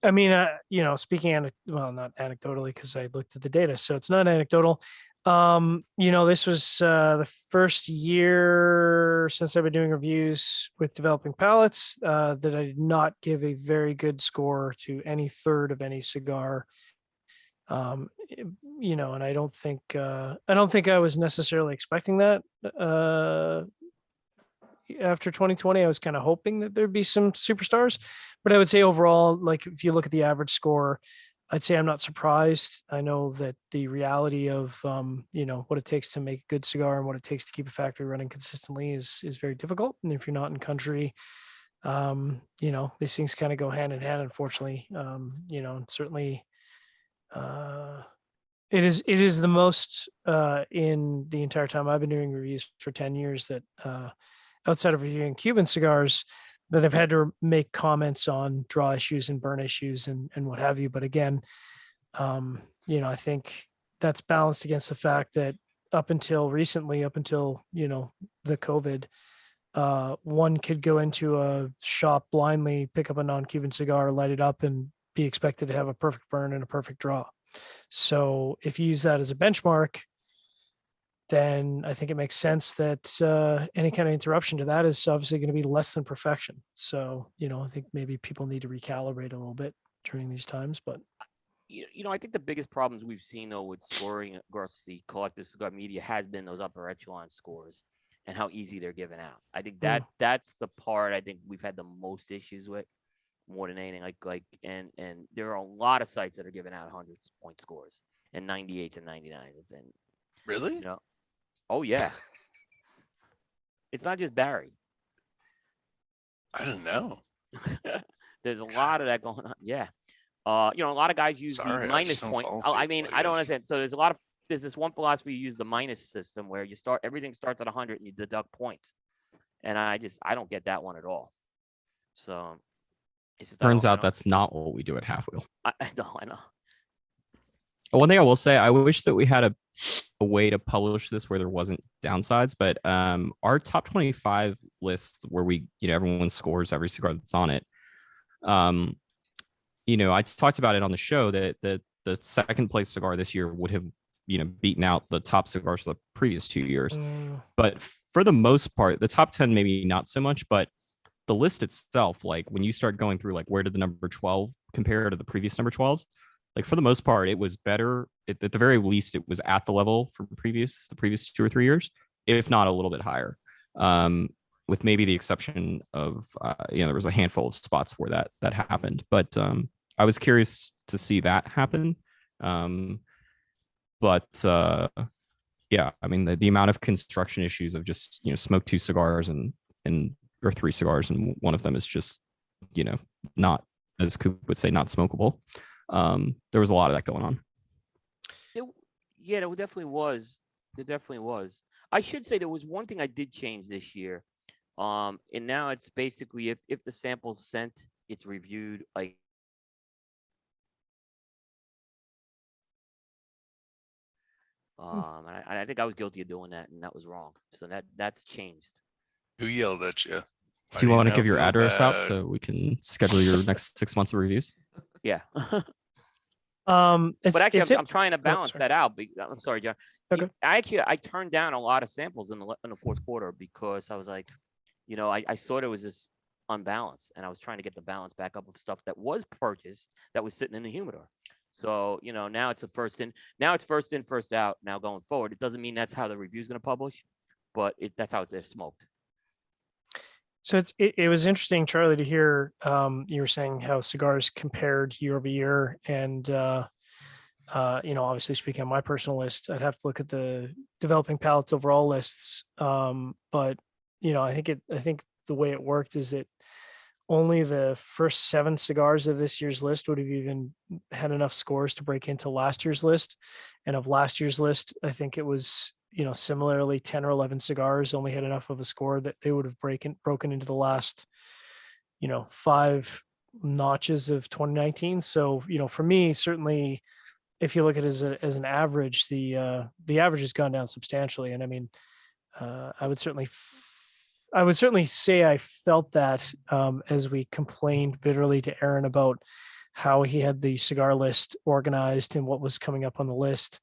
I mean, you know, speaking, well, not anecdotally, because I looked at the data, so it's not anecdotal. You know, this was the first year since I've been doing reviews with Developing Palates that I did not give a very good score to any third of any cigar. You know, and I don't think I was necessarily expecting that. After 2020, I was kind of hoping that there'd be some superstars, but I would say overall, like if you look at the average score, I'd say I'm not surprised. I know that the reality of you know, what it takes to make a good cigar and what it takes to keep a factory running consistently is very difficult. And if you're not in country, you know, these things kind of go hand in hand, unfortunately. You know, and certainly it is the most in the entire time I've been doing reviews for 10 years that outside of reviewing Cuban cigars, that I've had to make comments on draw issues and burn issues and what have you. But again, you know, I think that's balanced against the fact that up until recently, you know, the COVID, one could go into a shop blindly, pick up a non-Cuban cigar, light it up, and be expected to have a perfect burn and a perfect draw. So if you use that as a benchmark, then I think it makes sense that any kind of interruption to that is obviously going to be less than perfection. So, you know, I think maybe people need to recalibrate a little bit during these times, but You know, I think the biggest problems we've seen though with scoring across the collective cigar media has been those upper echelon scores and how easy they're given out. I think that's the part I think we've had the most issues with, more than anything. And there are a lot of sites that are giving out 100-point scores and 98 and 99s, and Really? you know, oh yeah, it's not just Barry. I didn't know. There's a lot of that going on. Yeah. You know, a lot of guys use Sorry, the I minus just don't point. follow I people, mean, I I don't guess. understand. So there's this one philosophy, you use the minus system where you start, everything starts at 100 and you deduct points. And I don't get that one at all. So it's just, Turns out that's not what we do at Halfwheel. I know. One thing I will say, I wish that we had a way to publish this where there wasn't downsides, but our top 25 list where we, you know, everyone scores every cigar that's on it. You know, I talked about it on the show that the second place cigar this year would have, you know, beaten out the top cigars for the previous 2 years. But for the most part, the top 10, maybe not so much, but the list itself, like when you start going through, like, where did the number 12 compare to the previous number 12s? Like, for the most part, it was better. At the very least, it was at the level from the previous 2 or 3 years, if not a little bit higher. With maybe the exception of, you know, there was a handful of spots where that happened. But I was curious to see that happen. But yeah, I mean, the amount of construction issues of just, you know, smoke 2 cigars or 3 cigars, and one of them is just, you know, not, as Coop would say, not smokable. There was a lot of that going on. Yeah, there definitely was. There definitely was. I should say there was one thing I did change this year. And now it's basically if the sample's sent, it's reviewed like and I think I was guilty of doing that, and that was wrong. So that's changed. Who yelled at you? Do you want to give your address out so we can schedule your next 6 months of reviews? Yeah. But actually, I'm trying to balance that out. I'm sorry, John. Okay. I turned down a lot of samples in the fourth quarter because I was like, you know, I saw there was this unbalance, and I was trying to get the balance back up of stuff that was purchased that was sitting in the humidor. So, you know, now it's first in, first out. Now going forward, it doesn't mean that's how the review is going to publish, but that's how it's smoked. So it was interesting, Charlie, to hear you were saying how cigars compared year over year, and obviously speaking on my personal list, I'd have to look at the Developing Palates overall lists. But I think the way it worked is that only the first 7 cigars of this year's list would have even had enough scores to break into last year's list, and of last year's list, I think it was similarly 10 or 11 cigars only had enough of a score that they would have broken into the last 5 notches of 2019. So for me, certainly, if you look at it as an average, the average has gone down substantially. And I mean, I would certainly say I felt that as we complained bitterly to Aaron about how he had the cigar list organized and what was coming up on the list.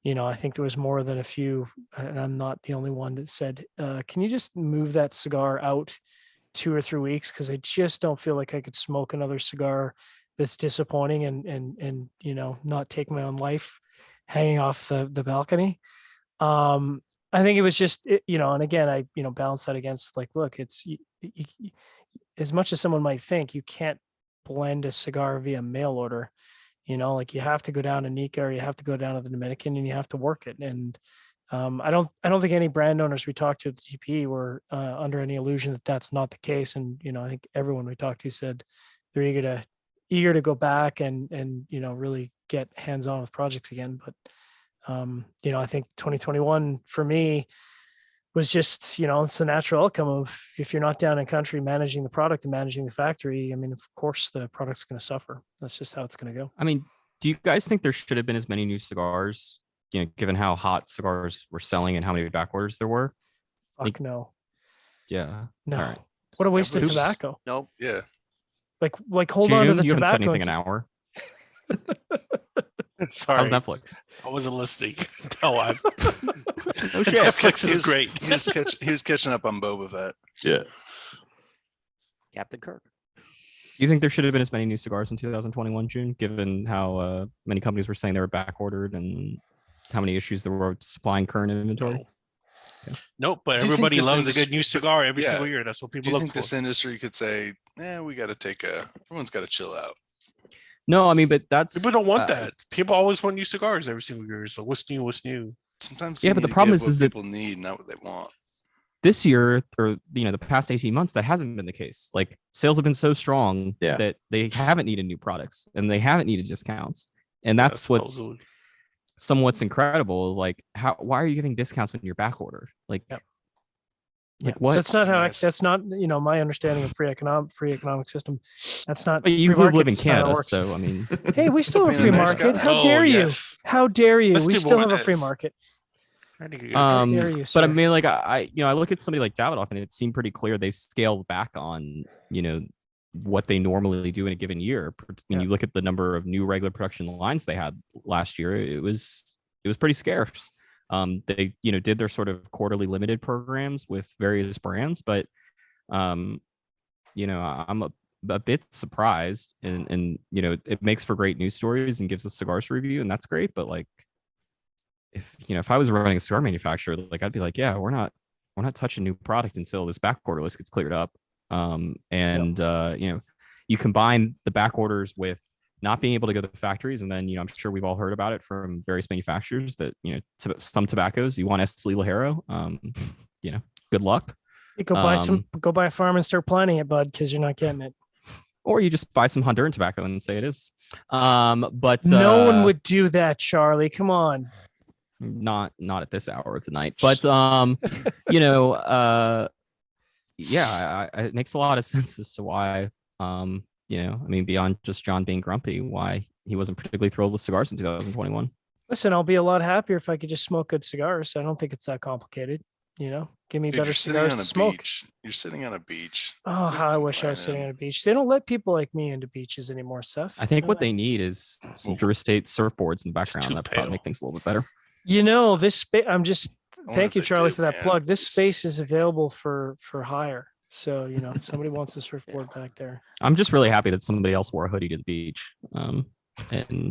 I think there was more than a few, and I'm not the only one that said, can you just move that cigar out 2 or 3 weeks? Because I just don't feel like I could smoke another cigar that's disappointing and not take my own life hanging off the balcony. I think it was just, and again, I balance that against like, look, it's as much as someone might think, you can't blend a cigar via mail order. Like you have to go down to Nika or you have to go down to the Dominican and you have to work it. And I don't think any brand owners we talked to at the TP were under any illusion that that's not the case. And I think everyone we talked to said they're eager to go back and really get hands on with projects again. But I think 2021 for me was just, it's the natural outcome of if you're not down in country managing the product and managing the factory, I mean, of course the product's going to suffer. That's just how it's going to go. I mean, do you guys think there should have been as many new cigars, given how hot cigars were selling and how many back orders there were? Fuck no. Yeah. No. All right. What a waste of Oops. tobacco. Nope. Yeah. Like hold on to June, the you haven't said tobacco. anything in an hour. Sorry, How's Netflix? I wasn't listening. No, I'm. Oh shit. Netflix is great. He was catching up on Boba Fett. Yeah. Captain Kirk. Do you think there should have been as many new cigars in 2021, June, given how many companies were saying they were back ordered and how many issues there were supplying current inventory? Nope, but Do you think everybody this loves a industry- good new cigar every Yeah. single year. That's what Do people you look think for. this industry could say, we got to everyone's got to chill out? No, I mean, but that's People don't want that. People always want new cigars every single year. So what's new? What's new? Sometimes Yeah, you but need the to problem give is what that- people need, not what they want. this year or the past 18 months that hasn't been the case. Like sales have been so strong Yeah. that they haven't needed new products and they haven't needed discounts, and that's what's totally- somewhat's incredible. Like why are you giving discounts when you're back ordered? Like Yep. like what? That's not how. Yes. That's not my understanding of free economic system. That's not. But you free live in markets, that's not how it Canada, works. so I mean, Hey, we still have a Being free a nice market. guy. How Oh, dare you? yes. How dare you? Let's We do still more have of a free this. market. I think you're How good. dare you, but I sir. mean, like I look at somebody like Davidoff, and it seemed pretty clear they scaled back on what they normally do in a given year. When Yeah. you look at the number of new regular production lines they had last year, it was pretty scarce. They did their sort of quarterly limited programs with various brands, but I'm a bit surprised, and it makes for great news stories and gives us cigars to review, and that's great. But like, if I was running a cigar manufacturer, like I'd be like, yeah, we're not touching new product until this back order list gets cleared up. You combine the back orders with not being able to go to the factories, and then I'm sure we've all heard about it from various manufacturers that some tobaccos you want Esteli Ligero, good luck. You go buy a farm and start planting it, bud, because you're not getting it. Or you just buy some Honduran tobacco and say it is. But No one would do that, Charlie. Come on. not at this hour of the night. But it makes a lot of sense as to why beyond just John being grumpy, why he wasn't particularly thrilled with cigars in 2021. Listen, I'll be a lot happier if I could just smoke good cigars. I don't think it's that complicated. Give me Dude, better you're sitting cigars on to a smoke. beach. You're sitting on a beach. Oh, how I wish I was sitting on a beach. They don't let people like me into beaches anymore, Seth. I think No what way. they need is some Duristate surfboards in the It's background. too That probably pale. make things a little bit better. This space. Thank you, if they Charlie, do, for that man. plug. This space It's- is available for hire. So if somebody wants a surfboard back there. I'm just really happy that somebody else wore a hoodie to the beach. And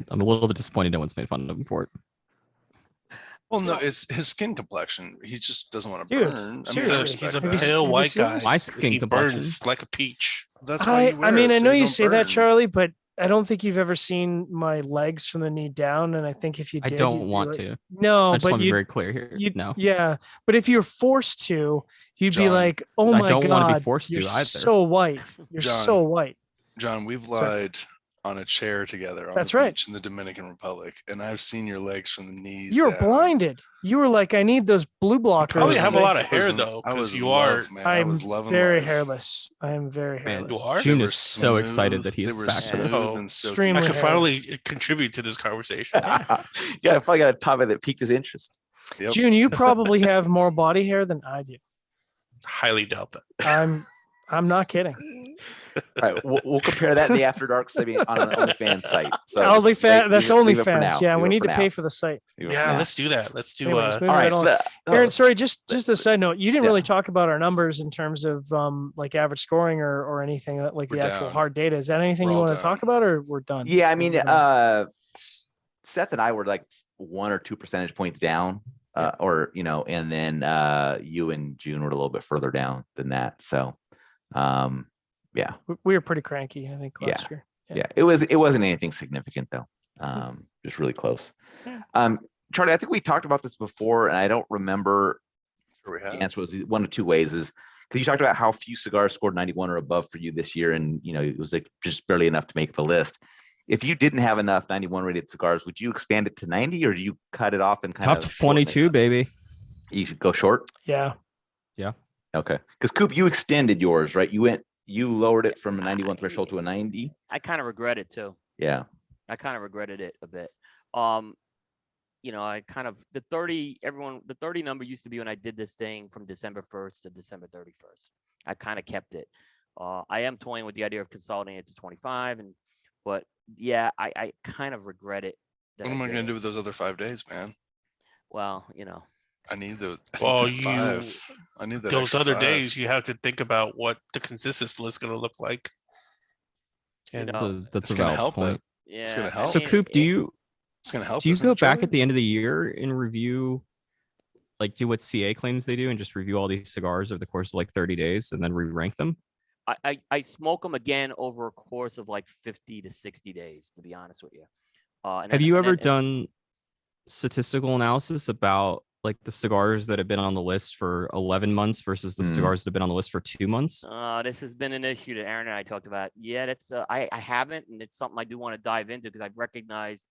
I'm a little bit disappointed no one's made fun of him for it. Well, no, it's his skin complexion. He just doesn't want to Dude, burn. I mean, seriously. He's a Have you- pale have you white seen guy. this? My He skin complexion. burns like a peach. that's why you wear I mean, it, I so know you don't say that, burn. Charlie, but I don't think you've ever seen my legs from the knee down. And I think if you I did, don't you'd be want like- to. No, I just but want to be you, very clear here. you, No, yeah. But if you're forced to, you'd be John, like, "Oh I my don't want to be god, forced you're to either. so white. You're John, so white." John, we've Sorry. lied on a chair together on That's the right. beach in the Dominican Republic, and I've seen your legs from the knees. You were down. blinded. You were like, "I need those blue blockers." Probably was have in- a lot of I was hair in- though, I was because in you love, are. man. I I'm was loving very life. hairless. I am very Man, hairless. You are? June They is were so excited that smooth- he's they were back to this. smooth Oh, and silky. extremely I could hairless. finally contribute to this conversation. Yeah, I finally got a topic that piqued his interest. Yep. June, you probably have more body hair than I do. Highly doubt that. I'm not kidding. All right, we'll compare that in the After Dark saving on an OnlyFans site. So OnlyFans. That's leave it for OnlyFans. now. Yeah, Leave we it need for to now. pay for the site. Leave it for Yeah, now. let's do that. Let's do. Anyways, moving All right right. on. the- Aaron, sorry, just a side note. You didn't Yeah. really talk about our numbers in terms of like average scoring or anything that like We're the actual down. hard data. Is that anything We're you all want to talk down. about, or we're done? Yeah, I We're mean, moving on. Seth and I were like 1 or 2 percentage points down, or and then you and June were a little bit further down than that. So, yeah, We were pretty cranky, I think, last year. yeah, it wasn't anything significant though. Just really close. Yeah. Charlie, I think we talked about this before, and I don't remember. Sure we The have. answer was one of two ways: is because you talked about how few cigars scored 91 or above for you this year, and it was like just barely enough to make the list. If you didn't have enough 91 rated cigars, would you expand it to 90, or do you cut it off and kind Top of shorten it 22, up? baby. You should go short. Yeah. Okay, because Coop, you extended yours, right? You lowered it from a 91 threshold to a 90. I kind of regret it too. Yeah. I kind of regretted it a bit. I kind of the 30 number used to be when I did this thing from December 1st to December 31st. I kind of kept it. I am toying with the idea of consolidating it to 25, but yeah, I kind of regret it. What am I going to do with those other 5 days, man? Well, I need those. I need Well, that 5. I need that Those extra other 5. days, you have to think about what the consensus list is going to look like. And That's It's a gonna valid help it. point. yeah. gonna help. So Coop, It's going to help. do you isn't go it, back Charlie? at the end of the year and review, like do what CA claims they do and just review all these cigars over the course of like 30 days and then re-rank them? I smoke them again over a course of like 50 to 60 days, to be honest with you. Have you ever done statistical analysis about like the cigars that have been on the list for 11 months versus the cigars that have been on the list for 2 months? This has been an issue that Aaron and I talked about. Yeah, that's I haven't, and it's something I do want to dive into because I've recognized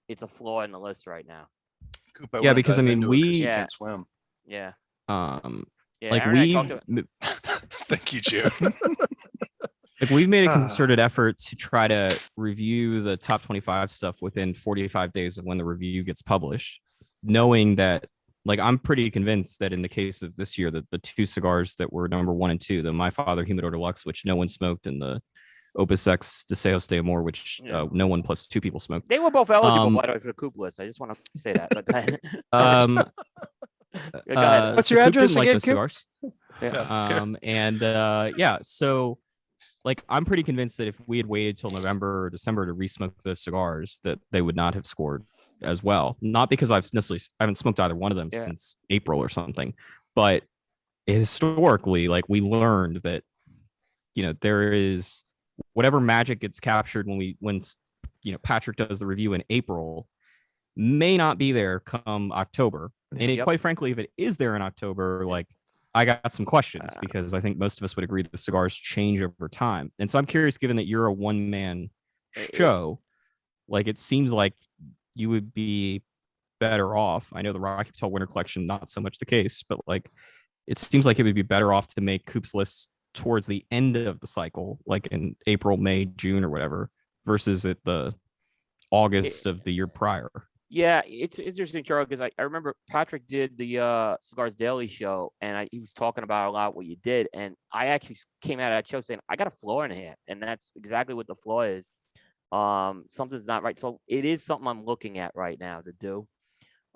it's a flaw in the list right now. Coop, Yeah, wanna because, I dive mean, into it 'cause you Yeah. can't swim. Yeah. Yeah, Yeah. like Aaron and I talked Thank you, June. like we've made a concerted effort to try to review the top 25 stuff within 45 days of when the review gets published, knowing that like I'm pretty convinced that in the case of this year, that the 2 cigars that were number 1 and 2, the My Father Humidor Deluxe, which no one smoked, and the Opus X Deseos de Amor, which Yeah. no one plus 2 people smoked. They were both eligible Um, by the way for the Coop list. I just want to say that. But go ahead. Um, Go ahead. What's so your Coop address didn't like again, those Coop? cigars. Yeah. And yeah, so like I'm pretty convinced that if we had waited till November or December to re-smoke those cigars, that they would not have scored as well. Not because I haven't smoked either one of them Yeah. since April or something, but historically, like we learned that there is whatever magic gets captured when Patrick does the review in April may not be there come October. And Yep. quite frankly, if it is there in October, like I got some questions because I think most of us would agree that the cigars change over time. And so I'm curious, given that you're a one-man show, like it seems like you would be better off. I know the Rocky Patel Winter Collection, not so much the case, but like it seems like it would be better off to make Coop's list towards the end of the cycle, like in April, May, June, or whatever, versus at the August of the year prior. Yeah, it's interesting, Charlie, because I remember Patrick did the Cigars Daily show, and he was talking about a lot what you did, and I actually came out of that show saying I got a flaw in here, and that's exactly what the flaw is. Something's not right, so it is something I'm looking at right now to do,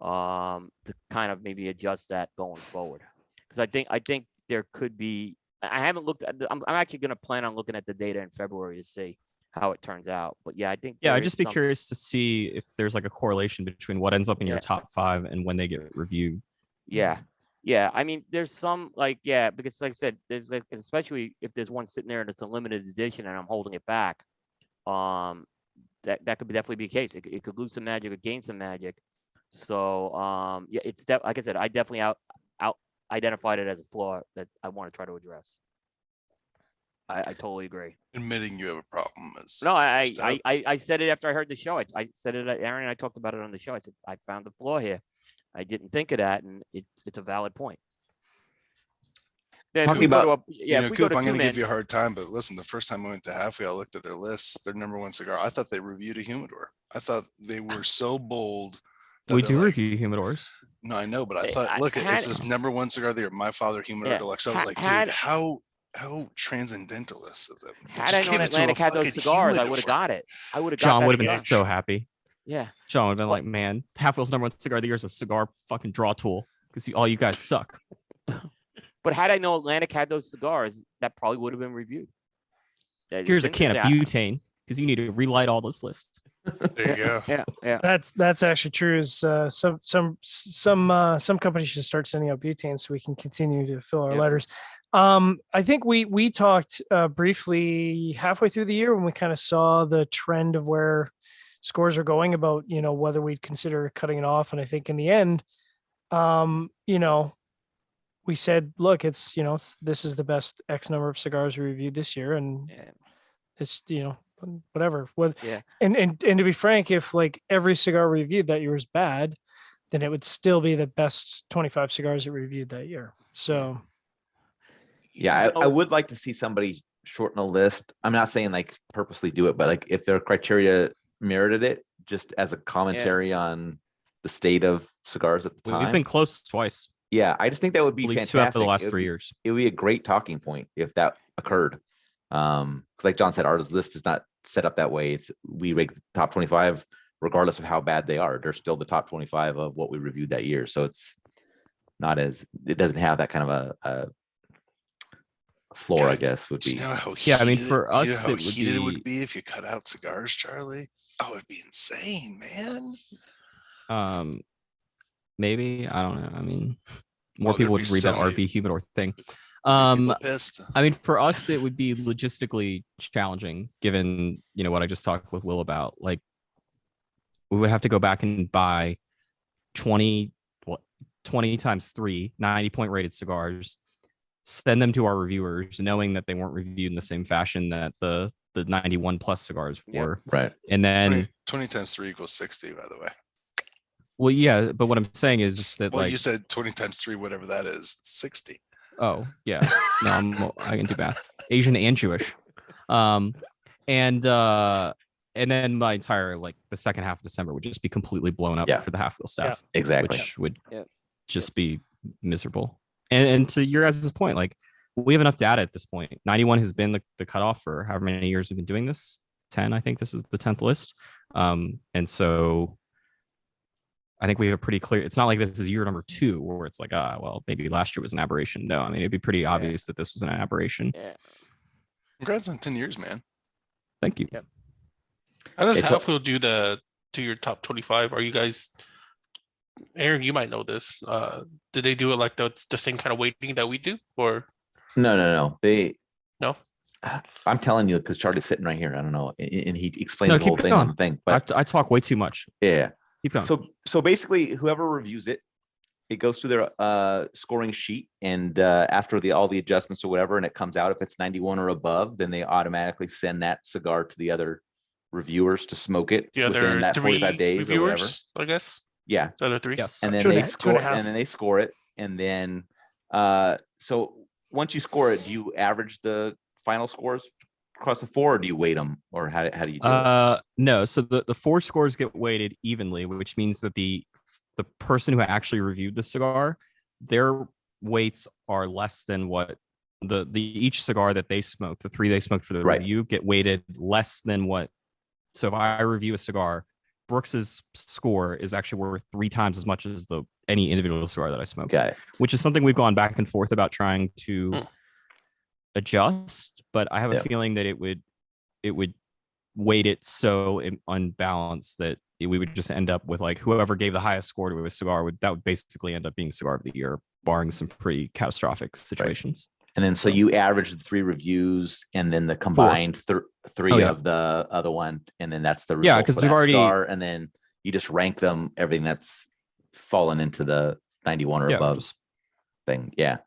to kind of maybe adjust that going forward, because I think there could be. I haven't looked at. I'm actually going to plan on looking at the data in February to see how it turns out. But yeah, I think Yeah, there I'd is just be some- curious to see if there's like a correlation between what ends up in your Yeah. top 5 and when they get reviewed. Yeah. Yeah. I mean, there's some like, yeah, because like I said, there's like, especially if there's one sitting there and it's a limited edition and I'm holding it back, that could definitely be the case. It could lose some magic or gain some magic. So yeah, it's like I said, I definitely out identified it as a flaw that I want to try to address. I totally agree. Admitting you have a problem is No, the first step. I said it after I heard the show. I said it. Aaron and I talked about it on the show. I said I found the flaw here. I didn't think of that, and it's a valid point. Then if Talking we go about- to a, You yeah, know, if we go Coop, to I'm going to give two-man, you a hard time, but listen, the first time I went to Halfwheel, I looked at their list, their number 1 cigar. I thought they reviewed a humidor. I thought they were so bold. that We they're do like, review humidors. No, I know, but I Hey, thought, I look, had- it's this number 1 cigar of the year, My Father Humidor Yeah, Deluxe. I was like, had- dude, how transcendentalist of them. They had just I gave known it to a Atlantic had those fucking cigars, I humidor. would have got it. I would have got John that would have been cigar. so happy. Yeah. John would have been Well- like, man, Halfwheel's number 1 cigar of the year is a cigar fucking draw tool because all you guys suck. But had I known Atlantic had those cigars, that probably would have been reviewed. Here's a can of butane because you need to relight all this list. There you go. Yeah. That's actually true. Is some companies should start sending out butane so we can continue to fill our Yeah. letters. I think we talked briefly halfway through the year when we kind of saw the trend of where scores are going about, whether we'd consider cutting it off. And I think in the end, we said, look, it's, this is the best X number of cigars we reviewed this year. And Yeah. it's, whatever. Yeah. And to be frank, if like every cigar reviewed that year was bad, then it would still be the best 25 cigars that we reviewed that year. So Yeah, I Oh. would like to see somebody shorten a list. I'm not saying like purposely do it, but like if their criteria merited it, just as a commentary on the state of cigars at the time. We've been close twice. Yeah, I just think that would I be believe fantastic. 2 out of the last It would 3 be- years. It would be a great talking point if that occurred. Because like John said, our list is not set up that way. We rate the top 25 regardless of how bad they are. They're still the top 25 of what we reviewed that year. So it doesn't have that kind of a floor, I God, guess, would Do be. you know how Yeah, I mean, heated for you know us, how it would heated it would be- be if you cut out cigars, Charlie? Oh, it'd be insane, man. Maybe, I don't know. I mean, more Oh, people there'd would be read so that many- RV humidor thing. People pissed. I mean, for us, it would be logistically challenging given, what I just talked with Will about. Like, we would have to go back and buy 20 times 3, 90-point rated cigars, send them to our reviewers, knowing that they weren't reviewed in the same fashion that the 91 plus cigars Yep. were. Right. And then, 20 times 3 equals 60, by the way. well, yeah, but what I'm saying is just that, Well, like, you said 20 times 3, whatever that is, it's 60. oh yeah, no, I can do math. Asian and Jewish. And then my entire the second half of December would just be completely blown up Yeah. for the half-wheel staff, Exactly. which would Yeah. just be miserable. And to your guys' point, like, we have enough data at this point. 91 has been the cutoff for however many years we've been doing this. 10, I think this is the 10th list. And so I think we have pretty clear. It's not like this is year number 2 where it's like, well, maybe last year was an aberration. No, I mean, it'd be pretty obvious that this was an aberration. Yeah. Congrats on 10 years, man. Thank you. Yep. How does It's a- Halfwheel do your top 25? Are you guys, Aaron, you might know this. Did they do it like the same kind of weighting that we do? Or No. No? I'm telling you, because Charlie's sitting right here. I don't know. And he explains No, the whole keep thing on going. the thing. But I talk way too much. yeah. Keep going. So basically, whoever reviews it, it goes through their scoring sheet, and after all the adjustments or whatever, and it comes out if it's 91 or above, then they automatically send that cigar to the other reviewers to smoke it the within other that 3 45 days or whatever. reviewers, I guess? Yeah, The other 3? Yes. and then Two and they a- two score, and a half. and then they score it, and then so once you score it, do you average the final scores across the 4, or do you weight them, or how do you do it? No. So the 4 scores get weighted evenly, which means that the person who actually reviewed the cigar, their weights are less than what the each cigar that they smoked, the 3 they smoked for the Right. review, get weighted less than what. So if I review a cigar, Brooks's score is actually worth 3 times as much as any individual cigar that I smoked, Got it. which is something we've gone back and forth about trying to adjust. But I have a Yeah. feeling that it would weight it so unbalanced that we would just end up with like whoever gave the highest score to a cigar would basically end up being cigar of the year, barring some pretty catastrophic situations. And then so you average the 3 reviews and then the Four. combined 3 Oh, yeah. of the other one, and then that's the result Yeah, 'cause for we've that already- cigar, and then you just rank them, everything that's fallen into the 91 or Yeah, above just- thing. Yeah.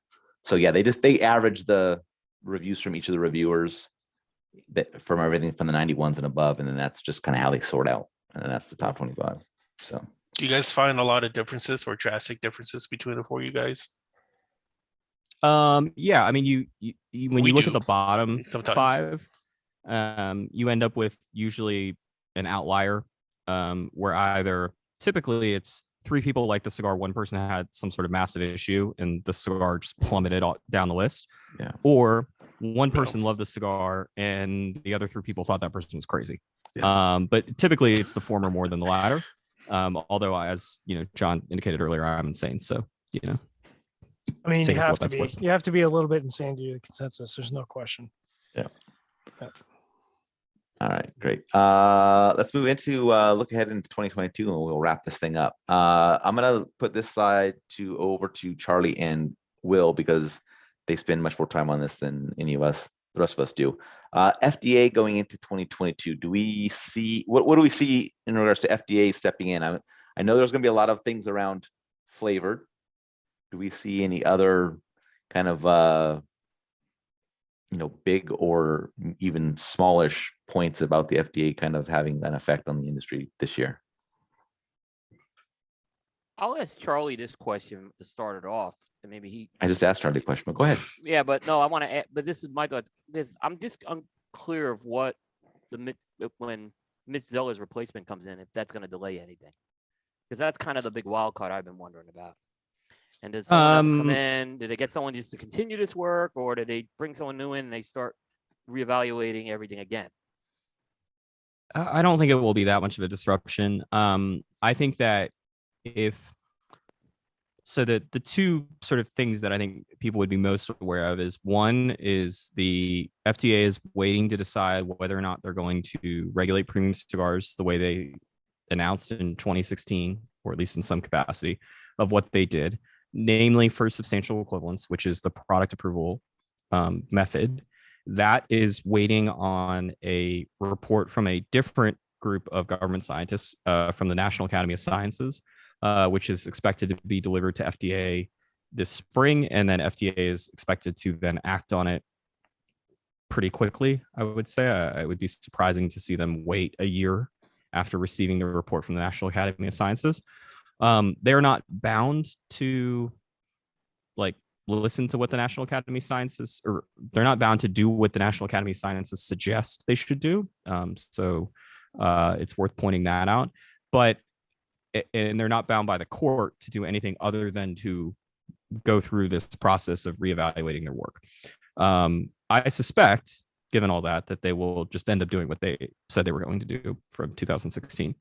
So yeah, they average the reviews from each of the reviewers that from everything from the 91s and above, and then that's just kind of how they sort out, and then that's the top 25. So Do you guys find a lot of differences or drastic differences between the 4 of you guys? Yeah, I mean, you when We you look do, at the bottom sometimes. 5, you end up with usually an outlier, where either typically it's 3 people like the cigar, 1 person had some sort of massive issue, and the cigar just plummeted down the list. Yeah. Or 1 person loved the cigar, and the other 3 people thought that person was crazy. But typically it's the former more than the latter. Although, as John indicated earlier, I'm insane, so I mean, take you it for have what to that's be. worth. You have to be a little bit insane to do the consensus. There's no question. all right, great. Let's move into look ahead into 2022, and we'll wrap this thing up. I'm gonna put this side over to Charlie and Will, because they spend much more time on this than any of us, the rest of us do. FDA going into 2022, do we see what do we see in regards to FDA stepping in? I know there's gonna be a lot of things around flavored. Do we see any other kind of big or even smallish points about the FDA kind of having an effect on the industry this year? I'll ask Charlie this question to start it off, and maybe I just asked Charlie a question, but go ahead. Yeah, but no, I want to add. But this is my thought. I'm just unclear of what when Mitch Zeller's replacement comes in, if that's going to delay anything, because that's kind of the big wild card I've been wondering about. And does someone else come in? Did they get someone just to continue this work, or did they bring someone new in and they start reevaluating everything again? I don't think it will be that much of a disruption. I think that the 2 sort of things that I think people would be most aware of is, one is the FDA is waiting to decide whether or not they're going to regulate premium cigars the way they announced in 2016, or at least in some capacity of what they did, namely for substantial equivalence, which is the product approval method. That is waiting on a report from a different group of government scientists from the National Academy of Sciences, which is expected to be delivered to FDA this spring, and then FDA is expected to then act on it pretty quickly. I would say it would be surprising to see them wait a year after receiving the report from the National Academy of Sciences. They're not bound to listen to what the National Academy of Sciences, or they're not bound to do what the National Academy of Sciences suggest they should do. So it's worth pointing that out. And they're not bound by the court to do anything other than to go through this process of reevaluating their work. I suspect, given all that they will just end up doing what they said they were going to do from 2016,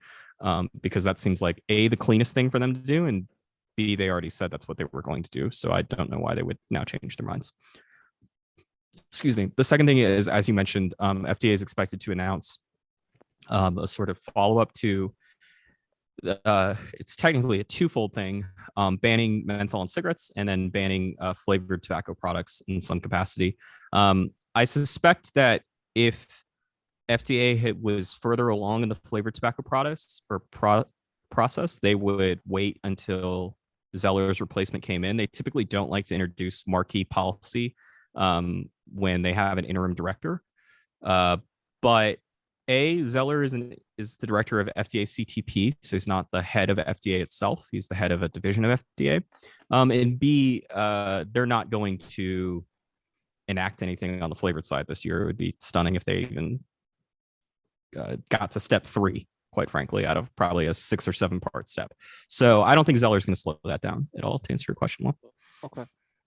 because that seems like A, the cleanest thing for them to do, and B, they already said that's what they were going to do. So I don't know why they would now change their minds. Excuse me. The second thing is, as you mentioned, FDA is expected to announce a sort of follow-up to it's technically a twofold thing, banning menthol in cigarettes and then banning flavored tobacco products in some capacity. I suspect that if FDA was further along in the flavored tobacco products or process, they would wait until Zeller's replacement came in. They typically don't like to introduce marquee policy when they have an interim director. But Zeller is the director of FDA CTP, so he's not the head of FDA itself. He's the head of a division of FDA. And B, they're not going to enact anything on the flavored side this year. It would be stunning if they even got to step 3, quite frankly, out of probably a 6 or 7 part step. So I don't think Zeller's going to slow that down at all, to answer your question, Will. Okay.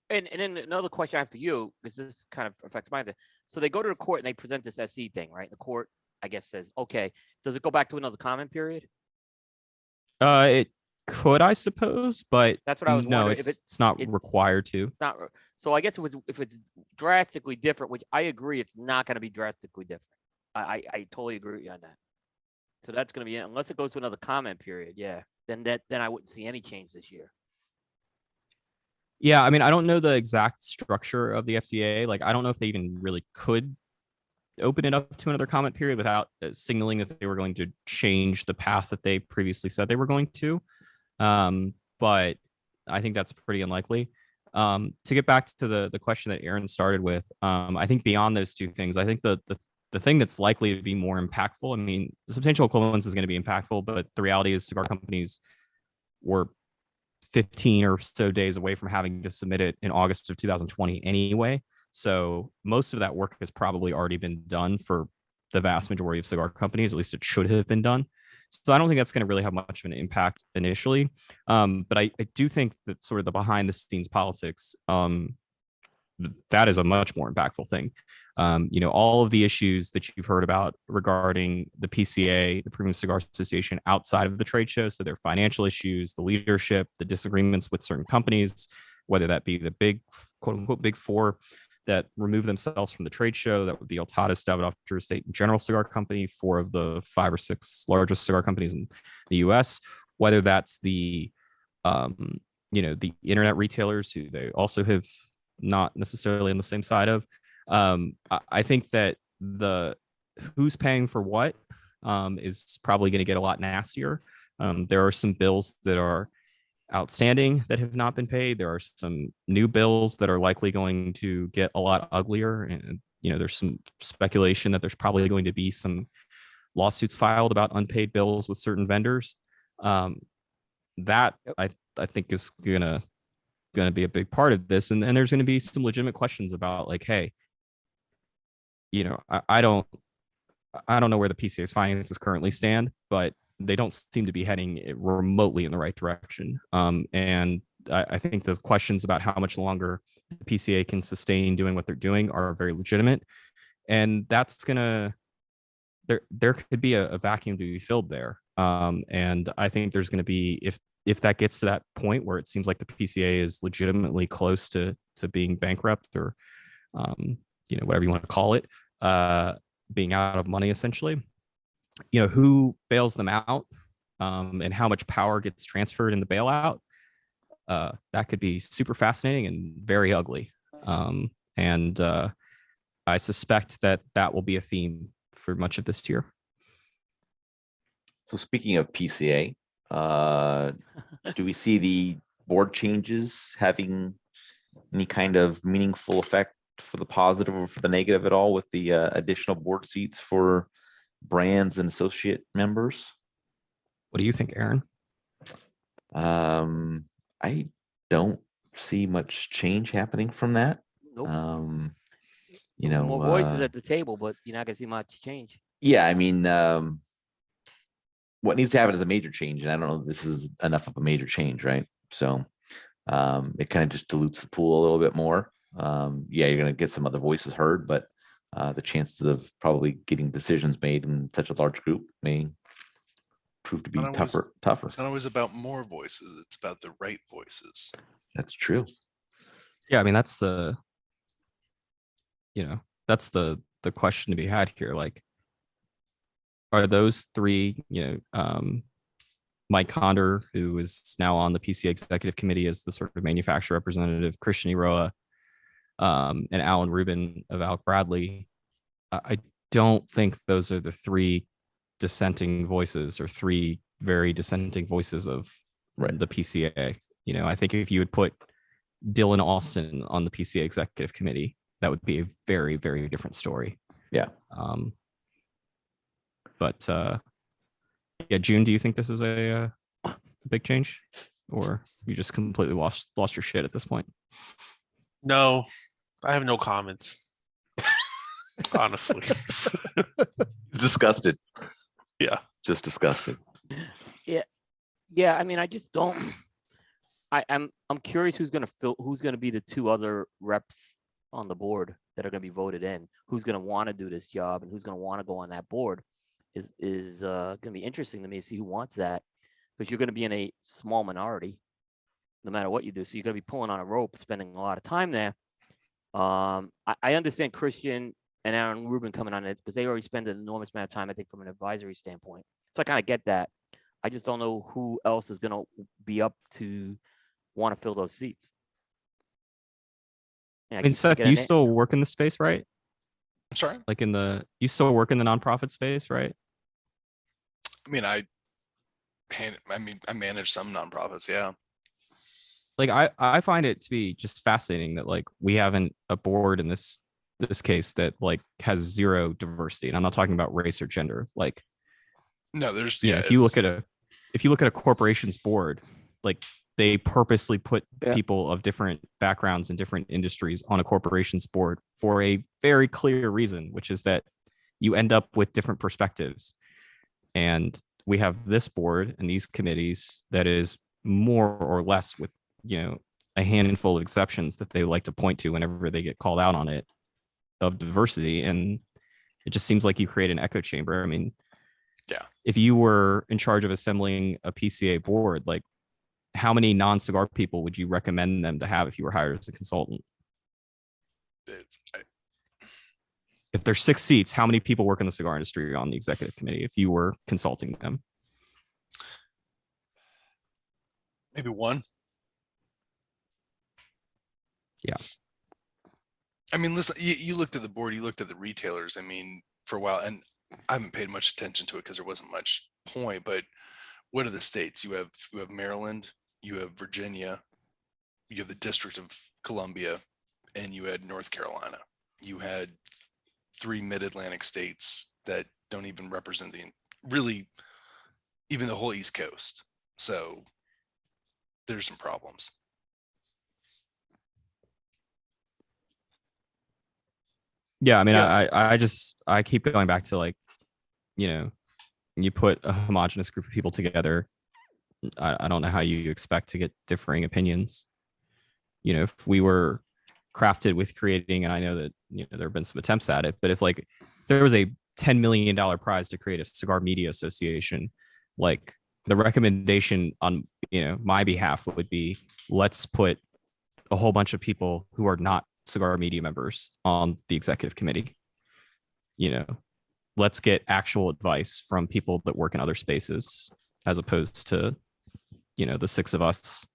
And then another question I have for you, because this kind of affects mine. So they go to the court and they present this SE thing, right? The court, I guess, says, okay, does it go back to another comment period? It could, I suppose, but that's what I was wondering. It's not required to. It's not. So I guess if it's drastically different, which I agree, it's not going to be drastically different. I totally agree with you on that. So that's going to be it, unless it goes to another comment period. Yeah, then I wouldn't see any change this year. Yeah, I mean, I don't know the exact structure of the FCA. Like, I don't know if they even really could open it up to another comment period without signaling that they were going to change the path that they previously said they were going to. But I think that's pretty unlikely. To get back to the question that Aaron started with, I think beyond those two things, I think the thing that's likely to be more impactful, I mean, the substantial equivalence is going to be impactful, but the reality is cigar companies were 15 or so days away from having to submit it in August of 2020 anyway. So most of that work has probably already been done for the vast majority of cigar companies. At least it should have been done. So I don't think that's going to really have much of an impact initially. But I do think that sort of the behind the scenes politics, that is a much more impactful thing. All of the issues that you've heard about regarding the PCA, the Premium Cigar Association, outside of the trade show, so their financial issues, the leadership, the disagreements with certain companies, whether that be the big, quote unquote, big four that remove themselves from the trade show, that would be Altadas, Davidoff, Drew Estate, and General Cigar Company, 4 of the 5 or 6 largest cigar companies in the U.S., whether that's the internet retailers who they also have not necessarily on the same side of. I think that the who's paying for what is probably going to get a lot nastier. There are some bills that are outstanding that have not been paid. There are some new bills that are likely going to get a lot uglier. And, there's some speculation that there's probably going to be some lawsuits filed about unpaid bills with certain vendors. That I think is going to be a big part of this. And there's going to be some legitimate questions about, like, hey, I don't know where the PCA's finances currently stand, but they don't seem to be heading remotely in the right direction. And I think the questions about how much longer the PCA can sustain doing what they're doing are very legitimate. And that's gonna there could be a vacuum to be filled there. And I think there's going to be, if that gets to that point where it seems like the PCA is legitimately close to being bankrupt, or whatever you want to call it, being out of money essentially, who bails them out, and how much power gets transferred in the bailout, that could be super fascinating and very ugly. And I suspect that will be a theme for much of this year. So speaking of PCA, do we see the board changes having any kind of meaningful effect for the positive or for the negative at all, with the additional board seats for brands and associate members? What do you think, Aaron? I don't see much change happening from that. Nope. More voices at the table, but you're not gonna see much change. Yeah, I mean, what needs to happen is a major change, and I don't know if this is enough of a major change, right? So it kind of just dilutes the pool a little bit more. Yeah, you're going to get some other voices heard, but the chances of probably getting decisions made in such a large group may prove to be tougher. It's not always about more voices; it's about the right voices. That's true. Yeah, I mean, that's the question to be had here. Like, are those 3, Mike Conder, who is now on the PCA executive committee as the sort of manufacturer representative, Christian Iroa, and Alan Rubin of Alec Bradley. I don't think those are the 3 dissenting voices, or 3 very dissenting voices of the PCA. I think if you would put Dylan Austin on the PCA executive committee, that would be a very, very different story. Yeah. But yeah, June, do you think this is a big change, or you just completely lost your shit at this point? No, I have no comments. Honestly. Disgusted. Yeah. Just disgusted. Yeah. I mean, I just don't. I'm curious who's gonna be the 2 other reps on the board that are gonna be voted in. Who's gonna want to do this job, and who's gonna want to go on that board is gonna be interesting to me to see who wants that, because you're gonna be in a small minority no matter what you do. So you're gonna be pulling on a rope, spending a lot of time there. I understand Christian and Aaron Rubin coming on it because they already spend an enormous amount of time, I think, from an advisory standpoint. So I kind of get that. I just don't know who else is going to be up to want to fill those seats. Yeah, I mean, keep Seth, thinking of you na- still work in the space, right? I'm sorry. Like you still work in the nonprofit space, right? I mean, I manage some nonprofits. Yeah. Like I find it to be just fascinating that like we haven't a board in this case that like has zero diversity, and I'm not talking about race or gender. Like, No, there's if you look at a corporation's board, like they purposely put people of different backgrounds and different industries on a corporation's board for a very clear reason, which is that you end up with different perspectives. And we have this board and these committees that is more or less, with a handful of exceptions that they like to point to whenever they get called out on it, of diversity. And it just seems like you create an echo chamber. I mean, if you were in charge of assembling a PCA board, like how many non-cigar people would you recommend them to have if you were hired as a consultant? If there's 6 seats, how many people work in the cigar industry on the executive committee if you were consulting them? maybe one. Yeah. I mean, listen, you looked at the board, you looked at the retailers. I mean, for a while, and I haven't paid much attention to it because there wasn't much point, but what are the states? You have Maryland, you have Virginia, you have the District of Columbia, and you had North Carolina. You had 3 mid-Atlantic states that don't even represent even the whole East Coast. So there's some problems. Yeah, I mean, I keep going back to like, you put a homogenous group of people together. I don't know how you expect to get differing opinions. If we were crafted with creating, and I know that there have been some attempts at it, but if there was a $10 million prize to create a cigar media association, like the recommendation on my behalf would be, let's put a whole bunch of people who are not cigar media members on the executive committee. Let's get actual advice from people that work in other spaces, as opposed to the 6 of us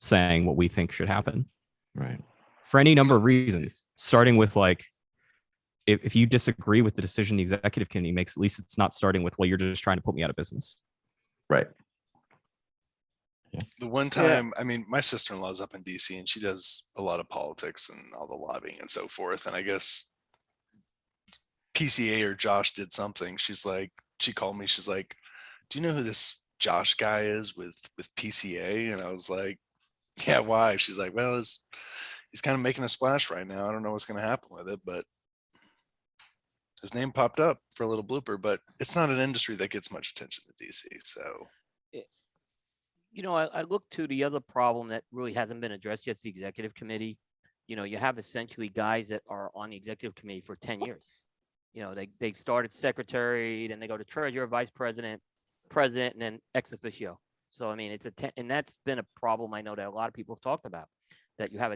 saying what we think should happen, Right. for any number of reasons, starting with like, if you disagree with the decision the executive committee makes, at least it's not starting with, well, you're just trying to put me out of business. Right. The one time, I mean, my sister-in-law's up in DC and she does a lot of politics and all the lobbying and so forth. And I guess PCA or Josh did something. She called me. She's like, do you know who this Josh guy is with PCA? And I was like, yeah, why? She's like, well, he's kind of making a splash right now. I don't know what's going to happen with it, but his name popped up for a little blooper, but it's not an industry that gets much attention to DC. So, I look to the other problem that really hasn't been addressed yet, the executive committee. You have essentially guys that are on the executive committee for 10 years. They started secretary, then they go to treasurer, vice president, president, and then ex officio. So, I mean, and that's been a problem I know that a lot of people have talked about, that you have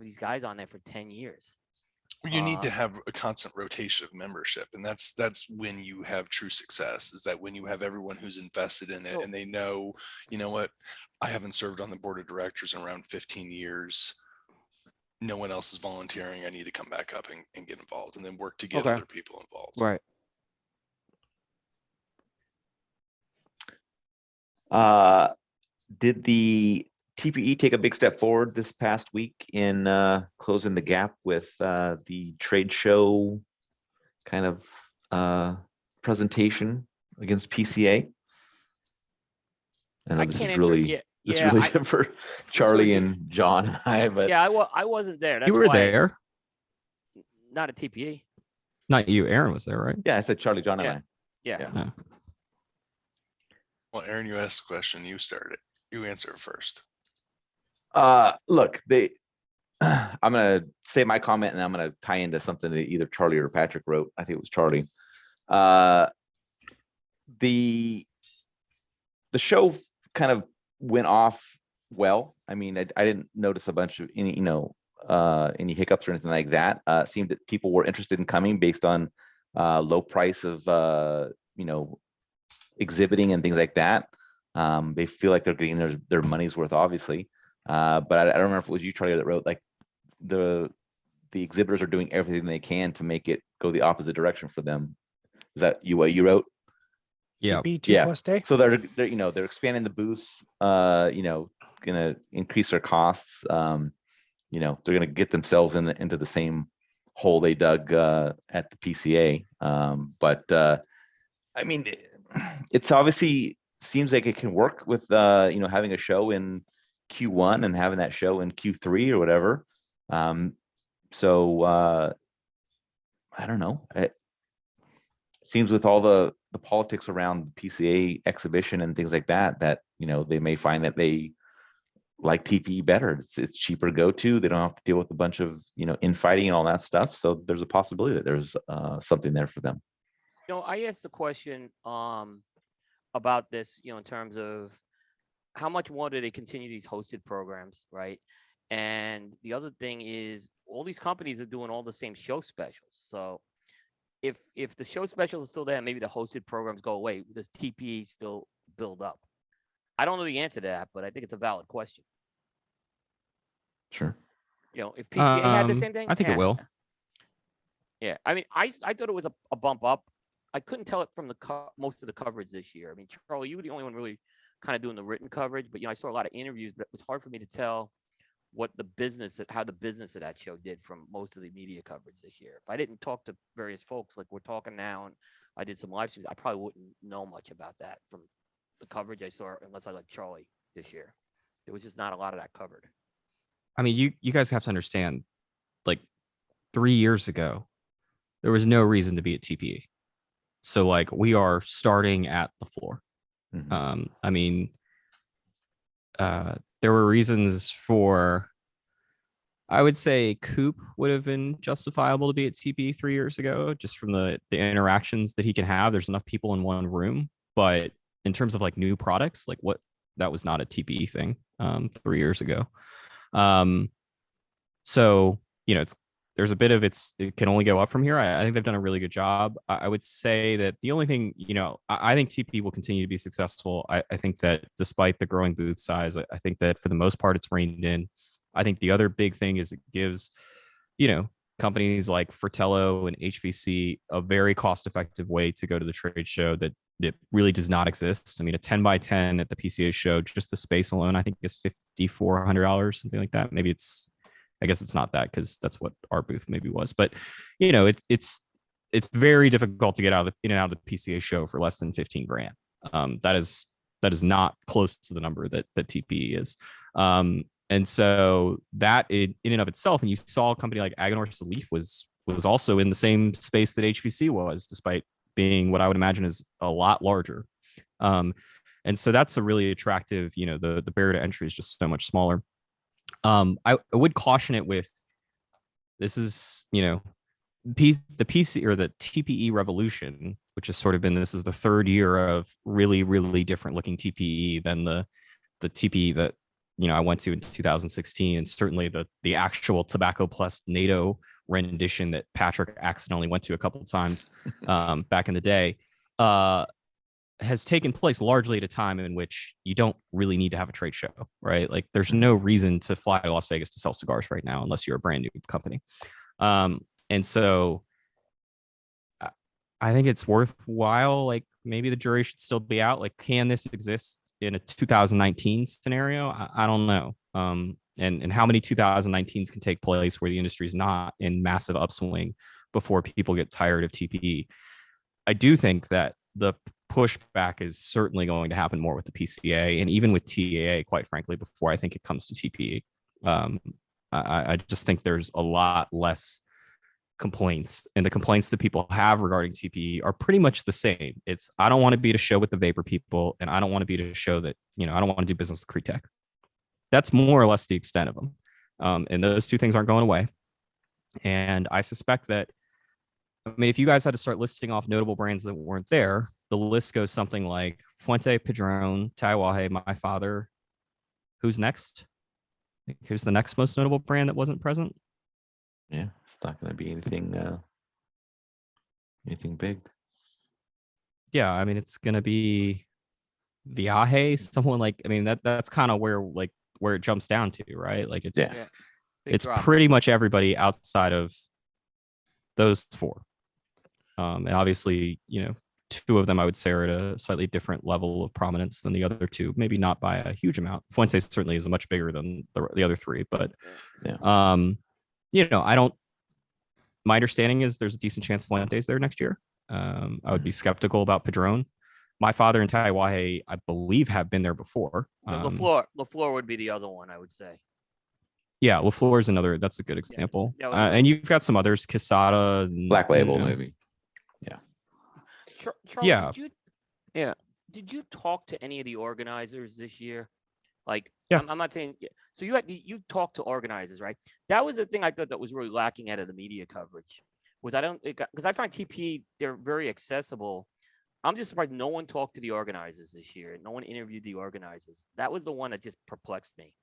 these guys on there for 10 years. you need to have a constant rotation of membership, and that's when you have true success, is that when you have everyone who's invested in it and they know, what, I haven't served on the board of directors in around 15 years. No one else is volunteering. I need to come back up and get involved, and then work to get other people involved. Right. Did the TPE take a big step forward this past week in closing the gap with the trade show kind of presentation against PCA? I know this is really good for Charlie and John and I, but I wasn't there. That's you were why there. Not a TPE. Not you. Aaron was there, right? Yeah, I said Charlie, John, and I. Yeah. Well, Aaron, you asked the question. You started it. You answer it first. Look, I'm gonna say my comment, and I'm gonna tie into something that either Charlie or Patrick wrote. I think it was Charlie. The show kind of went off well. I mean, I didn't notice a bunch of any, any hiccups or anything like that. It seemed that people were interested in coming based on low price of exhibiting and things like that. They feel like they're getting their money's worth, obviously. But I don't remember if it was you, Charlie, that wrote like the exhibitors are doing everything they can to make it go the opposite direction for them. Is that what you wrote? Yeah. B2 plus day. So they're expanding the booths, gonna increase their costs. They're gonna get themselves into the same hole they dug at the PCA. I mean, it's obviously seems like it can work with having a show in Q1 and having that show in Q3 or whatever. I don't know. It seems with all the politics around PCA exhibition and things like that, they may find that they like TPE better. It's cheaper to go to. They don't have to deal with a bunch of infighting and all that stuff. So there's a possibility that there's something there for them. I asked the question about this, in terms of how much more do they continue these hosted programs, right? And the other thing is all these companies are doing all the same show specials. So if the show specials are still there, maybe the hosted programs go away. Does TPE still build up? I don't know the answer to that, but I think it's a valid question. Sure. If PCA had the same thing, I think it will. Yeah, I mean, I thought it was a bump up. I couldn't tell it from most of the coverage this year. I mean, Charlie, you were the only one really kind of doing the written coverage, but I saw a lot of interviews, but it was hard for me to tell how the business of that show did from most of the media coverage this year. If I didn't talk to various folks like we're talking now, and I did some live streams, I probably wouldn't know much about that from the coverage I saw, unless I like Charlie this year. There was just not a lot of that covered. I mean, you guys have to understand, like 3 years ago, there was no reason to be at TPE. So like we are starting at the floor. Mm-hmm. I mean, there were reasons for, I would say Coop would have been justifiable to be at TPE 3 years ago, just from the interactions that he can have. There's enough people in one room. But in terms of like new products, like that was not a TPE thing 3 years ago. So, there's a bit of it can only go up from here. I think they've done a really good job. I would say that the only thing, I think TP will continue to be successful. I think that despite the growing booth size, I think that for the most part, it's reined in. I think the other big thing is it gives, companies like Fratello and HVC a very cost-effective way to go to the trade show that it really does not exist. I mean, a 10x10 at the PCA show, just the space alone, I think is $5,400, something like that. Maybe I guess it's not that, because that's what our booth maybe was. But it's very difficult to get in and out of the PCA show for less than 15 grand. That is not close to the number that TPE is. And so that in and of itself, and you saw a company like Aganor Salif was also in the same space that HVC was, despite being what I would imagine is a lot larger. And so that's a really attractive, the barrier to entry is just so much smaller. I would caution it with, this is, the PC or the TPE revolution, which has sort of been, this is the third year of really, really different looking TPE than the TPE that, I went to in 2016. And certainly the actual Tobacco Plus NATO rendition that Patrick accidentally went to a couple of times back in the day, has taken place largely at a time in which you don't really need to have a trade show, right? Like there's no reason to fly to Las Vegas to sell cigars right now, unless you're a brand new company. And so I think it's worthwhile. Like maybe the jury should still be out. Like, can this exist in a 2019 scenario? I don't know. And how many 2019s can take place where the industry is not in massive upswing before people get tired of TPE? I do think that the pushback is certainly going to happen more with the PCA and even with TAA, quite frankly, before I think it comes to TPE. I just think there's a lot less complaints, and the complaints that people have regarding TPE are pretty much the same. It's, I don't want to be at a show with the vapor people, and I don't want to be at a show that, I don't want to do business with Cretech. That's more or less the extent of them. And those two things aren't going away. And I suspect that, if you guys had to start listing off notable brands that weren't there, the list goes something like Fuente, Padron, Taiwahe, My Father. Who's next? Who's the next most notable brand that wasn't present? Yeah, it's not going to be anything big. Yeah, I mean, it's gonna be Viaje, someone like, I mean, that's kind of where it jumps down to, right? Like it's Yeah. Yeah. Big it's drop. pretty much everybody outside of those four. And obviously, two of them I would say are at a slightly different level of prominence than the other two, maybe not by a huge amount. Fuentes certainly is much bigger than the other three, but Yeah. I don't. My understanding is there's a decent chance Fuentes there next year. I would be skeptical about Padron. My father and Taiwahe, I believe, have been there before. LaFleur would be the other one, I would say. Yeah, LaFleur is another. That's a good example. Yeah, And you've got some others, Quesada, and, Black Label, maybe. Charlie, Yeah. Did you talk to any of the organizers this year? Like, Yeah. I'm not saying. So you talked to organizers, right? That was the thing I thought that was really lacking out of the media coverage. Was because I find TP, they're very accessible. I'm just surprised no one talked to the organizers this year. No one interviewed the organizers. That was the one that just perplexed me.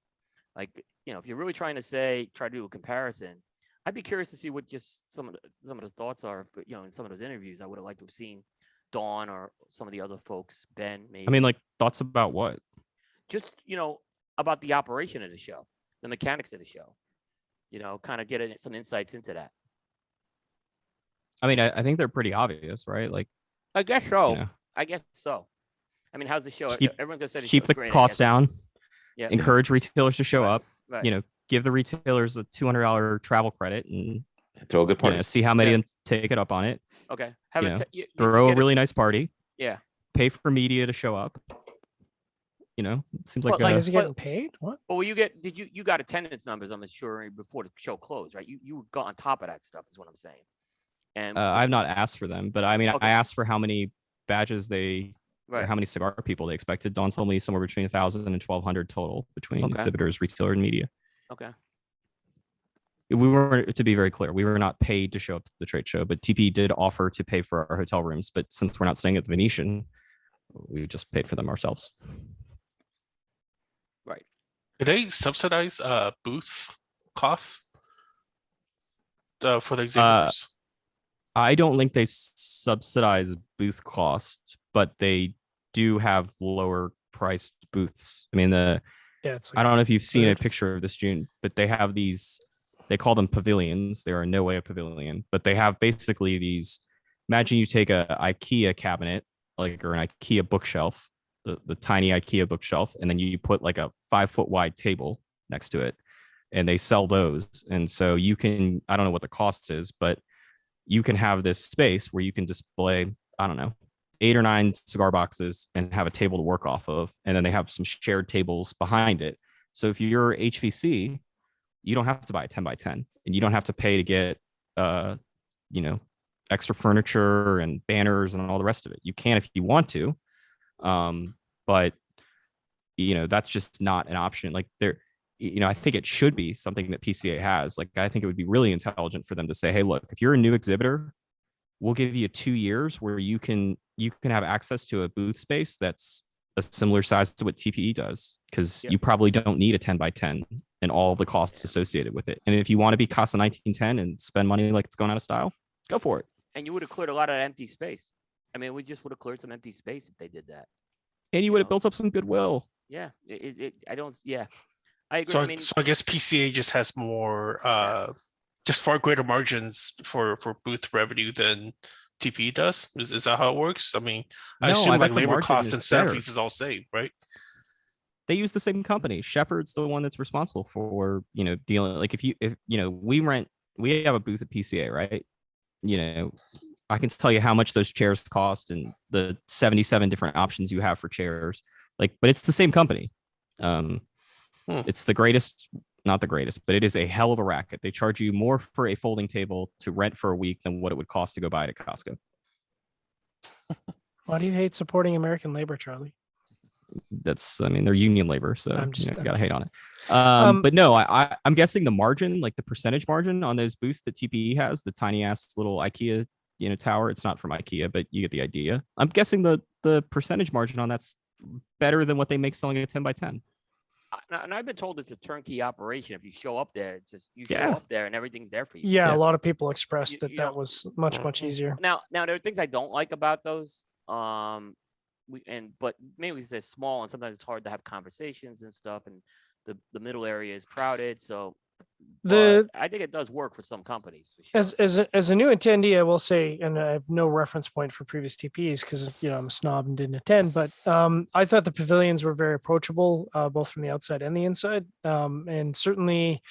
Like, if you're really trying to try to do a comparison, I'd be curious to see what just some of the thoughts are. In some of those interviews, I would have liked to have seen Dawn or some of the other folks, Ben, maybe. I mean, like, thoughts about what? Just, about the operation of the show, the mechanics of the show, kind of get some insights into that. I mean, I think they're pretty obvious, right? Like, I guess so. Yeah. I guess so. I mean, how's the show? Keep- Everyone's gonna say keep the great, I cost guess. down, Yeah. encourage retailers to show Right, up, Right. Give the retailers a $200 travel credit and Throw a good party. see how many Yeah. of them take it up on it. Okay. Throw a really nice party. Yeah. Pay for media to show up. It seems like, Well, Is he getting paid? What? Well, you got attendance numbers? I'm sure before the show closed, right? You got on top of that stuff, is what I'm saying. And I've not asked for them, but I mean, Okay. I asked for how many badges or right. how many cigar people they expected. Dawn told me somewhere between 1,000 and 1,200 total between Okay. exhibitors, retailer, and media. Okay. We were, to be very clear, we were not paid to show up to the trade show, but TP did offer to pay for our hotel rooms. But since we're not staying at the Venetian, we just paid for them ourselves. Right. Do they subsidize booth costs for the exhibitors? I don't think they subsidize booth cost, but they do have lower priced booths. I mean, Yeah, it's I don't know if you've seen a third. picture of this, June, but they have these, they call them pavilions. They are in no way a pavilion, but they have basically these, imagine you take a IKEA cabinet, or an IKEA bookshelf, the tiny IKEA bookshelf, and then you put like a 5-foot wide table next to it, and they sell those. And so you can, I don't know what the cost is, but you can have this space where you can display, I don't know, 8 or 9 cigar boxes and have a table to work off of. And then they have some shared tables behind it. So if you're HVC, you don't have to buy a 10 by 10, and you don't have to pay to get, extra furniture and banners and all the rest of it. You can if you want to. But that's just not an option. Like I think it should be something that PCA has. Like, I think it would be really intelligent for them to say, hey, look, if you're a new exhibitor, we'll give you 2 years where you can have access to a booth space that's a similar size to what TPE does, because Yep. you probably don't need a 10 by 10 and all the costs associated with it. And if you want to be Casa 1910 and spend money like it's going out of style, go for it. And you would have cleared a lot of empty space. I mean, we just would have cleared some empty space if they did that. And you would have built up some goodwill. Yeah. I don't. Yeah. I agree. So, I mean, so I guess PCA just has more, just far greater margins for booth revenue than TPE does. Is that how it works? I mean, I No, assume I like bet the labor margin costs is and staff better. fees is all same, right? They use the same company. Shepard's the one that's responsible for, dealing. Like if we have a booth at PCA, right? I can tell you how much those chairs cost and the 77 different options you have for chairs. But it's the same company. It's the greatest, not the greatest, but it is a hell of a racket. They charge you more for a folding table to rent for a week than what it would cost to go buy it at Costco. Why do you hate supporting American labor, Charlie? They're union labor, so I'm just- you gotta hate on it. But no, I'm guessing the margin, like the percentage margin on those booths that TPE has, the tiny ass little IKEA, tower. It's not from IKEA, but you get the idea. I'm guessing the percentage margin on that's better than what they make selling a 10 by 10. and I've been told it's a turnkey operation. If you show up there, it's just you show Yeah. up there and everything's there for you. Yeah, Yeah. a lot of people expressed that you that know, was much easier. Now there are things I don't like about those. But mainly they're small and sometimes it's hard to have conversations and stuff, and the middle area is crowded. So The I think it does work for some companies. For sure. as a new attendee, I will say, and I have no reference point for previous TPs because I'm a snob and didn't attend. But I thought the pavilions were very approachable, both from the outside and the inside, and certainly,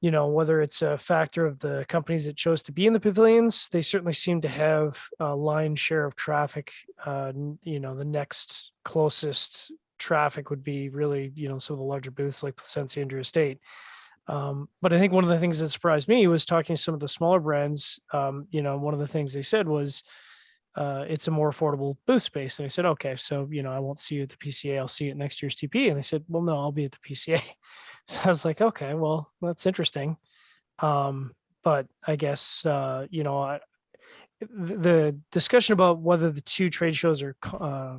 whether it's a factor of the companies that chose to be in the pavilions, they certainly seem to have a lion's share of traffic. The next closest traffic would be really, some of the larger booths like Placencia and Drew Estate. But I think one of the things that surprised me was talking to some of the smaller brands. One of the things they said was it's a more affordable booth space. And I said, okay, so, I won't see you at the PCA. I'll see you at next year's TP. And they said, well, no, I'll be at the PCA. So I was like, okay, well, that's interesting. But I guess, the discussion about whether the two trade shows are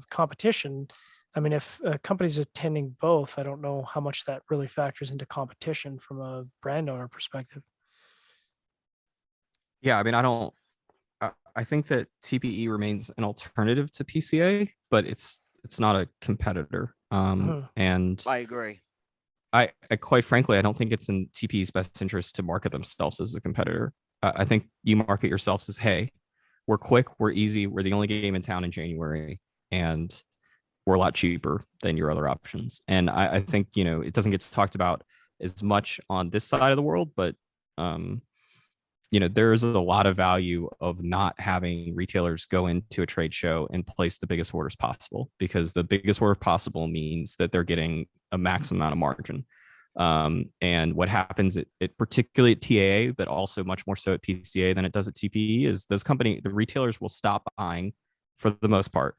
competition. I mean, if a company's attending both, I don't know how much that really factors into competition from a brand owner perspective. Yeah, I mean, I think that TPE remains an alternative to PCA, but it's not a competitor. And I agree. I quite frankly, I don't think it's in TPE's best interest to market themselves as a competitor. I think you market yourselves as, hey, we're quick, we're easy, we're the only game in town in January, and we're a lot cheaper than your other options. And I think, it doesn't get talked about as much on this side of the world, but there is a lot of value of not having retailers go into a trade show and place the biggest orders possible, because the biggest order possible means that they're getting a maximum amount of margin. And what happens at particularly at TAA, but also much more so at PCA than it does at TPE, is the retailers will stop buying for the most part,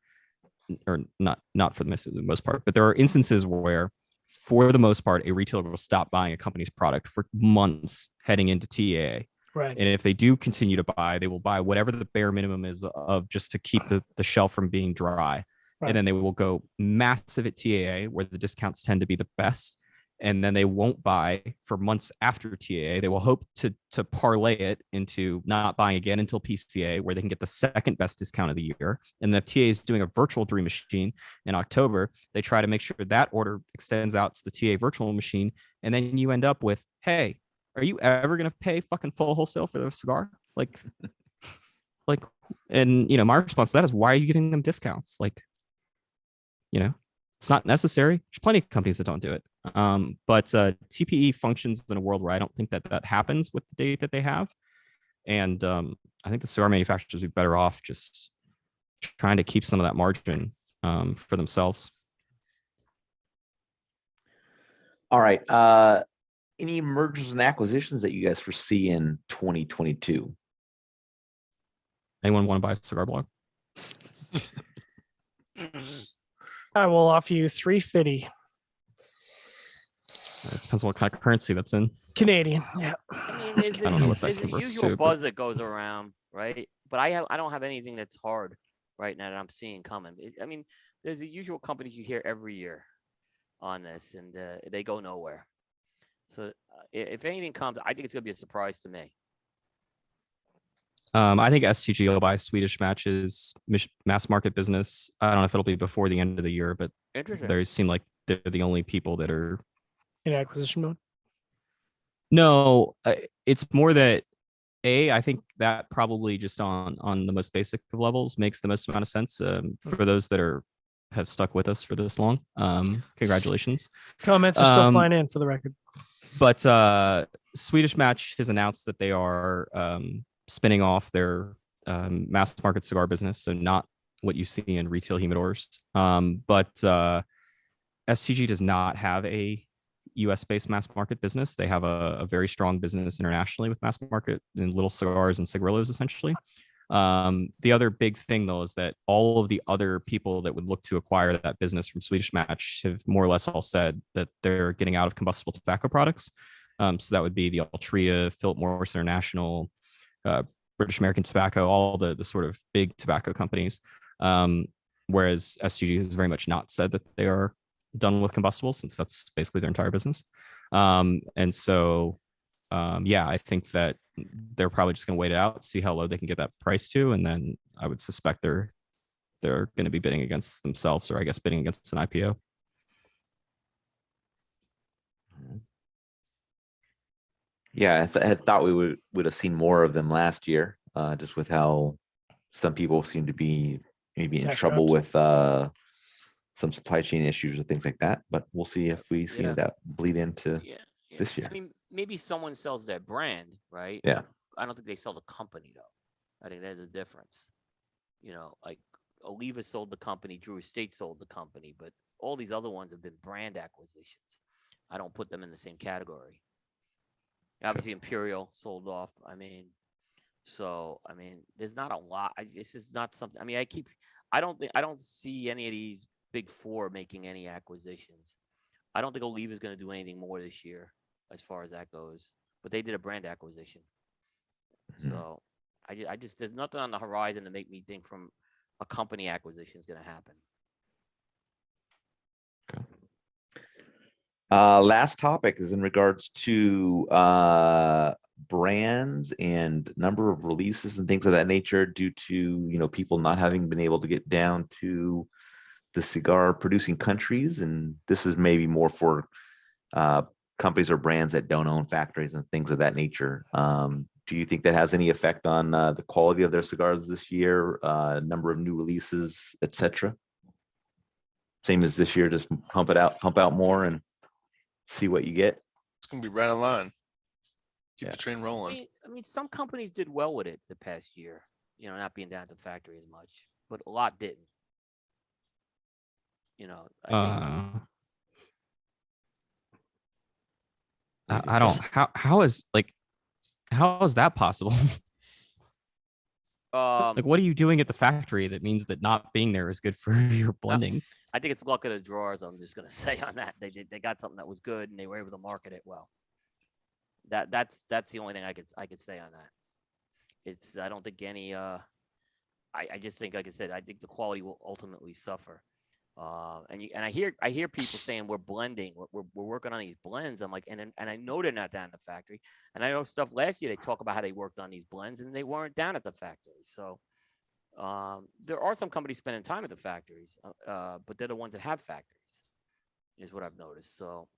or not for the most part, but there are instances where, for the most part, a retailer will stop buying a company's product for months heading into TAA. Right. And if they do continue to buy, they will buy whatever the bare minimum is of just to keep the shelf from being dry. Right. And then they will go massive at TAA, where the discounts tend to be the best. And then they won't buy for months after TAA. They will hope to parlay it into not buying again until PCA, where they can get the second best discount of the year. And the TA is doing a virtual Dream Machine in October. They try to make sure that order extends out to the TA virtual machine. And then you end up with, hey, are you ever going to pay fucking full wholesale for the cigar? And my response to that is, why are you giving them discounts? It's not necessary. There's plenty of companies that don't do it. But TPE functions in a world where I don't think that happens with the date that they have. And I think the cigar manufacturers would be better off just trying to keep some of that margin for themselves. All right. Any mergers and acquisitions that you guys foresee in 2022? Anyone want to buy a cigar blog? I will offer you $350 It depends on what kind of currency that's in. Canadian. Yeah. I mean, I don't know what that there's a converts usual to, buzz that goes around, right? But I don't have anything that's hard right now that I'm seeing coming. I mean, there's the usual companies you hear every year on this, and they go nowhere. So if anything comes, I think it's gonna be a surprise to me. I think STG will buy Swedish Match's mass market business. I don't know if it'll be before the end of the year, but Interesting. they seem like they're the only people that are In acquisition mode. No, it's more that I think that probably just on the most basic of levels makes the most amount of sense for those that have stuck with us for this long. Congratulations. Comments are still flying in, for the record. But Swedish Match has announced that they are spinning off their mass market cigar business, so not what you see in retail humidors. But STG does not have a US-based mass market business. They have a very strong business internationally with mass market and little cigars and cigarillos, essentially. The other big thing, though, is that all of the other people that would look to acquire that business from Swedish Match have more or less all said that they're getting out of combustible tobacco products. So that would be the Altria, Philip Morris International, British American Tobacco, all the sort of big tobacco companies. Whereas STG has very much not said that they are done with combustibles, since that's basically their entire business. And so, yeah, I think that they're probably just going to wait it out, see how low they can get that price to, and then I would suspect they're going to be bidding against themselves, or I guess bidding against an IPO. Yeah, I thought we would have seen more of them last year, just with how some people seem to be maybe in Cash trouble strapped. with some supply chain issues or things like that. But we'll see if we see Yeah. that bleed into Yeah. this year. I mean, maybe someone sells their brand, right? Yeah. I don't think they sell the company though. I think there's a difference. You know, like Oliva sold the company, Drew Estate sold the company, but all these other ones have been brand acquisitions. I don't put them in the same category. Obviously, Imperial sold off. I mean, there's not a lot. This is not something. I mean, I don't see any of these big four making any acquisitions. I don't think Oliva is going to do anything more this year as far as that goes. But they did a brand acquisition. Mhm. So I just there's nothing on the horizon to make me think from a company acquisition is going to happen. Last topic is in regards to brands and number of releases and things of that nature, due to people not having been able to get down to the cigar producing countries. And this is maybe more for companies or brands that don't own factories and things of that nature. Do you think that has any effect on the quality of their cigars this year, number of new releases, etc.? Same as this year, just pump out more and see what you get. It's gonna be right on line. Keep Yeah. the train rolling. I mean, some companies did well with it the past year. You know, not being down at the factory as much, but a lot didn't. You know, I think I don't. How is that possible? Like, what are you doing at the factory that means that not being there is good for your blending? I think it's luck of the drawers. I'm just gonna say on that. They got something that was good and they were able to market it well. That's the only thing I could say on that. I don't think any I just think, like I said, I think the quality will ultimately suffer. And I hear people saying we're blending, we're working on these blends. I'm like, and I know they're not down at the factory. And I know stuff last year they talk about how they worked on these blends and they weren't down at the factory. So there are some companies spending time at the factories, but they're the ones that have factories, is what I've noticed. So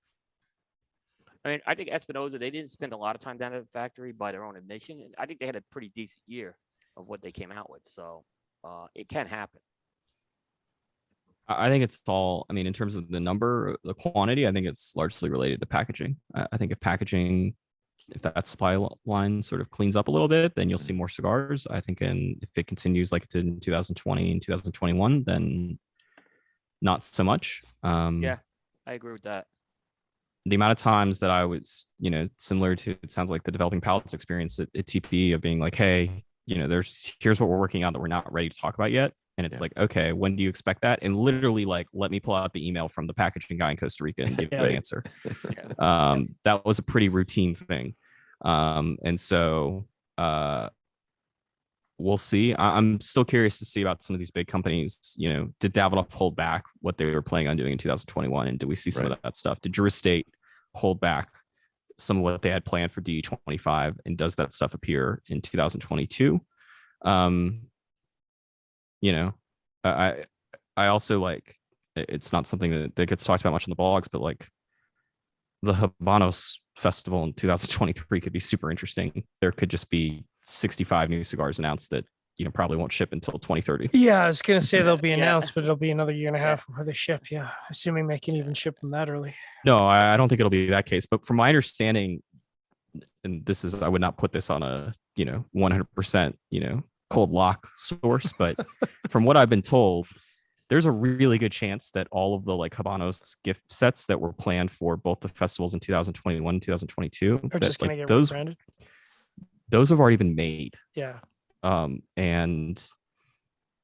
I mean, I think Espinosa, they didn't spend a lot of time down at the factory by their own admission. And I think they had a pretty decent year of what they came out with. So it can happen. I think it's all, I mean, in terms of the number, the quantity, I think it's largely related to packaging. I think if that supply line sort of cleans up a little bit, then you'll see more cigars. I think if it continues like it did in 2020 and 2021, then not so much. Yeah, I agree with that. The amount of times that I was, similar to, it sounds like the Developing Palates experience at TPE of being like, hey, here's what we're working on that we're not ready to talk about yet. And it's like, okay, when do you expect that? And literally, like, let me pull out the email from the packaging guy in Costa Rica and give you an answer. That was a pretty routine thing. And so we'll see. I'm still curious to see about some of these big companies. Did Davidoff hold back what they were planning on doing in 2021? And do we see some of that stuff? Did Drew Estate hold back some of what they had planned for DE25? And does that stuff appear in 2022? I also, like, it's not something that gets talked about much in the blogs, but like the Habanos festival in 2023 could be super interesting. There could just be 65 new cigars announced that probably won't ship until 2030. Yeah, I was gonna say they'll be Yeah. announced, but it'll be another year and a half before they ship. Yeah, assuming they can even ship them that early. No, I don't think it'll be that case. But from my understanding, and this is, I would not put this on a 100% cold lock source, but from what I've been told, there's a really good chance that all of the like Habanos gift sets that were planned for both the festivals in 2021 and 2022 They're just gonna like, get those rebranded. Those have already been made. Yeah. And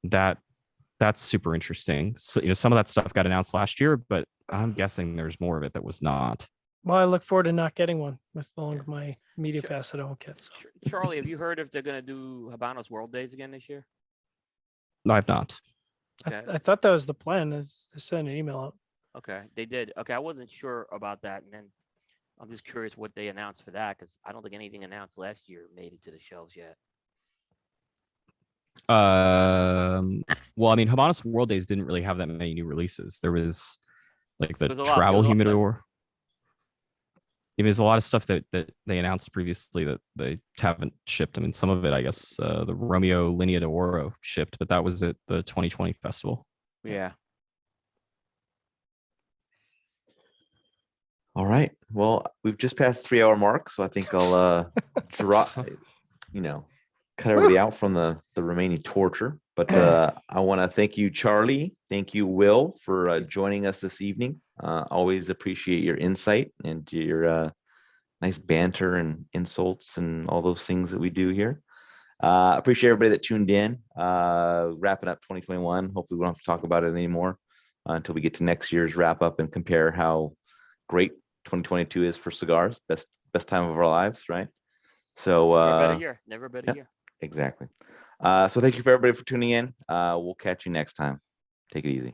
that's super interesting. So some of that stuff got announced last year, but I'm guessing there's more of it that was not. Well, I look forward to not getting one with all of my media pass that I won't get. So. Charlie, have you heard if they're going to do Habanos World Days again this year? No, I've not. Okay. I thought that was the plan. I sent an email out. Okay, they did. Okay, I wasn't sure about that, and then I'm just curious what they announced for that because I don't think anything announced last year made it to the shelves yet. Well, I mean, Habanos World Days didn't really have that many new releases. There was like the There was a lot- travel there was a lot- humidor. There's a lot of stuff that they announced previously that they haven't shipped. I mean, some of it, I guess, the Romeo Linea de Oro shipped, but that was at the 2020 festival. Yeah. All right. Well, we've just passed 3 hour mark, so I think I'll drop, cut everybody out from the remaining torture. But I want to thank you, Charlie. Thank you, Will, for joining us this evening. Always appreciate your insight and your nice banter and insults and all those things that we do here. Appreciate everybody that tuned in. Wrapping up 2021. Hopefully, we don't have to talk about it anymore until we get to next year's wrap up and compare how great 2022 is for cigars. Best time of our lives, right? So Never a better year. Never a better yeah. year. Exactly. So thank you for everybody for tuning in. We'll catch you next time. Take it easy.